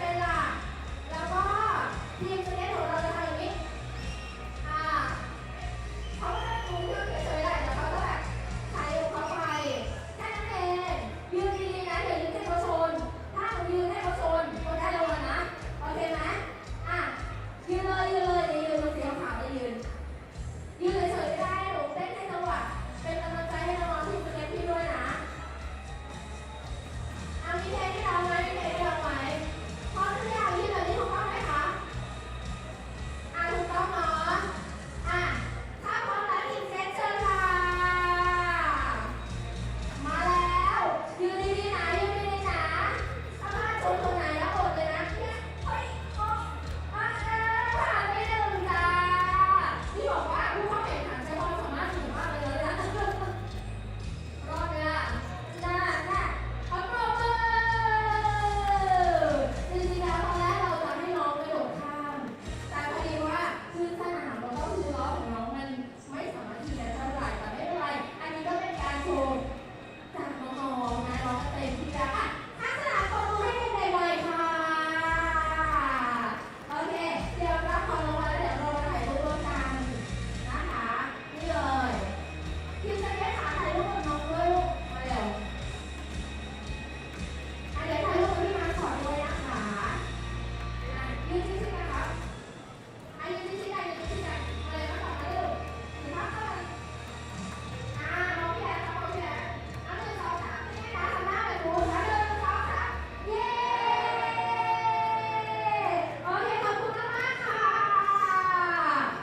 เป็นหลักแล้วก็ทีมสเก็ตของเราจะทำอย่างนี้เขาก็จะดูยืนเฉยๆแหละแต่เขาก็แบบใช้เขาไปแค่นั้นเองยืนดีๆนะอย่ายืนให้เขาชนถ้าเขายืนให้เขาชนคนได้รางวัลนะโอเคไหมยืนเลยยืนบนสีขาวเลยยืนเฉยๆได้หนูเต้นให้จังหวะเป็นกำลังใจให้น้องๆทีมสเก็ตพี่ด้วยนะมีเพลงที่เราไหมพร้อมทุกอย่างยืนแบบนี้ถูกต้องไหมคะถูกต้องเนาะถ้าพร้อมแล้วทีมเซ็ตเชิญค่ะมาแล้วยืนดีๆนะถ้าพลาดชนตรงไหนแล้วอดเลยนะเฮ้ยผ่านไปหนึ่งจ้าที่บอกว่าผู้เข้าแข่งขันใช้ความสามารถสูงมากเลยนะรอบเนี่ยขอปรบมือจริงๆแล้วตอนแรกเราจะให้น้องกระโดดข้ามแต่พอดีว่าพื้นสนามแล้วก็พื้นล้อของน้องมันไม่สามารถที่จะเท่าไหร่แต่ไม่เป็นไรอันนี้ก็เป็นการโชว์จากน้องๆนะน้องเต็มที่แล้วข้างสนามปรบมือให้เด็กๆหน่อยค่ะโอเคเดี๋ยวรับของรางวัลแล้วเดี๋ยวเราถ่ายรูปร่วมกันนะคะนี่เลยทีมสเก็ตขาถ่ายรูปกับน้องด้วยลูกมาเร็วเดี๋ยวถ่ายรูปกับพี่มาขอด้วยนะคะยืนชิดๆนะคะยืนชิดๆกันมาเลยมาขอถ่ายรูปหรือว่าเข้าไปน้องแคร์ครับน้องแคร์1 2 3นี่นะคะทำหน้าแบบกูนะ1 2 3เย้โอเคขอบคุณมากๆค่ะ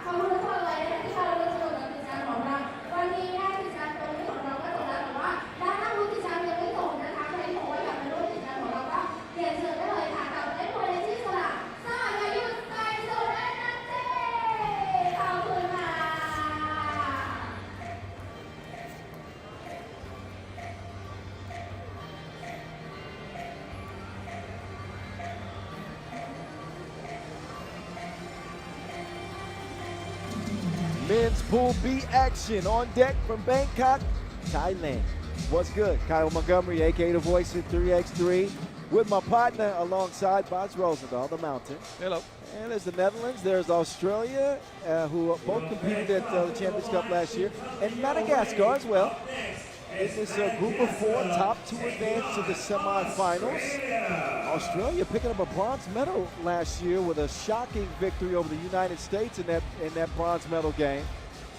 ขอบคุณทุกคนเลยนะคะที่มาร่วมสนุกกับกิจกรรมของเราวันนี้กิจกรรมตรงนี้ของเราก็จบแล้วแต่ว่าด้านหน้าบูธกิจกรรมยังไม่จบนะคะใครที่บอกว่าอยากมาร่วมกิจกรรมของเราก็เรียนเชิญได้เลยค่ะกับเล่นโพลที่สระซ่าอย่าหยุดใจสุดเอ็นเอ็นเจขอบคุณค่ะ Men's Pool B action on deck from Bangkok, Thailand. What's good? Kyle Montgomery, aka the voice of 3x3, with my partner alongside Boz Rosendahl, the Mountain. Hello. And there's the Netherlands, there's Australia, who both competed at the Champions Cup last year, and Madagascar as well. In this group of 4, top 2 advance to the semifinals. Australia picking up a bronze medal last year with a shocking victory over the United States in that bronze medal game.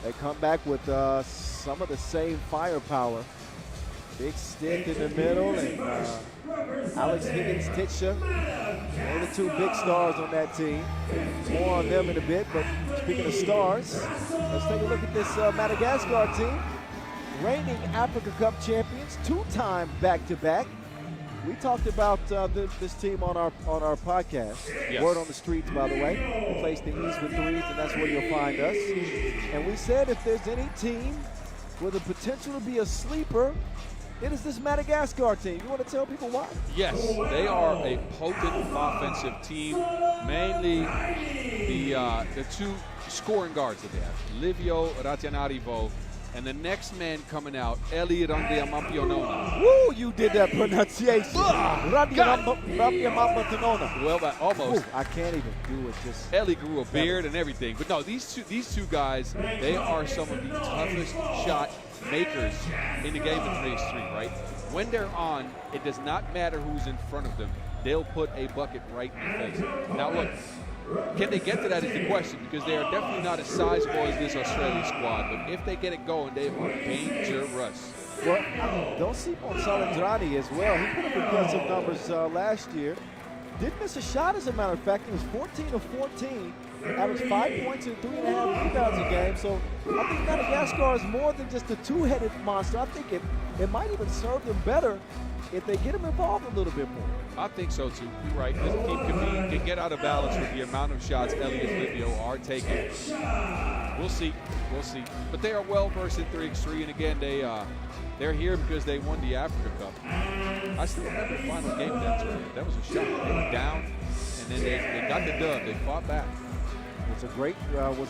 They come back with some of the same firepower. Big stick in the middle, and Alex Higgins-Titsha. They're the 2 big stars on that team. More on them in a bit, but speaking of stars, let's take a look at this Madagascar team. Reigning Africa Cup champions, 2-time back-to-back. We talked about this team on our podcast. Yes. Word on the streets, by the way. We place the E's with 3s, and that's where you'll find us. And we said if there's any team with the potential to be a sleeper, it is this Madagascar team. You want to tell people why? Yes, they are a potent offensive team. Mainly the 2 scoring guards that they have, Livio Ratianarivo, and the next man coming out, Eli Randiamampionona. Woo, you did that pronunciation. Well, almost. Ooh, I can't even do it. Just Eli grew a beard and everything. But no, these two guys, they are some of the toughest shot makers in the game of 3x3, right? When they're on, it does not matter who's in front of them. They'll put a bucket right in your face. Now look, can they get to that is the question, because they are definitely not as sizable as this Australian squad. But if they get it going, they are dangerous. Well, don't sleep on Salendrani as well. He put up impressive numbers last year. Didn't miss a shot, as a matter of fact. He was 14 of 14, averaged 5 points and 3.5 rebounds a game. So I think Madagascar is more than just a 2-headed monster. I think it might even serve them better if they get him involved a little bit more. I think so too. You're right. This team can get out of balance with the amount of shots Elliot and Livio are taking. We'll see. We'll see. But they are well versed in 3x3, and again, they're here because they won the Africa Cup. I still remember the final game of that tournament. That was a shock. They were down, and then they got the dub. They fought back. It was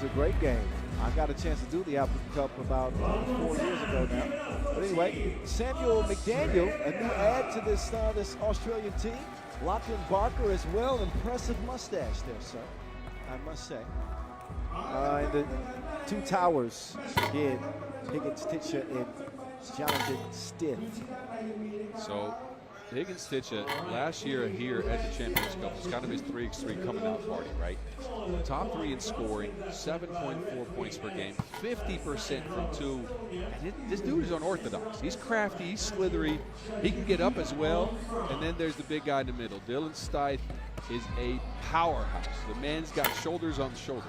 a great game. I got a chance to do the Africa Cup about 4 years ago now. But anyway, Samuel McDaniel, a new add to this Australian team. Lachlan Barker as well. Impressive mustache there, sir, I must say. And the two towers again, Higgins-Titcher and Jonathan Stiff. So Higgins-Titcher last year here at the Champions Cup was kind of his 3x3 coming out party, right? Top 3 in scoring, 7.4 points per game, 50% from 2. And this dude is unorthodox. He's crafty, he's slithery, he can get up as well. And then there's the big guy in the middle. Dylan Stith is a powerhouse. The man's got shoulders on shoulders.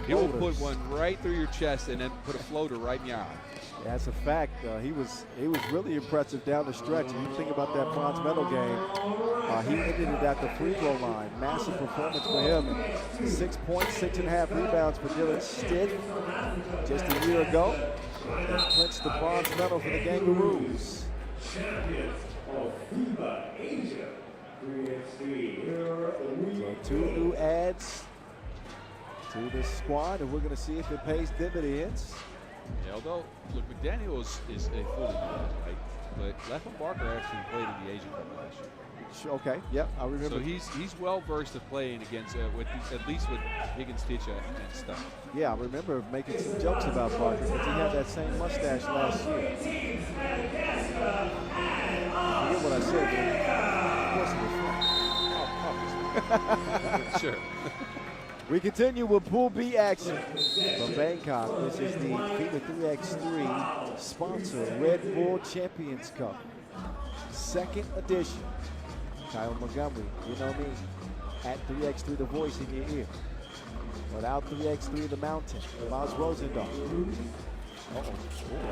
He will put one right through your chest and then put a floater right in your eye. That's a fact. He was really impressive down the stretch. And you think about that bronze medal game, he ended it at the free throw line. Massive performance for him. 6 points, 6.5 rebounds for Dylan Stitt just a year ago. And clinched the bronze medal for the Kangaroos. Champions of FIBA Asia 3x3. So 2 new adds to the squad, and we're going to see if it pays dividends. Yeah, although, look, McDaniels is a fully good, right? But Lachlan Barker actually played in the Asian Cup last year. Okay, yep, I remember. So he's well versed at playing against, at least with Higgins-Titcher and stuff. Yeah, I remember making some jokes about Barker because he had that same mustache last year. I forget what I said, but of course it was fun. Sure. We continue with Pool B action from Bangkok. This is the FIBA 3x3 sponsor, Red Bull Champions Cup. 2nd edition. Kyle Montgomery, you know me, at 3x3 the voice in your ear. Without 3x3 the mountain, Miles Rosendahl.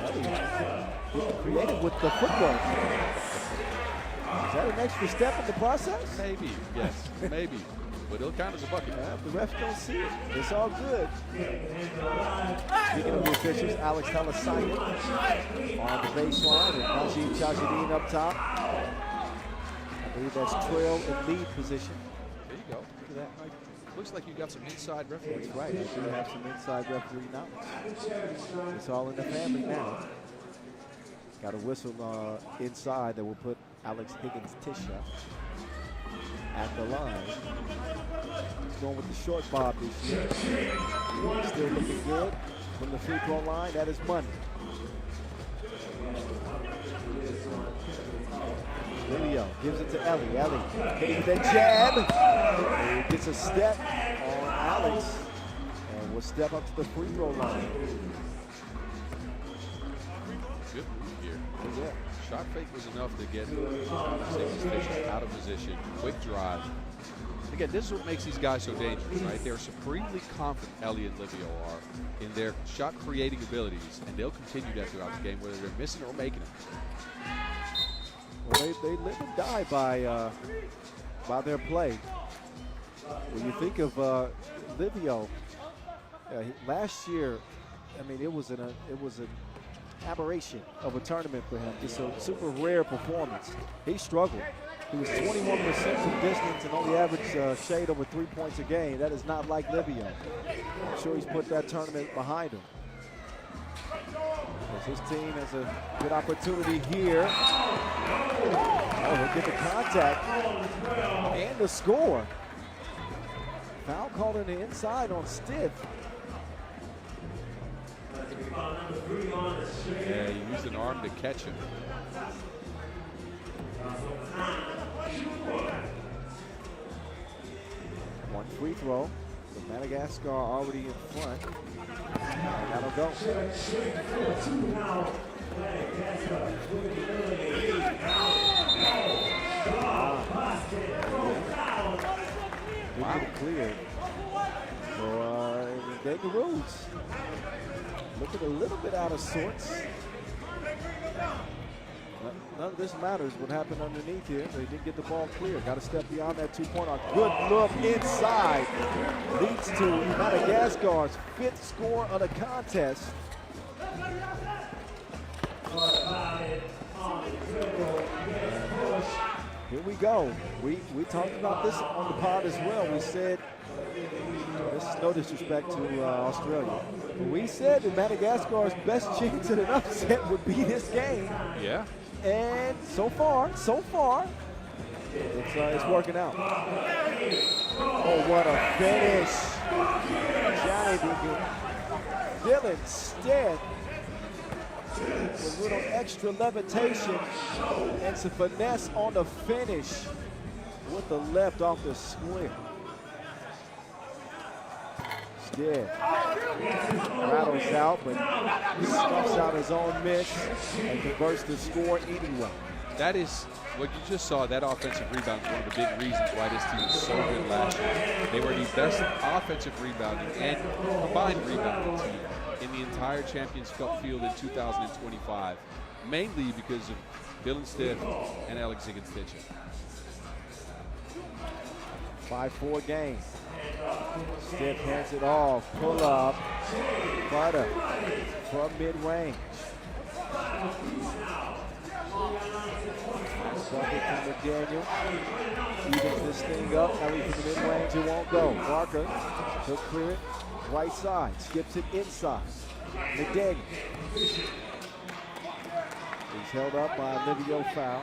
Getting creative with the footwork. Is that an extra step in the process? Maybe, yes, maybe. But it'll count as a bucket. Yeah, the refs don't see it. It's all good. Speaking of the officials, Alex Halasayan on the baseline and Najib Chajideen up top. I believe that's trail and lead position. There you go. Look at that. Looks like you got some inside referee. That's right. I do have some inside referee knowledge. It's all in the family now. Got a whistle inside that will put Alex Higgins-Titcher at the line. He's going with the short bob this year. Still looking good from the free throw line. That is money. Lilio gives it to Ellie. Ellie hitting that jab. He gets a step on Alex and will step up to the free throw line. Good move here. Yeah. Shot fake was enough to get Higgins-Titcher out of position. Quick drive. Again, this is what makes these guys so dangerous, right? They're supremely confident, Ellie and Livio are, in their shot creating abilities, and they'll continue that throughout the game, whether they're missing or making it. Well, they live and die by their play. When you think of Livio, last year, I mean, it was an aberration of a tournament for him. Just a super rare performance. He struggled. He was 21% from distance and only averaged shade over 3 points a game. That is not like Livio. I'm sure he's put that tournament behind him. Because his team has a good opportunity here. Oh, he'll get the contact and the score. Foul called in the inside on Stiff. Yeah, he used an arm to catch him. One free throw. So Madagascar already in front. And that'll go. Wow. Cleared. So the Kangaroos looking a little bit out of sorts. None of this matters what happened underneath here. They didn't get the ball clear. Got to step beyond that two-point arc. Good look inside. Leads to Madagascar's 5th score of the contest. Here we go. We talked about this on the pod as well. We said, this is no disrespect to Australia, but we said that Madagascar's best chance at an upset would be this game. Yeah. And so far, It's working out. Oh, what a finish. Johnny Dylan Stead with a little extra levitation and some finesse on the finish with the left off the square. Stead rattles out, but snuffs out his own miss and converts the score anyway. That is what you just saw. That offensive rebound is one of the big reasons why this team was so good last year. They were the best offensive rebounding and combined rebounding team in the entire Champions Cup field in 2025, mainly because of Dylan Stiff and Alex Higgins-Titchen. 5-4 game. Stiff hands it off. Pull up. Butter from mid-range. Bucket from McDaniel. Evens this thing up. Now we from the mid-range. It won't go. Barker. He'll clear it. Right side. Skips it inside. McDaniel. He's held up by Livio foul.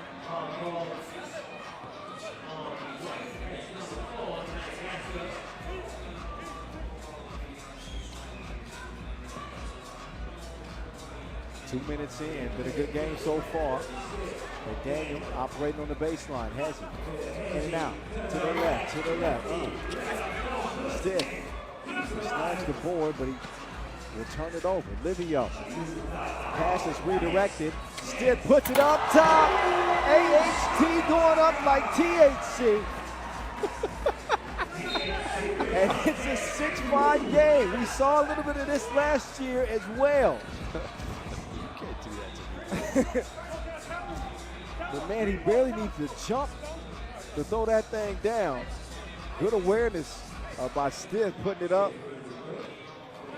Two minutes in, been a good game so far. McDaniel operating on the baseline, has it. In and out, to the left, Stiff, he snatched the board, but he will turn it over. Livio, pass is redirected. Stiff puts it up top. AHT going up like THC. And it's a 6-5 game. We saw a little bit of this last year as well. But man, he barely needs to jump to throw that thing down. Good awareness by Stiff putting it up.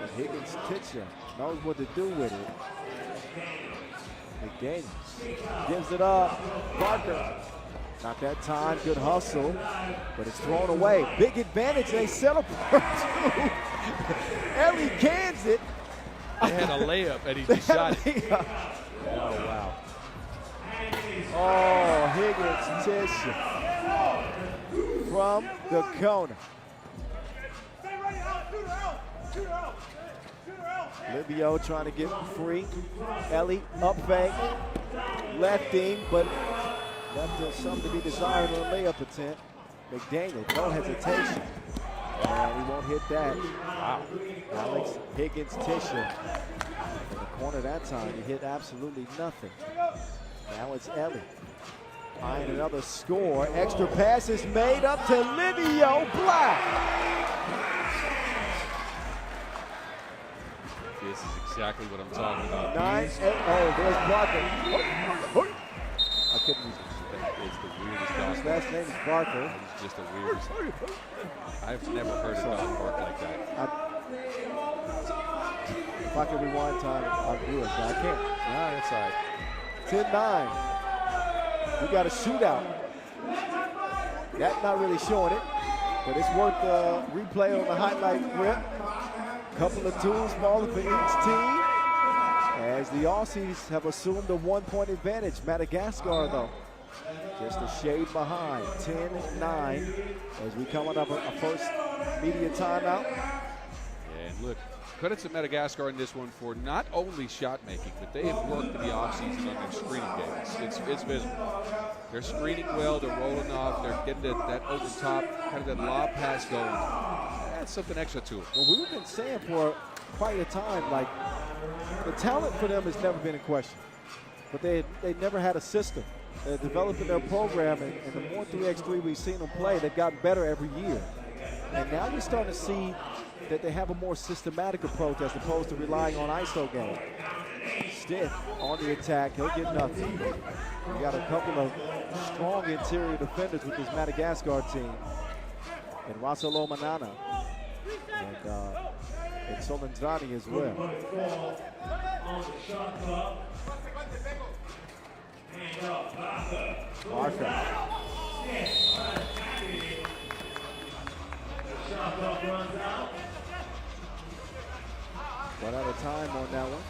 And Higgins-Titchen knows what to do with it. McDaniels gives it up. Barker, not that time, good hustle, but it's thrown away. Big advantage, they settle for two. Ellie cans it. They had a layup and he just shot it. Oh, wow. Oh, Higgins-Titchen from the corner. Livio trying to get free. Ellie up fake. Left him, but left something to be desired on a layup attempt. McDaniel, no hesitation. And he won't hit that. Wow. Alex Higgins-Titchen. In the corner that time, he hit absolutely nothing. Now it's Ellie. Eyeing another score. Extra pass is made up to Livio Black. This is exactly what I'm talking about. 9-8. Oh, there's Barker. I couldn't use it. It's the weirdest dog. His last name is Barker. It's just the weirdest. I've never heard a dog bark like that. If I could rewind time, I'd do it, but I can't. Nah, that's all right. 10-9. We got a shootout. That's not really showing it, but it's worth the replay on the highlight grip. Couple of tools falling for each team as the Aussies have assumed a 1-point advantage. Madagascar, though, just a shade behind. 10-9 as we coming up a first media timeout. And look, credit to Madagascar in this one for not only shot making, but they have worked in the offseason on their screening games. It's visible. They're screening well, they're rolling off, they're getting that over top, kind of that lob pass going. That's something extra to it. Well, we've been saying for quite a time, like, the talent for them has never been in question. But they never had a system. They're developing their program, and the more 3x3 we've seen them play, they've gotten better every year. And now you're starting to see that they have a more systematic approach as opposed to relying on ISO game. Stiff on the attack, he'll get nothing. We got a couple of strong interior defenders with this Madagascar team. And Rasolo Manana and Solendrani as well. Barker. One at a time on that one.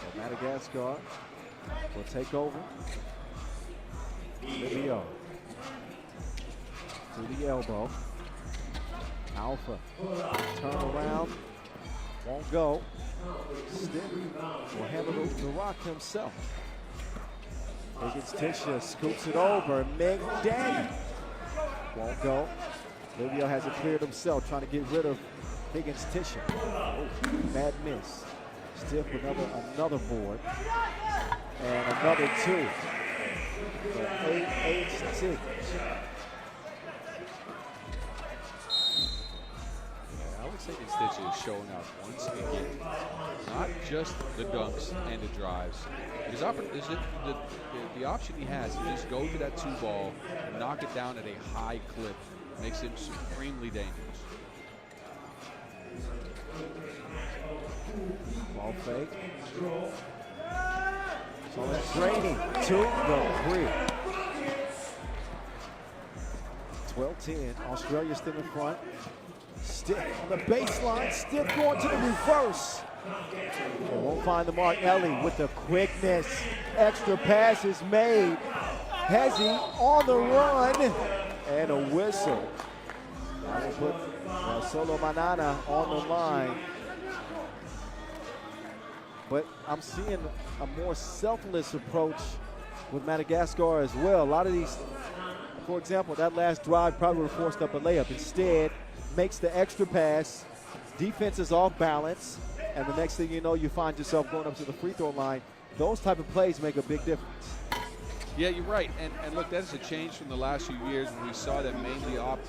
So Madagascar will take over. Livio to the elbow. Alpha, turn around, won't go. Stiff will handle the rock himself. Higgins Tisha scoops it over. McDaniel won't go. Livio has it cleared himself, trying to get rid of Higgins Tisha. Oh, bad miss. Stiff with another board. And another 2. For 8-6. Alex Higgins Tisha is showing out once again. Not just the dunks and the drives. The option he has is just go to that 2 ball and knock it down at a high clip. Makes him supremely dangerous. Ball fake. So that's Grady. 2 go 3. 12-10. Australia still in front. Stiff on the baseline. Stiff going to the reverse. They won't find the mark. Ellie with the quickness. Extra pass is made. Hezzy on the run. And a whistle. That will put Solo Manana on the line. But I'm seeing a more selfless approach with Madagascar as well. A lot of these, for example, that last drive probably would have forced up a layup. Instead, makes the extra pass. Defense is off balance. And the next thing you know, you find yourself going up to the free throw line. Those type of plays make a big difference. Yeah, you're right. And look, that is a change from the last few years when we saw them mainly opt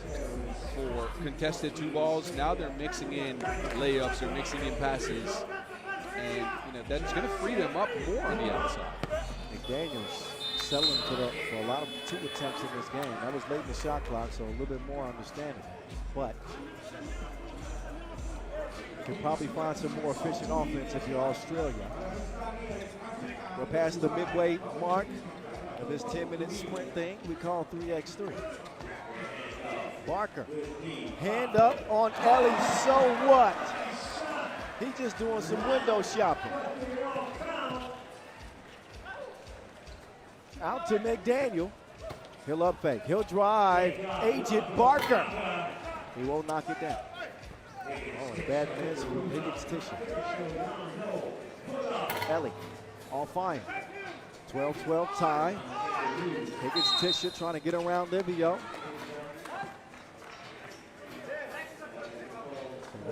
for contested 2 balls. Now they're mixing in layups, they're mixing in passes. And that's going to free them up more on the outside. McDaniel's settling for a lot of 2 attempts in this game. That was late in the shot clock, so a little bit more understanding. But you can probably find some more efficient offense if you're Australia. We're past the midway mark of this 10-minute sprint thing we call 3x3. Barker, hand up on Ellie, so what? He's just doing some window shopping. Out to McDaniel. He'll up fake. He'll drive. Agent Barker. He won't knock it down. Oh, a bad miss from Higgins Tisha. Ellie, all fine. 12-12 tie. Higgins Tisha trying to get around Livio.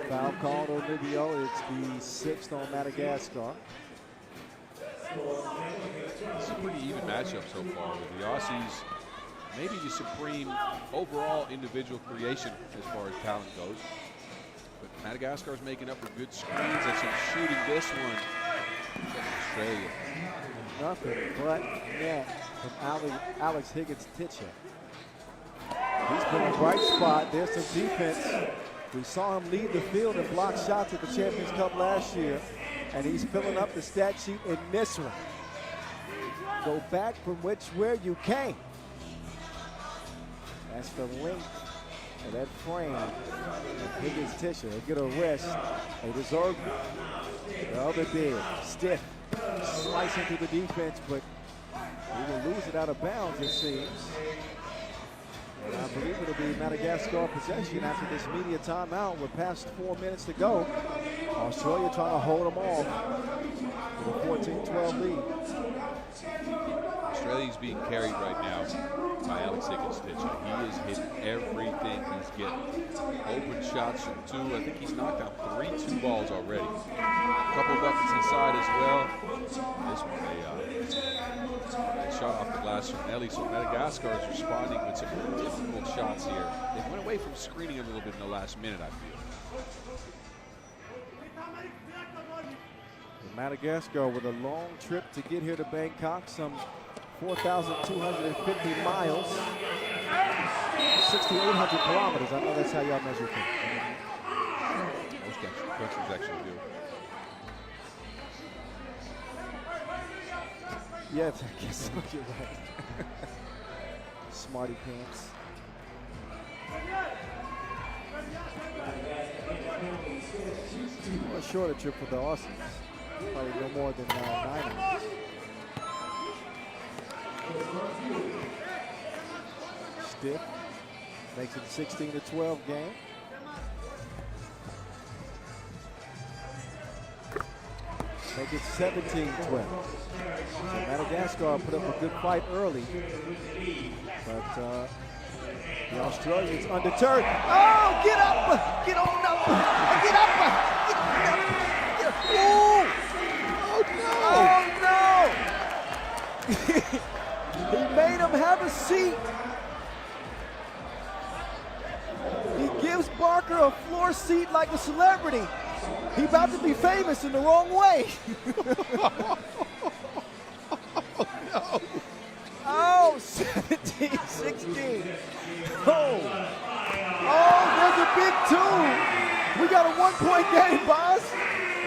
Foul called on Livio. It's the 6th on Madagascar. It's a pretty even matchup so far with the Aussies. Maybe the supreme overall individual creation as far as talent goes. But Madagascar's making up for good screens and some shooting this one. Australia. Nothing but net from Alex Higgins Tisha. He's been a bright spot. There's some defense. We saw him lead the field and block shots at the Champions Cup last year, and he's filling up the stat sheet in this one. Go back from where you came. That's the length of that frame of Higgins Tisha. They get a rest. They deserve it. The other did. Stiff. Slicing through the defense, but he will lose it out of bounds, it seems. And I believe it'll be Madagascar possession after this media timeout. We're past 4 minutes to go. Australia trying to hold them off with a 14-12 lead. Australia's being carried right now by Alex Higgins Tisha. He is hitting everything he's getting. Open shots from 2. I think he's knocked out 3 2 balls already. A couple buckets inside as well. This one, they shot off the glass from Nelly. So Madagascar is responding with some difficult shots here. They went away from screening a little bit in the last minute, I feel. Madagascar with a long trip to get here to Bangkok, some 4,250 miles, 6,800 kilometers. I know that's how y'all measure things. Most countries actually do. Yes, I guess so. You're right. Smarty pants. A shorter trip for the Aussies. Probably no more than 9 hours. Stiff. Makes it a 16-12 game. Make it 17-12. So Madagascar put up a good fight early, but the Australians undeterred. Oh, get up! Get on up! Get up! Oh! Oh, no! He made him have a seat. He gives Barker a floor seat like a celebrity. He about to be famous in the wrong way. No. Oh, 17-16. Oh, there's a big two. We got a 1-point game, boss.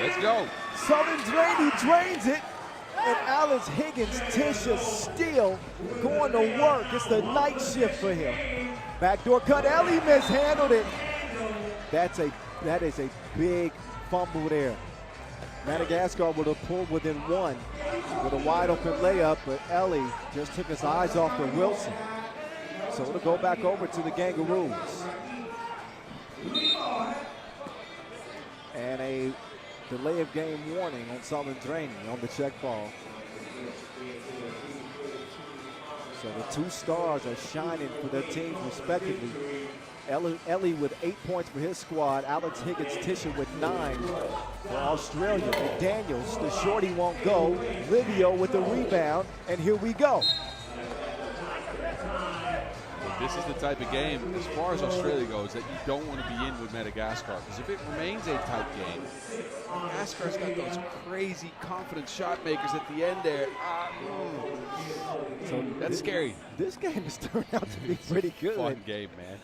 Let's go. Southern Drain, he drains it. And Alex Higgins, Tisha still going to work. It's the night shift for him. Backdoor cut, Ellie mishandled it. That is a big fumble there. Madagascar would have pulled within one with a wide open layup, but Ellie just took his eyes off of Wilson. So it'll go back over to the Kangaroos. And a delay of game warning on Southern Drain on the check ball. So the two stars are shining for their teams respectively. Ellie with 8 points for his squad. Alex Higgins, Tisha with 9 for Australia. McDaniels, the shorty won't go. Livio with the rebound, and here we go. This is the type of game, as far as Australia goes, that you don't want to be in with Madagascar. Because if it remains a tight game, Madagascar's got those crazy confident shot makers at the end there. So that's scary. This game has turned out to be pretty good. Fun game, man.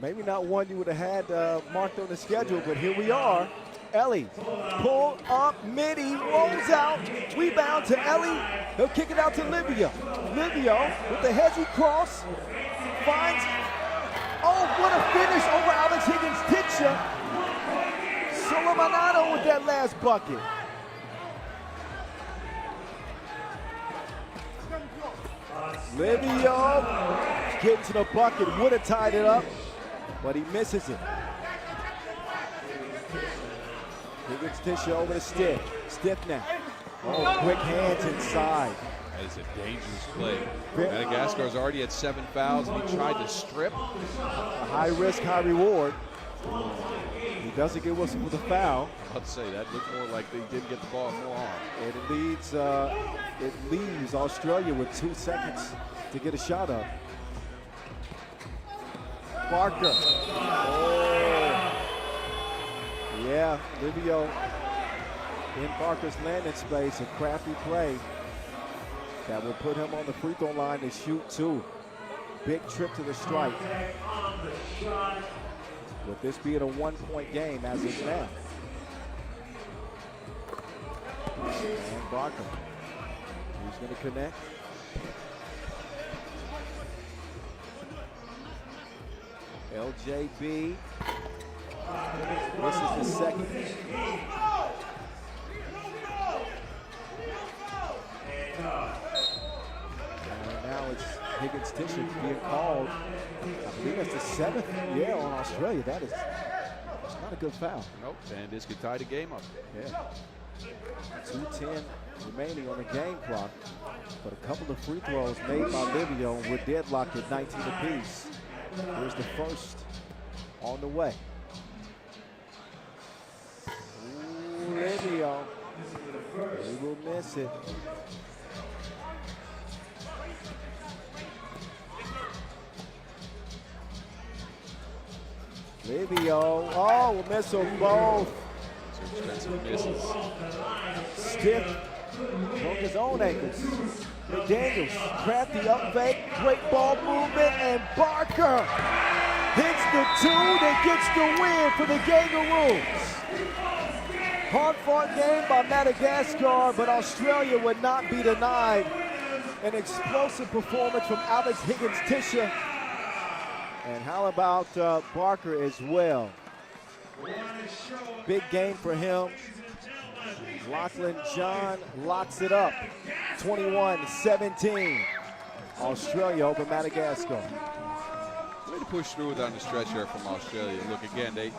Maybe not one you would have had marked on the schedule, but here we are. Ellie, pull up, midi, rolls out, rebound to Ellie. He'll kick it out to Livio. Livio with the heavy cross, finds, oh, what a finish over Alex Higgins' Ticha. Solomonado with that last bucket. Livio getting to the bucket, would have tied it up, but he misses it. Higgins Ticha over the stiff. Stiff now. Oh, quick hands inside. That is a dangerous play. Madagascar's already at 7 fouls, and he tried to strip. A high risk, high reward. He doesn't get whistled for the foul. I'd say that looked more like they didn't get the ball forearm. And it leaves Australia with 2 seconds to get a shot up. Barker. Oh. Yeah, Livio in Barker's landing space, a crafty play that will put him on the free throw line to shoot 2. Big trip to the stripe. With this being a 1-point game as of now. And Barker, who's going to connect? LJB. This is the second. And now it's Higgins Ticha being called. I believe that's the 7th. Yeah, on Australia. That's not a good foul. Nope, and this could tie the game up. Yeah. 2:10 remaining on the game clock, but a couple of free throws made by Livio, and we're deadlocked at 19 apiece. Here's the first on the way. Ooh, Livio. He will miss it. Livio, oh, will miss them both. Expensive misses. Stiff, broke his own ankles. McDaniels, crafty up fake, great ball movement, and Barker hits the 2 that gets the win for the Kangaroos. Hard-fought game by Madagascar, but Australia would not be denied an explosive performance from Alex Higgins Ticha. And how about Barker as well? Big game for him. Lachlan John locks it up. 21-17. Australia over Madagascar. The way to push through down the stretch here from Australia. Look, again, they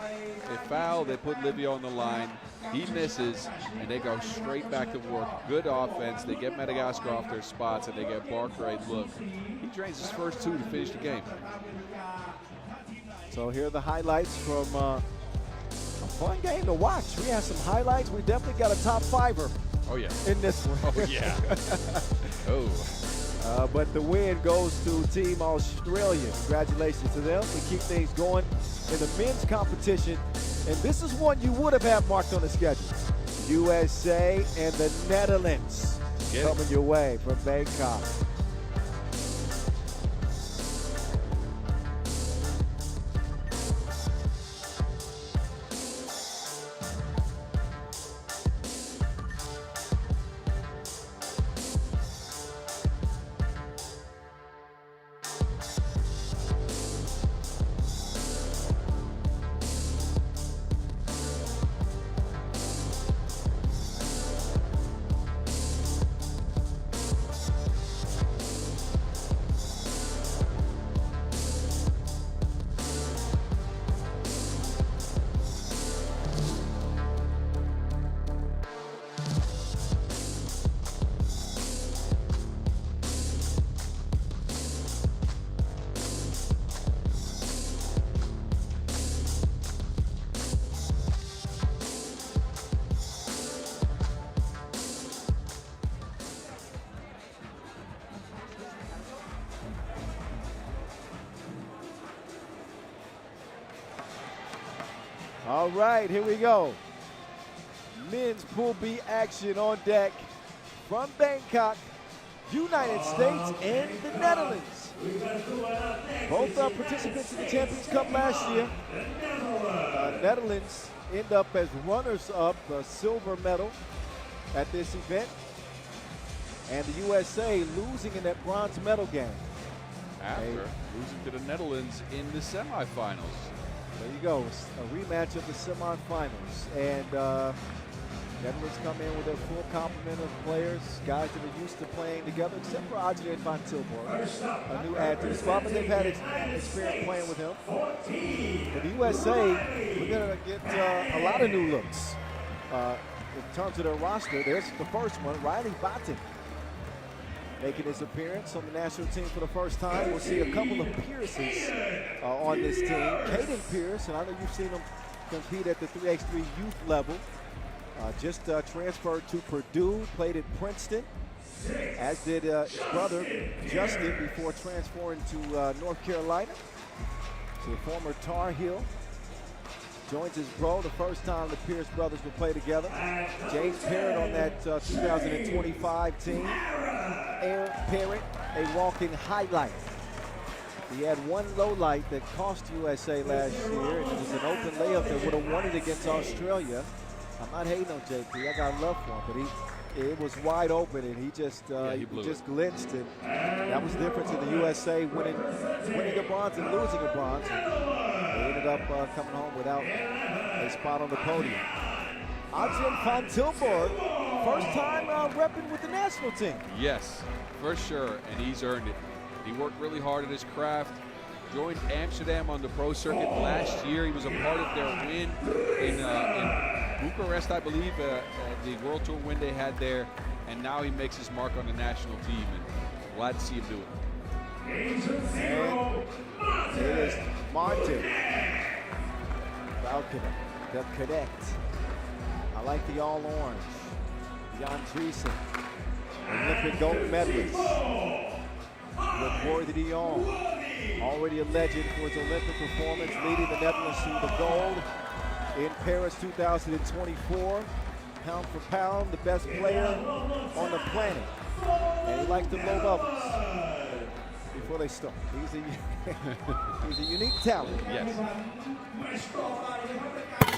foul, they put Livio on the line. He misses, and they go straight back to work. Good offense. They get Madagascar off their spots, and they get Barker a look. He drains his first 2 to finish the game. So here are the highlights from a fun game to watch. We have some highlights. We definitely got a top fiver. Oh, yeah. In this one. Oh, yeah. Oh. But the win goes to Team Australia. Congratulations to them. We keep things going in the men's competition. And this is one you would have had marked on the schedule. USA and the Netherlands coming your way from Bangkok. All right, here we go. Men's Pool B action on deck from Bangkok, United States and the Netherlands. Both are participants in the Champions Cup last year. Netherlands end up as runners-up, a silver medal at this event. And the USA losing in that bronze medal game. After losing to the Netherlands in the semifinals. There you go, a rematch of the semifinals. And Netherlands come in with their full complement of players, guys that are used to playing together, except for Adrian van Tilburg, a new add to the squad, but they've had experience playing with him. For the USA, we're going to get a lot of new looks. In terms of their roster, there's the first one, Riley Batten, making his appearance on the national team for the first time. We'll see a couple of Pierces on this team. Caden Pierce, and I know you've seen him compete at the 3x3 youth level. Just transferred to Purdue, played at Princeton, as did his brother, Justin, before transferring to North Carolina. So the former Tar Heel joins his bro, the first time the Pierce brothers will play together. James Parrott on that 2025 team. Aaron Parrott, a walking highlight. He had one low light that cost USA last year, and it was an open layup that would have won it against Australia. I'm not hating on JP, I got love for him, but it was wide open, and he just glitched, and that was the difference in the USA winning a bronze and losing a bronze. And they ended up coming home without a spot on the podium. Adrian van Tilburg, first time repping with the national team. Yes, for sure, and he's earned it. He worked really hard at his craft, joined Amsterdam on the pro circuit last year. He was a part of their win in Bucharest, I believe, the World Tour win they had there, and now he makes his mark on the national team, and glad to see him do it. And it is Martin Falconer, the cadet. I like the all-orange. Jan Driesen, Olympic gold medalist. With Boy de Dion, already a legend for his Olympic performance, leading the Netherlands to the gold in Paris 2024. Pound for pound, the best player on the planet. And he likes to blow bubbles before they start. He's a unique talent. Yes.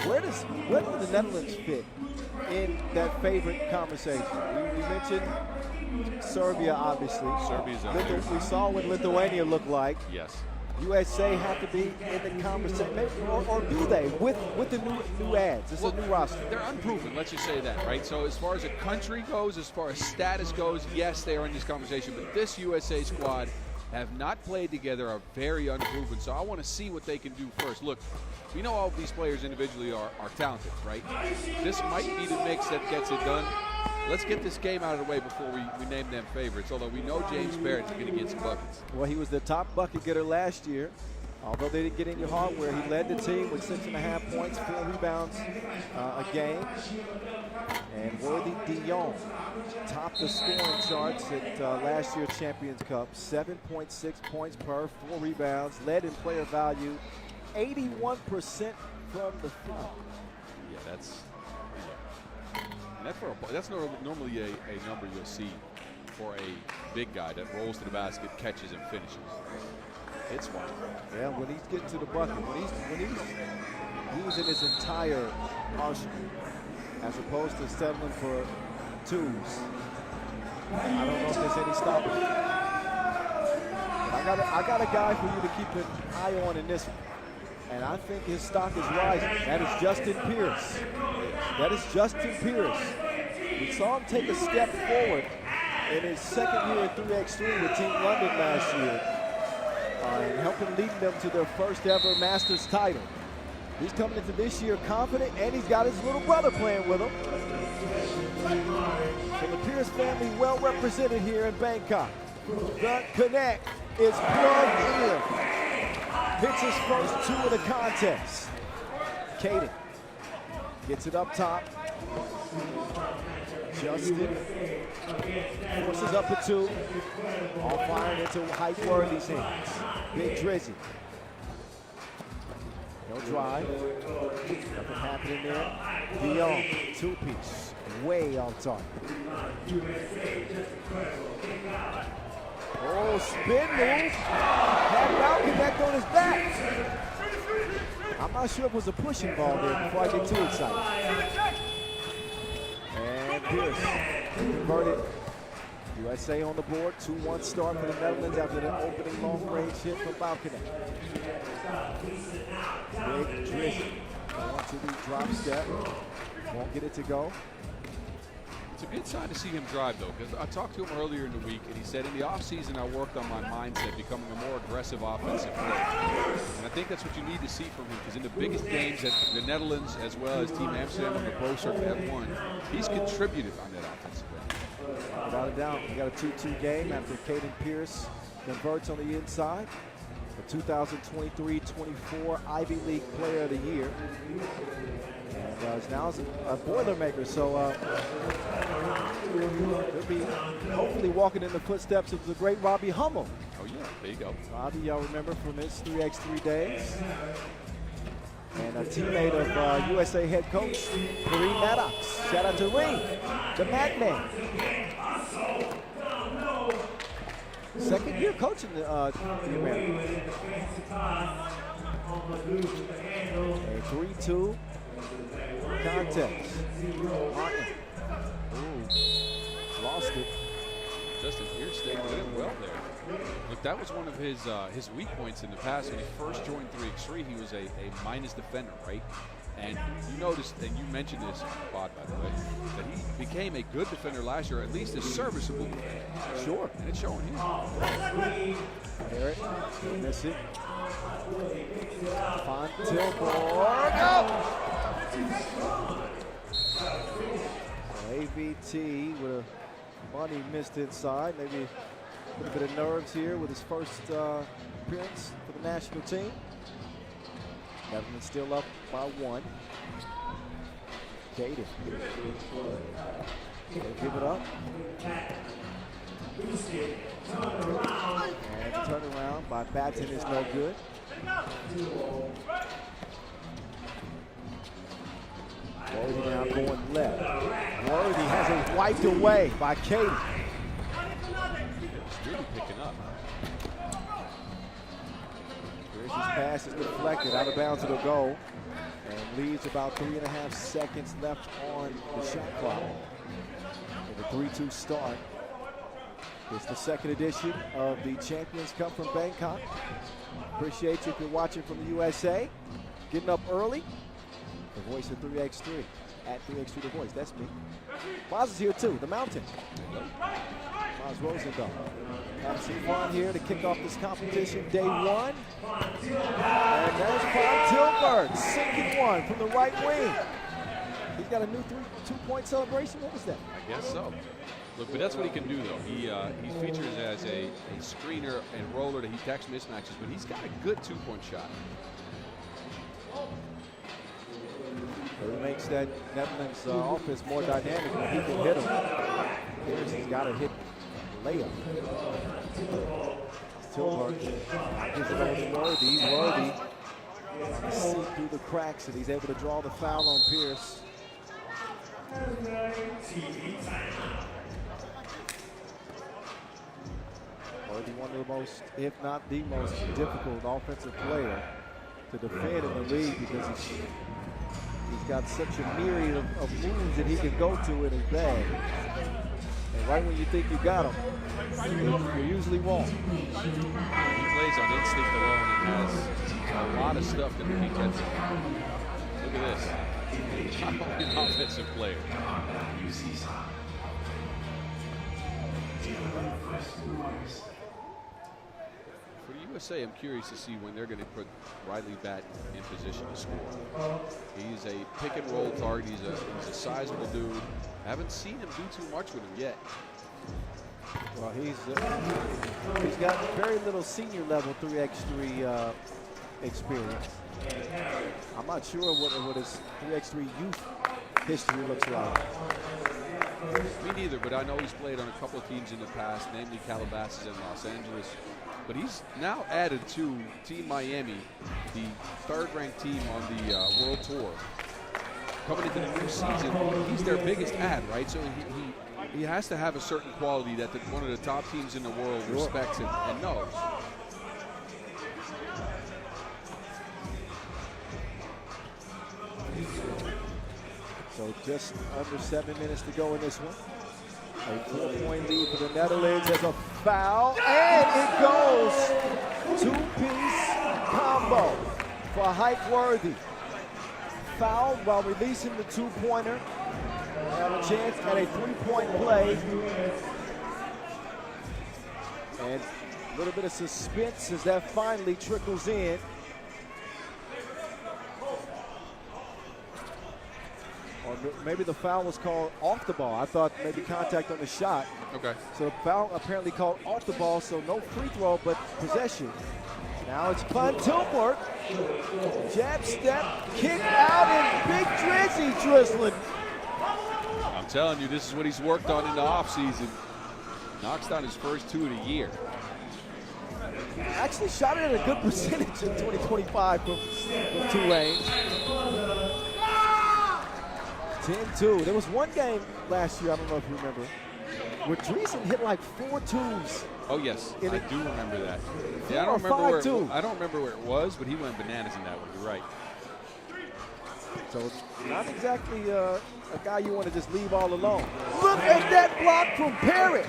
Where does the Netherlands fit in that favorite conversation? We mentioned Serbia, obviously. Serbia's up there. We saw what Lithuania looked like. Yes. USA have to be in the conversation, or do they, with the new ads? It's a new roster. They're unproven, let's just say that, right? So as far as a country goes, as far as status goes, yes, they are in this conversation. But this USA squad have not played together, are very unproven. So I want to see what they can do first. Look, we know all of these players individually are talented, right? This might be the mix that gets it done. Let's get this game out of the way before we name them favorites, although we know James Barrett is going to get some buckets. Well, he was the top bucket getter last year. Although they didn't get any hardware, he led the team with 6.5 points, 4 rebounds a game. And Worthy Dion topped the scoring charts at last year's Champions Cup. 7.6 points per, 4 rebounds, led in player value, 81% from the floor. Yeah, that's normally a number you'll see for a big guy that rolls to the basket, catches, and finishes. It's one. Yeah, when he's getting to the bucket, when he's using his entire arsenal, as opposed to settling for twos, I don't know if there's any stopping. But I got a guy for you to keep an eye on in this one. And I think his stock is rising. That is Justin Pierce. That is Justin Pierce. We saw him take a step forward in his second year at 3x3 with Team London last year. And helping lead them to their first ever Masters title. He's coming into this year confident, and he's got his little brother playing with him. So the Pierce family well represented here in Bangkok. The Connect is plugged in. Hits his first 2 of the contest. Caden gets it up top. Justin forces up a 2. All firing into Hype Worthy's hands. Big Drizzy. No drive. Nothing happening there. Dion, 2-piece. Way off target. Oh, spin move. Had Bout Connect on his back. I'm not sure if it was a pushing ball there before I get too excited. And Pierce converted. USA on the board. 2-1 start for the Netherlands after the opening long-range hit from Bout Connect. Big Drizzy going to the drop step. Won't get it to go. It's a good sign to see him drive, though, because I talked to him earlier in the week, and he said, in the offseason, I worked on my mindset, becoming a more aggressive offensive player. And I think that's what you need to see from him, because in the biggest games that the Netherlands, as well as Team Amsterdam on the Pro Circuit have won, he's contributed on that offensive end. Without a doubt, we got a 2-2 game after Caden Pierce converts on the inside. The 2023-24 Ivy League Player of the Year. And is now a Boilermaker, so he'll be hopefully walking in the footsteps of the great Robbie Hummel. Oh yeah, there you go. Robbie, y'all remember from his 3x3 days. And a teammate of USA head coach, Kareem Maddox. Shout out to Reem, the Madman. Second year coaching the Americans. A 3-2 contest. Martin. Ooh, lost it. Justin Pierce stayed with him well there. Look, that was one of his weak points in the past. When he first joined 3x3, he was a minus defender, right? And you noticed, and you mentioned this, Bod, by the way, that he became a good defender last year, at least a serviceable defender. Sure. And it's showing here. Barrett, miss it. Fontilborg, no! AVT with a money missed inside. Maybe a little bit of nerves here with his first appearance for the national team. Netherlands still up by 1. Caden. Give it up. And turnaround by Batten is no good. Worthy now going left. Worthy has it wiped away by Caden. It's really picking up. Pierce's pass is deflected out of bounds to the goal and leaves about 3.5 seconds left on the shot clock. With a 3-2 start. It's the second edition of the Champions Cup from Bangkok. Appreciate you if you're watching from the USA. Getting up early. The voice of 3x3 at 3x3 The Voice. That's me. Boz is here too. The Mountain. Rosendahl. Having some fun here to kick off this competition, day one. And there's Von Tilburg, sinking one from the right wing. He's got a new two-point celebration. What was that? I guess so. Look, but that's what he can do, though. He features as a screener and roller that he attacks mismatches, but he's got a good two-point shot. It makes that Netherlands offense more dynamic when he can hit them. He's got a hit layup. Tilburg is worthy. He's worthy. He sees through the cracks and he's able to draw the foul on Pierce. Worthy, one of the most, if not the most difficult offensive player to defend in the league because he's got such a myriad of moves that he can go to in his bag. And right when you think you got him, you usually won't. He plays on instinct alone and has a lot of stuff that he gets. Look at this. Not only an offensive player. For the USA, I'm curious to see when they're going to put Riley Batt in position to score. He's a pick and roll target. He's a sizable dude. I haven't seen him do too much with him yet. Well, he's got very little senior level 3x3 experience. I'm not sure what his 3x3 youth history looks like. Me neither, but I know he's played on a couple of teams in the past, namely Calabasas and Los Angeles. But he's now added to Team Miami, the third-ranked team on the World Tour. Coming into the new season, he's their biggest ad, right? So he has to have a certain quality that one of the top teams in the world respects and knows. So just under 7 minutes to go in this one. A 4-point lead for the Netherlands. There's a foul, and it goes two-piece combo for Hike Worthy. Fouled while releasing the two-pointer. Have a chance at a three-point play. And a little bit of suspense as that finally trickles in. Or maybe the foul was called off the ball. I thought maybe contact on the shot. Okay. So the foul apparently called off the ball, so no free throw, but possession. Now it's Von Tilburg. Jab step, kick out, and Big Drizzy drizzling. I'm telling you, this is what he's worked on in the offseason. Knocks down his first two of the year. Actually shot it at a good percentage in 2025 from Tulane. 10-2. There was one game last year, I don't know if you remember, where Dreesen hit like 4 twos. Oh yes, I do remember that. Yeah, I don't remember where it was, but he went bananas in that one. You're right. So not exactly a guy you want to just leave all alone. Look at that block from Parrott.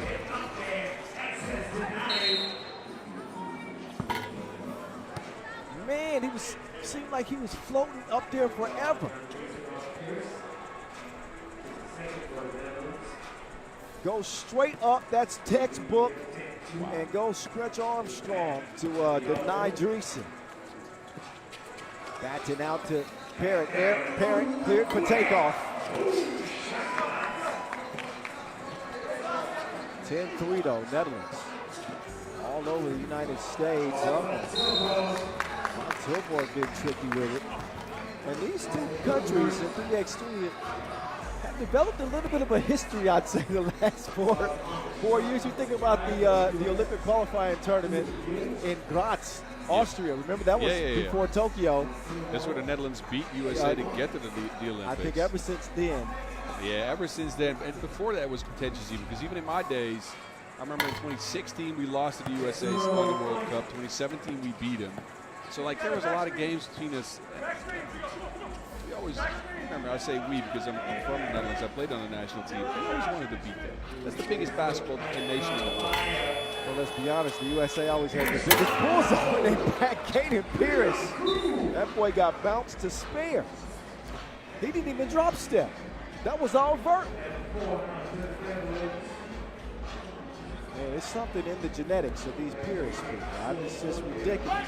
Man, seemed like he was floating up there forever. Go straight up, that's textbook, and go stretch Armstrong to deny Dreesen. Batting out to Parrott. Parrott cleared for takeoff. 10-3 though, Netherlands. All over the United States. Tilburg been tricky with it. And these two countries in 3x3 have developed a little bit of a history, I'd say, the last four years. You think about the Olympic qualifying tournament in Graz, Austria. Remember that was before Tokyo. That's where the Netherlands beat USA to get to the Olympics. I think ever since then. Yeah, ever since then. And before that was contentious even, because even in my days, I remember in 2016 we lost to the USA in the World Cup. 2017 we beat them. So like there was a lot of games between us. We always, remember I say we because I'm from the Netherlands. I played on the national team. We always wanted to beat them. That's the biggest basketball nation in the world. Well, let's be honest, the USA always has the biggest bullseye when they back Caden Pierce. That boy got bounced to spare. He didn't even drop step. That was all vert. Man, it's something in the genetics of these Pierce people. It's just ridiculous.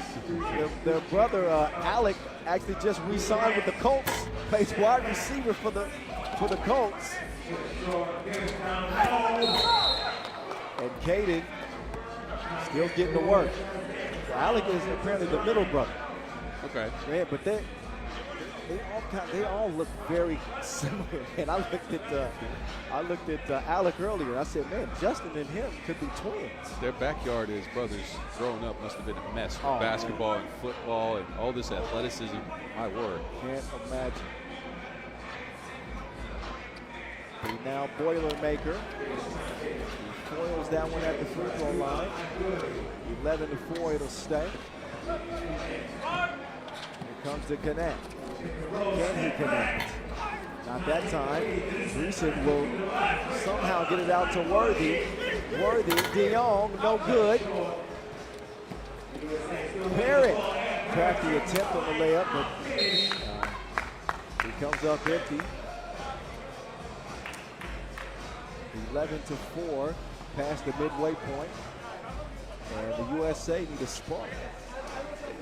Their brother Alec actually just re-signed with the Colts. Plays wide receiver for the Colts. And Caden still getting to work. So Alec is apparently the middle brother. Okay. Man, but they all look very similar. And I looked at Alec earlier. And I said, man, Justin and him could be twins. Their backyard, as brothers growing up, must have been a mess with Oh, basketball and football and all this athleticism. My word. Can't imagine. The now Boilermaker. He foils that one at the free throw line. 11-4, it'll stay. Here comes the connect. Can he connect? Not that time. Dreesen will somehow get it out to Worthy. Worthy, DeYoung, no good. Parrott crafty attempt on the layup, but he comes up empty. 11-4, past the midway point. And the USA need a spark.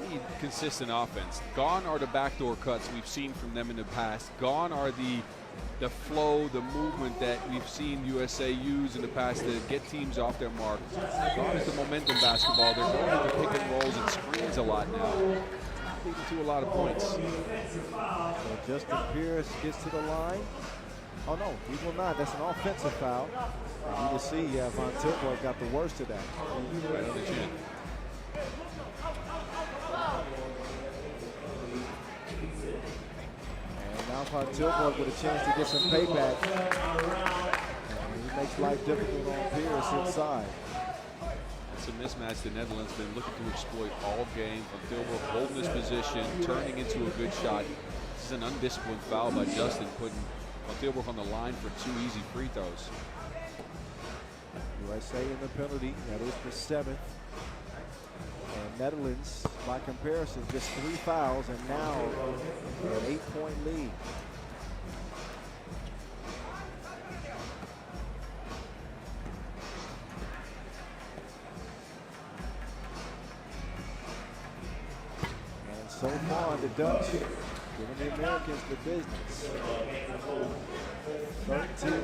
They need consistent offense. Gone are the backdoor cuts we've seen from them in the past. Gone are the flow, the movement that we've seen USA use in the past to get teams off their mark. Gone is the momentum basketball. They're going into pick and rolls and screens a lot now, leading to a lot of points. So Justin Pierce gets to the line. Oh no, he will not. That's an offensive foul. And you can see Von Tilburg got the worst of that. Right on the chin. And now Von Tilburg with a chance to get some payback. And he makes life difficult on Pierce inside. It's a mismatch the Netherlands been looking to exploit all game. Von Tilburg holding this position, turning into a good shot. This is an undisciplined foul by Justin, putting Von Tilburg on the line for 2 easy free throws. USA in the penalty. That is the 7th. And Netherlands, by comparison, just 3 fouls and now an 8-point lead. And so far, the Dutch giving the Americans the business. 13-4.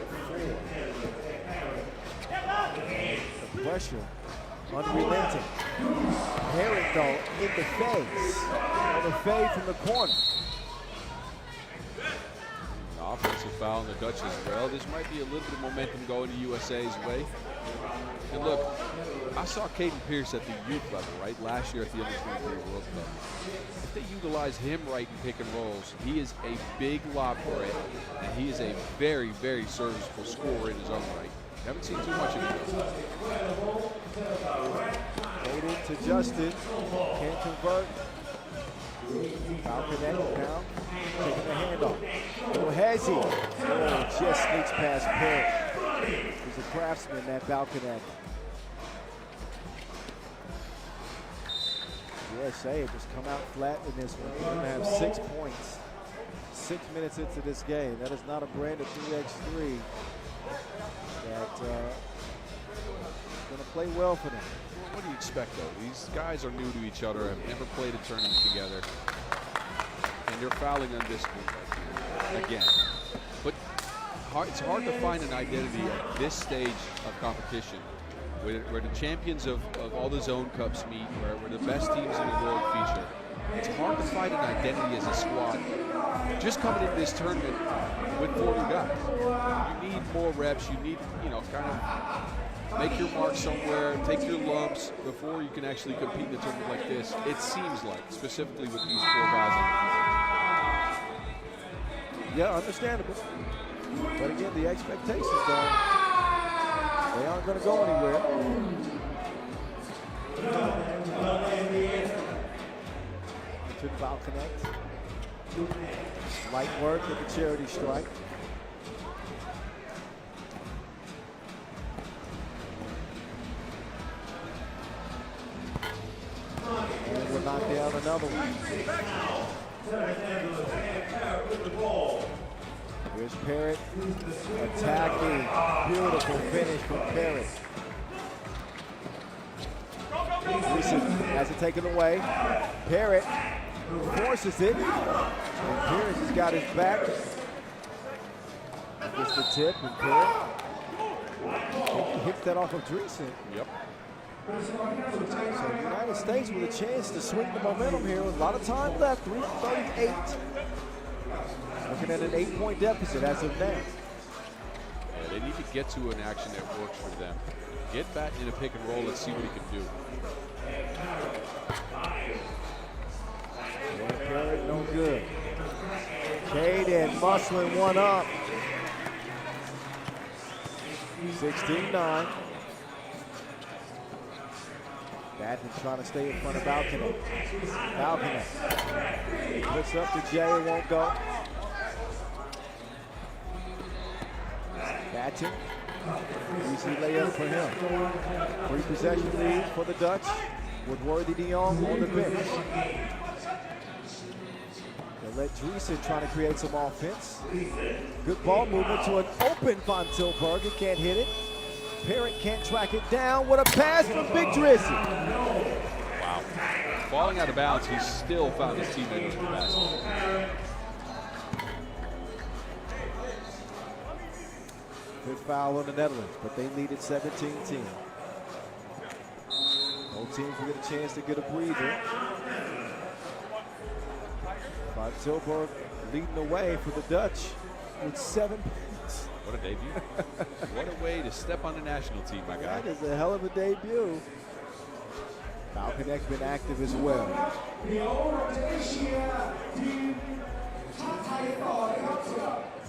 The pressure unrelenting. Herrick though in the face on the fade from the corner. An offensive foul on the Dutch as well. This might be a little bit of momentum going to USA's way. And look, I saw Caden Pierce at the youth level, right, last year at the Under-23 World Cup. If they utilize him right in pick and rolls, he is a big lob threat, and he is a very, very serviceable scorer in his own right. Haven't seen too much of him. Caden to Justin, can't convert. Foul connected now, taking the handoff. Ohezi, just sneaks past Parrott. He's a craftsman, that foul connect. USA just come out flat in this one. They're gonna have 6 points. 6 minutes into this game. That is not a brand of 3x3 that's going to play well for them. What do you expect, though? These guys are new to each other, have never played a tournament together, and they're fouling undisciplined again. But it's hard to find an identity at this stage of competition, where the champions of all the zone cups meet, where the best teams in the world feature. It's hard to find an identity as a squad just coming into this tournament with 40 guys. You need more reps. You need, kind of make your mark somewhere, take your lumps before you can actually compete in a tournament like this. It seems like, specifically with these 4 guys on the Yeah, understandable. But again, the expectations they aren't going to go anywhere. Took foul connect. Light work at the charity strike. And we'll knock down another one. Here's Parrott attacking. Beautiful finish from Parrott. Dreesen has it taken away. Parrott forces it. And Pierce has got his back. Gets the tip, and Parrott hits that off of Dreesen. Yep. So the United States with a chance to swing the momentum here. A lot of time left, 3:38. Looking at an 8-point deficit as of now. Yeah, they need to get to an action that works for them. Get back in a pick and roll. Let's see what he can do. Parrott, no good. Caden muscling one up. 16-9. Batten trying to stay in front of Balcony. Balcony puts up to Jay, it won't go. Batten, easy layup for him. 3-possession lead for the Dutch with Worthy de Jong on the bench. They let Dreesen try to create some offense. Good ball movement to an open Von Tilburger, can't hit it. Parrott can't track it down. What a pass from Big Drizzy. Wow. Falling out of bounds, he still found his teammate in the basket. Good foul on the Netherlands, but they lead at 17-10. Both teams will get a chance to get a breather. Von Tilburg leading the way for the Dutch with 7 points. What a debut. What a way to step on the national team, my guy. That is a hell of a debut. Falconet's been active as well.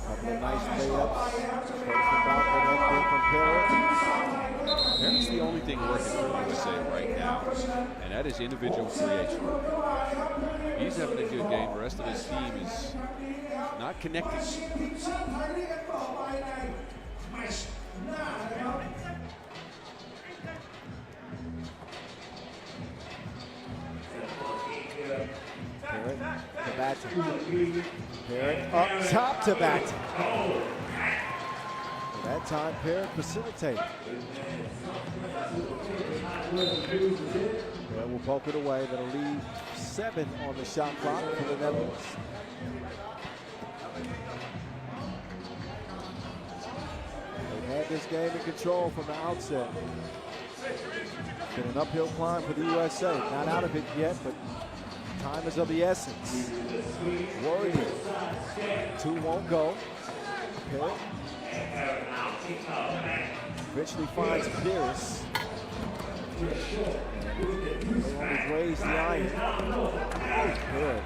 Couple of nice layups. From Parrott. Parrott's the only thing working for him, I would say, right now, and that is individual creation. He's having a good game. The rest of his team is not connecting. Parrott to Batten. Parrott up top to Batten. That time, Parrott facilitated. Parrott will poke it away. That'll leave 7 on the shot clock for the Netherlands. They've had this game in control from the outset. Been an uphill climb for the USA. Not out of it yet, but time is of the essence. Worthy. 2 won't go. Parrott eventually finds Pierce. They only raise the iron. Good.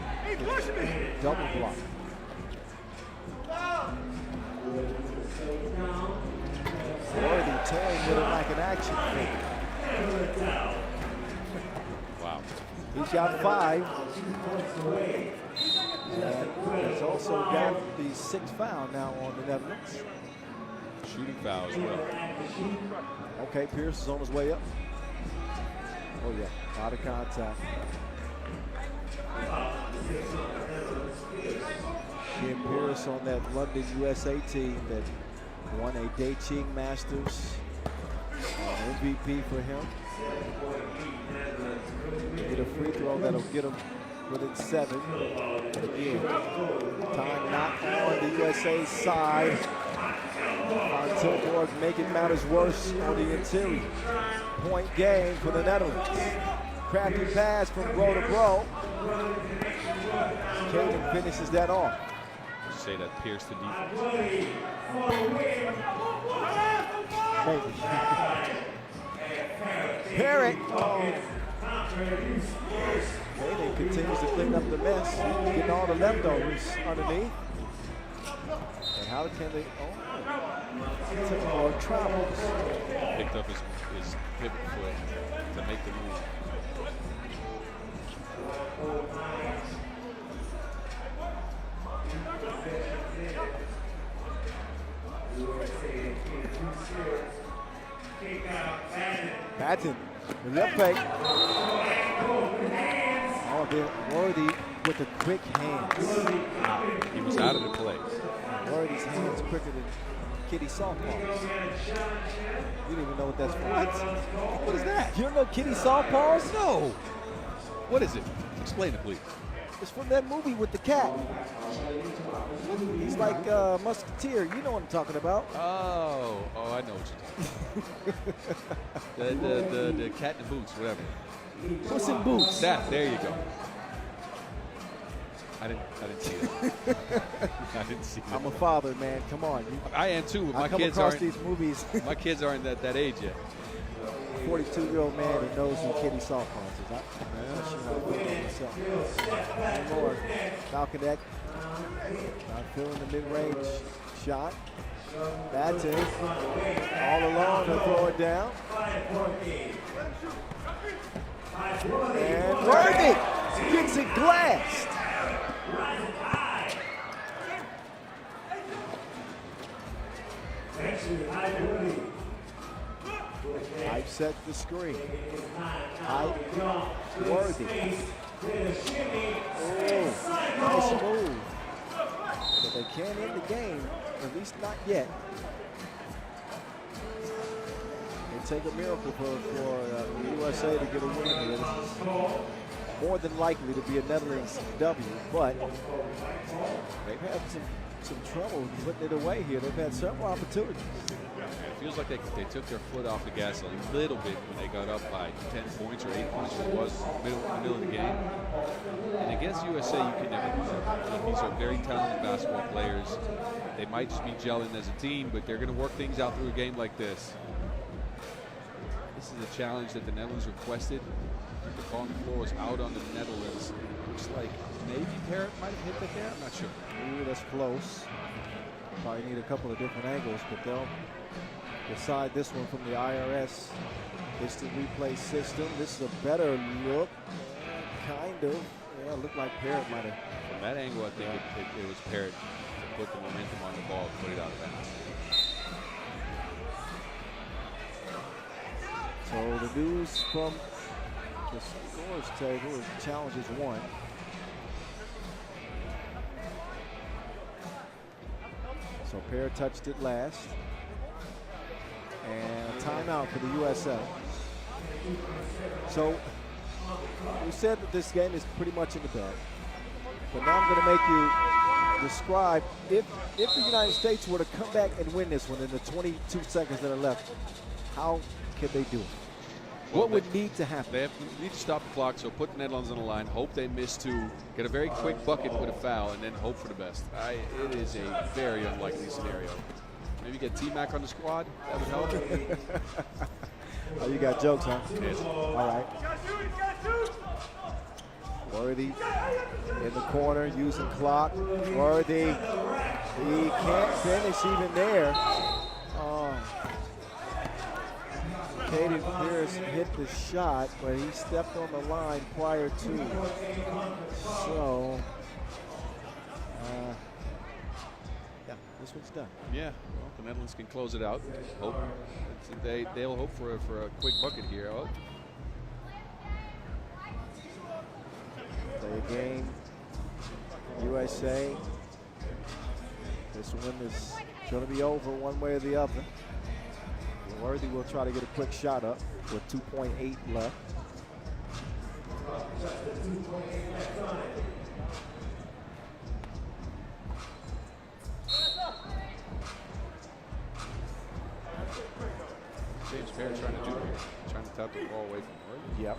Double block. Worthy tearing with it like an action figure. Wow. He's got 5. And he's also got the 6th foul now on the Netherlands. Shooting foul as well. Okay, Pierce is on his way up. Oh yeah, out of contact. Ian Pierce on that London USA team that won a Daiching Masters. MVP for him. Get a free throw that'll get him within 7. Again, time not on the USA side. Von Tilburg making matters worse on the interior. Point game for the Netherlands. Crafty pass from bro to bro. Caden finishes that off. Say that Pierce the defense. Maybe. Parrott. Caden continues to clean up the mess, getting all the leftovers underneath. And how can they? Tilburg travels. Picked up his pivot foot to make the move. Batten, the left fake. Oh, they're Worthy with the quick hands. He was out of the play. Worthy his hands quicker than kitty softballs. You didn't even know what that's for. What is that? You don't know kitty softballs? No. What is it? Explain it, please. It's from that movie with the cat. He's like Musketeer. You know what I'm talking about. Oh, I know what you're talking about. the cat in the boots, whatever. Puss in Boots. There you go. I didn't see that. I didn't see that. I'm a father, man. Come on. I am too. But I come across these movies. My kids aren't that age yet. 42-year-old man who knows who kitty softballs is. One more. Falconet not feeling the mid-range shot. That's it. All alone to throw it down. And Worthy gets it glassed. I've set the screen. Worthy. Oh, nice move. But they can't end the game, at least not yet. It take a miracle for the USA to get a win here. This is more than likely to be a Netherlands W, but they've had some trouble putting it away here. They've had several opportunities. It feels like they took their foot off the gas a little bit when they got up by 10 points or 8 points, it was in the middle of the game. And against USA, you can never do that. These are very talented basketball players. They might just be gelling as a team, but they're going to work things out through a game like this. This is a challenge that the Netherlands requested. The ball on the floor was out on the Netherlands. Looks like maybe Parrott might have hit that there. I'm not sure. Ooh, that's close. Probably need a couple of different angles, but they'll decide this one from the IRS instant replay system. This is a better look, kind of. Yeah, it looked like Parrott might have. From that angle, I think it was Parrott to put the momentum on the ball and put it out of bounds. So the news from the scores table is challenges won. So Parrott touched it last. And a timeout for the USA. So we said that this game is pretty much in the bag. But now I'm going to make you describe if the United States were to come back and win this one in the 22 seconds that are left, how could they do it? What would need to happen? They need to stop the clock, so put the Netherlands on the line, hope they miss two, get a very quick bucket with a foul, and then hope for the best. It is a very unlikely scenario. Maybe get T-Mac on the squad, that would help. Oh, you got jokes, huh? Yes. All right. Worthy in the corner, using clock. Worthy, he can't finish even there. Caden Pierce hit the shot, but he stepped on the line prior to. So, yeah, this one's done. Yeah, well, the Netherlands can close it out. Hope they'll hope for a quick bucket here. Oh. Play a game. USA. This one is going to be over one way or the other. Worthy will try to get a quick shot up with 2.8 left. James Parrott trying to do here, trying to tap the ball away from Worthy. Yep.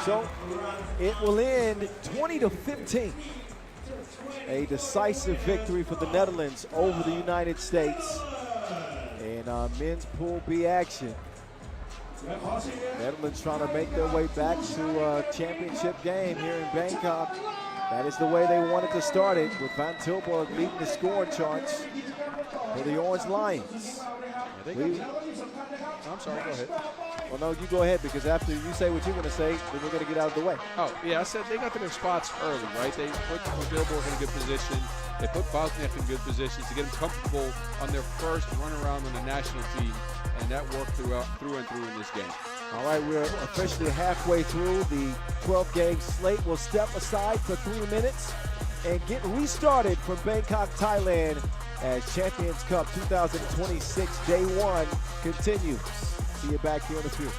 So it will end 20-15. A decisive victory for the Netherlands over the United States in men's Pool B action. Netherlands trying to make their way back to a championship game here in Bangkok. That is the way they wanted to start it, with Van Tilburg leading the scoring charts for the Orange Lions. I'm sorry, go ahead. Well, no, you go ahead, because after you say what you're going to say, then we're going to get out of the way. Oh, yeah, I said they got to their spots early, right? They put Billboard in a good position. They put Falconet in good positions to get them comfortable on their first run around on the national team, and that worked through and through in this game. All right, we're officially halfway through the 12-game slate. We'll step aside for 3 minutes. and get restarted from Bangkok, Thailand as Champions Cup 2026 Day 1 continues. See you back here in a few.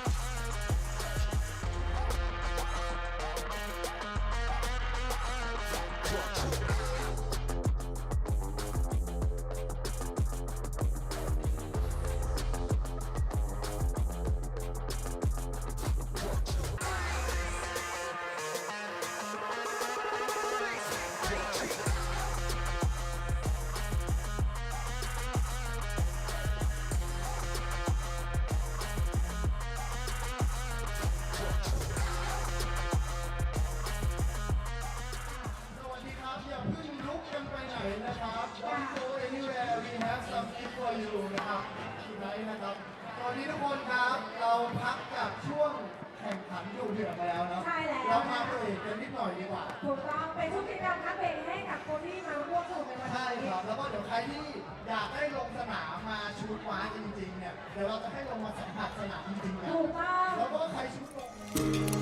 ถูกต้องแล้วก็ใครชุดล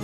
ง